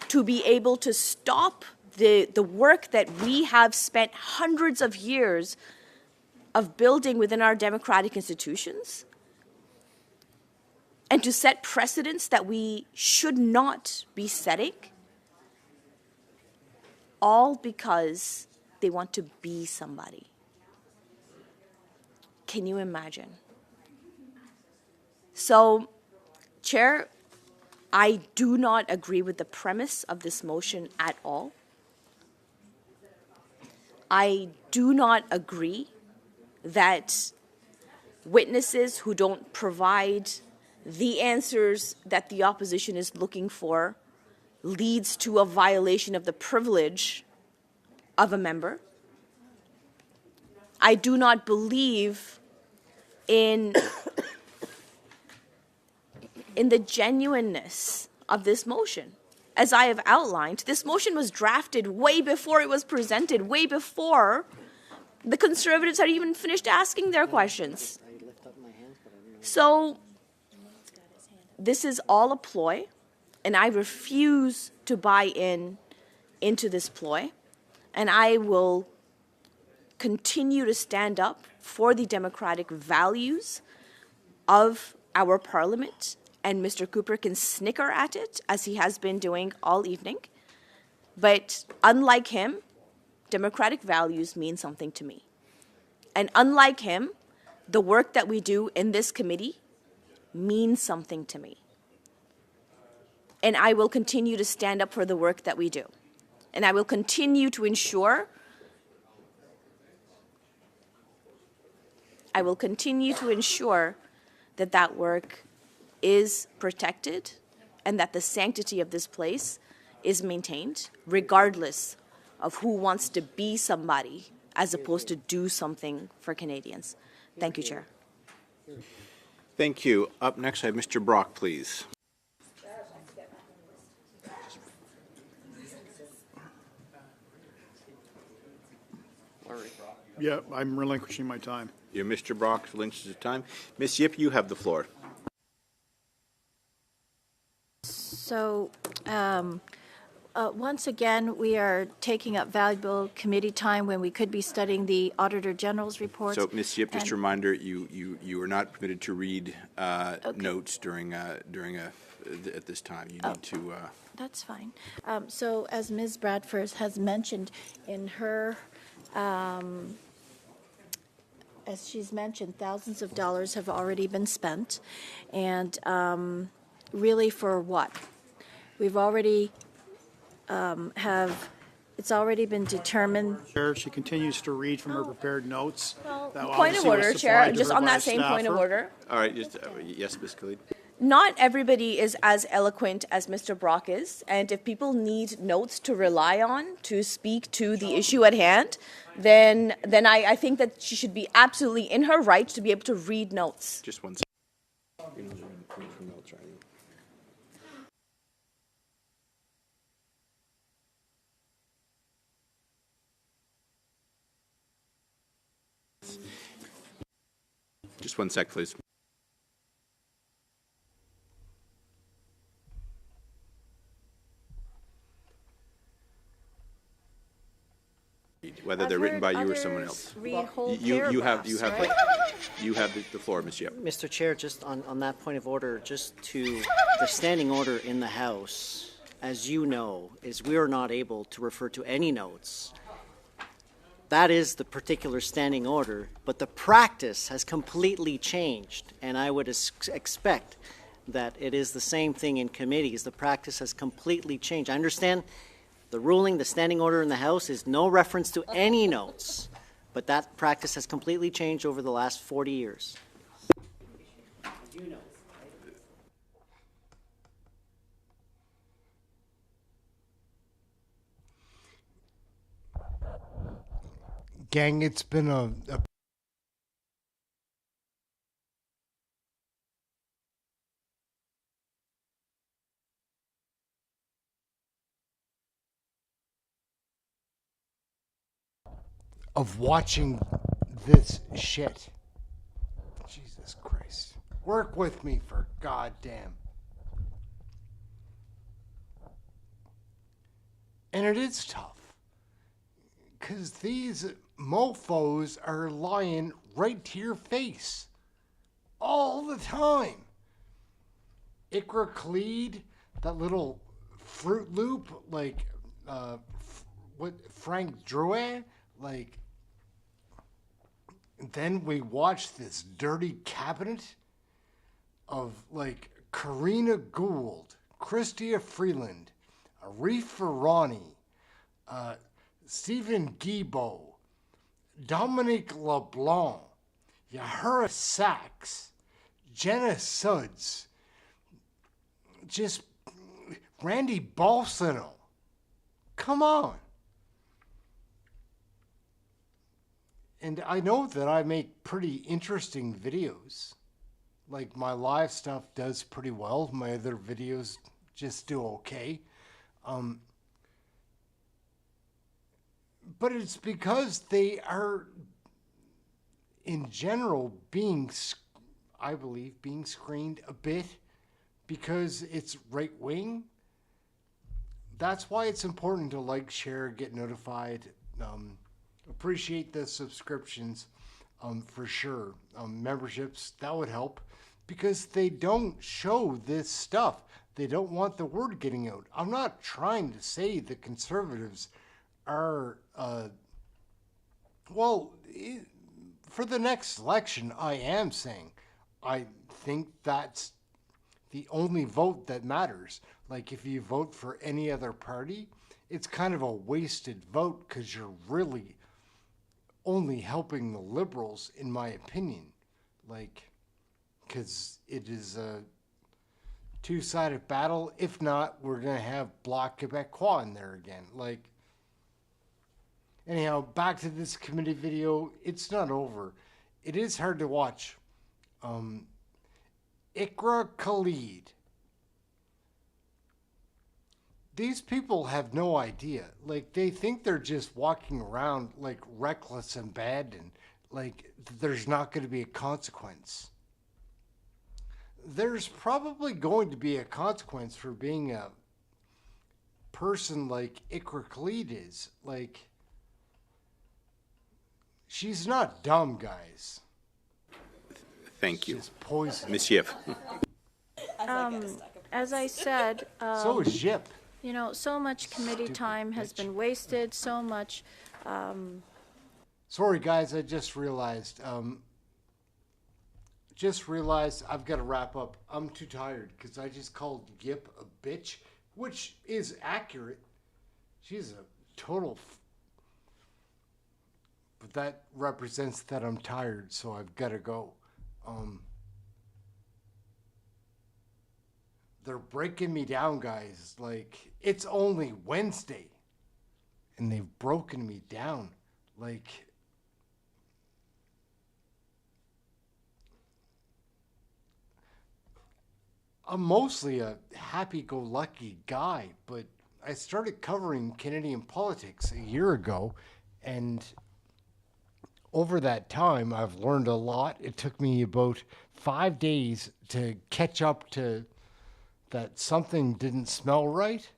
to be able to stop the work that we have spent hundreds of years of building within our democratic institutions, and to set precedents that we should not be setting, all because they want to be somebody. Can you imagine? So, Chair, I do not agree with the premise of this motion at all. I do not agree that witnesses who don't provide the answers that the opposition is looking for leads to a violation of the privilege of a member. I do not believe in the genuineness of this motion. As I have outlined, this motion was drafted way before it was presented, way before the Conservatives had even finished asking their questions. So this is all a ploy, and I refuse to buy into this ploy, and I will continue to stand up for the democratic values of our Parliament, and Mr. Cooper can snicker at it, as he has been doing all evening. But unlike him, democratic values mean something to me. And unlike him, the work that we do in this committee means something to me. And I will continue to stand up for the work that we do. And I will continue to ensure that that work is protected and that the sanctity of this place is maintained, regardless of who wants to be somebody as opposed to do something for Canadians. Thank you, Chair. Thank you. Up next, I have Mr. Brock, please. Yeah, I'm relinquishing my time. You're Mr. Brock, relinquishes time. Ms. Yip, you have the floor. So, once again, we are taking up valuable committee time when we could be studying the Auditor General's reports. So, Ms. Yip, just a reminder, you are not permitted to read notes at this time. You need to. That's fine. So, as Ms. Bradford has mentioned in her, as she's mentioned, thousands of dollars have already been spent, and really for what? We've already it's already been determined. Chair, she continues to read from her prepared notes. Point of order, Chair, just on that same point of order. All right, just yes, Ms. Khalid. Not everybody is as eloquent as Mr. Brock is, and if people need notes to rely on to speak to the issue at hand, then I think that she should be absolutely in her right to be able to read notes. Just one second. Just 1 sec, please. Whether they're written by you or someone else. Read whole You have paragraphs, the floor, Ms. Yip. Mr. Chair, just on that point of order, just to the standing order in the House, as you know, is we are not able to refer to any notes. That is the particular standing order, but the practice has completely changed, and I would expect that it is the same thing in committees. The practice has completely changed. I understand the ruling, the standing order in the House is no reference to any notes, but that practice has completely changed over the last 40 years. Gang, it's been a of watching this shit. Jesus Christ. Work with me for goddamn. And it is tough. Because these mofos are lying right to your face. All the time. Ikra Khalid, that little Fruit Loop, like, what, Frank Drouet, like, then we watch this dirty cabinet of, like, Karina Gould, Chrystia Freeland, Arif Farani, Stephen Guilbeault, Dominique LeBlanc, Yahara Sachs, Jenna Suds, just Randy Balsano. Come on. And I know that I make pretty interesting videos. Like, my live stuff does pretty well. My other videos just do okay. But it's because they are, in general, I believe, being screened a bit because it's right-wing. That's why it's important to like, share, get notified, appreciate the subscriptions, for sure. Memberships, that would help, because they don't show this stuff. They don't want the word getting out. I'm not trying to say the conservatives are, for the next election, I am saying, I think that's the only vote that matters. Like, if you vote for any other party, it's kind of a wasted vote because you're really only helping the Liberals, in my opinion. Like, because it is a two-sided battle. If not, we're going to have Bloc Québécois in there again. Like, anyhow, back to this committee video. It's not over. It is hard to watch. Ikra Khalid. These people have no idea. Like, they think they're just walking around, like, reckless and bad, and, like, there's not going to be a consequence. There's probably going to be a consequence for being a person like Ikra Khalid is. Like, she's not dumb, guys. Thank you. She's poison. Ms. Yip. As I said, so is Jip. You know, so much committee time has been wasted, so much. Sorry, guys, I just realized. I've got to wrap up. I'm too tired because I just called Yip a bitch, which is accurate. She's a total. But that represents that I'm tired, so I've got to go. They're breaking me down, guys. Like, it's only Wednesday, and they've broken me down. Like, I'm mostly a happy-go-lucky guy, but I started covering Canadian politics a year ago, and over that time, I've learned a lot. It took me about 5 days to catch up to that something didn't smell right.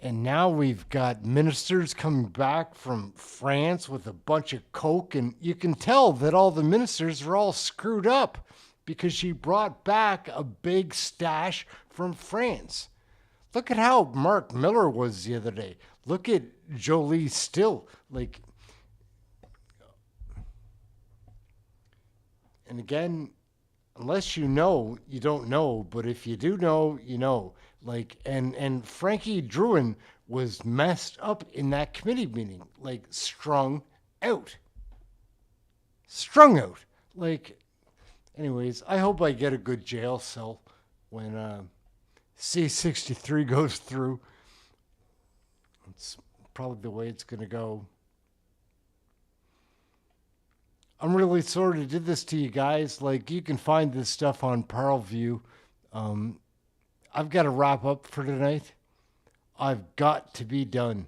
And now we've got ministers coming back from France with a bunch of coke, and you can tell that all the ministers are all screwed up because she brought back a big stash from France. Look at how Mark Miller was the other day. Look at Jolie Still. Like, and again, unless you know, you don't know. But if you do know, you know. Like, and Frankie Druin was messed up in that committee meeting, like strung out. Strung out. Like, anyways, I hope I get a good jail cell when C-63 goes through. It's probably the way it's going to go. I'm really sorry to do this to you guys. Like, you can find this stuff on Parleview. I've got to wrap up for tonight. I've got to be done.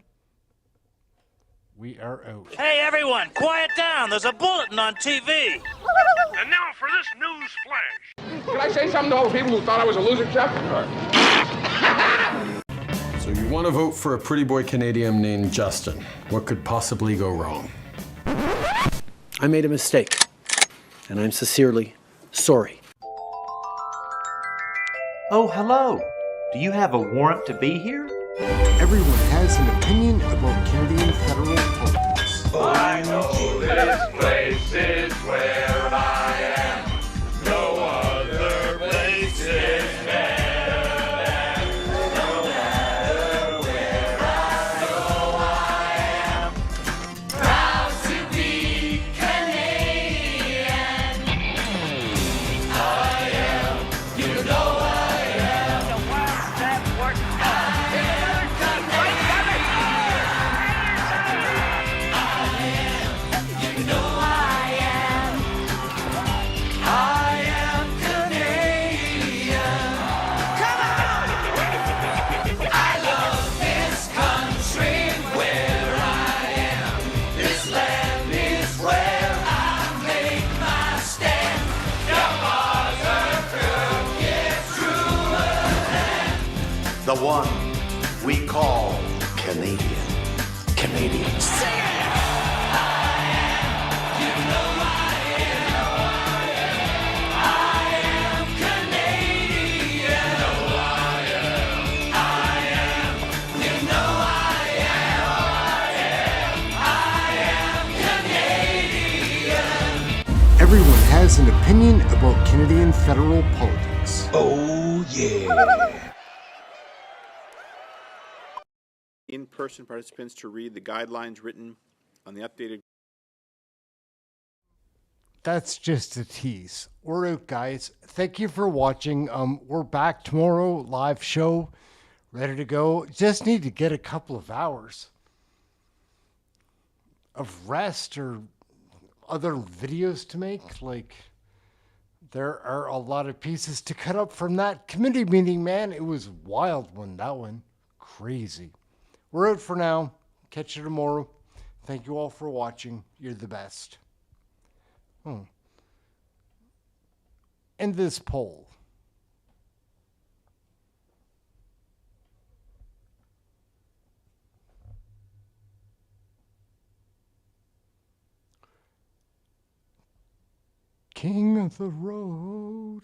We are out. Hey, everyone, quiet down. There's a bulletin on TV. And now for this news flash. Can I say something to all the people who thought I was a loser, Chuck? So you want to vote for a pretty boy Canadian named Justin. What could possibly go wrong? I made a mistake, and I'm sincerely sorry. Oh, hello. Do you have a warrant to be here? Everyone has an opinion about Canadian federal politics. I know this place is where I am. No other place is better than. No matter where I go, I am proud to be Canadian. I am, you know I am. The worst that works. The one we call Canadian. Canadians. Everyone has an opinion about Canadian federal politics. Oh, yeah. In-person participants to read the guidelines written on the updated. That's just a tease. We're out, guys. Thank you for watching. We're back tomorrow, live show, ready to go. Just need to get a couple of hours of rest or other videos to make. Like, there are a lot of pieces to cut up from that committee meeting, man. It was wild one, that one. Crazy. We're out for now. Catch you tomorrow. Thank you all for watching. You're the best. And this poll. King of the road.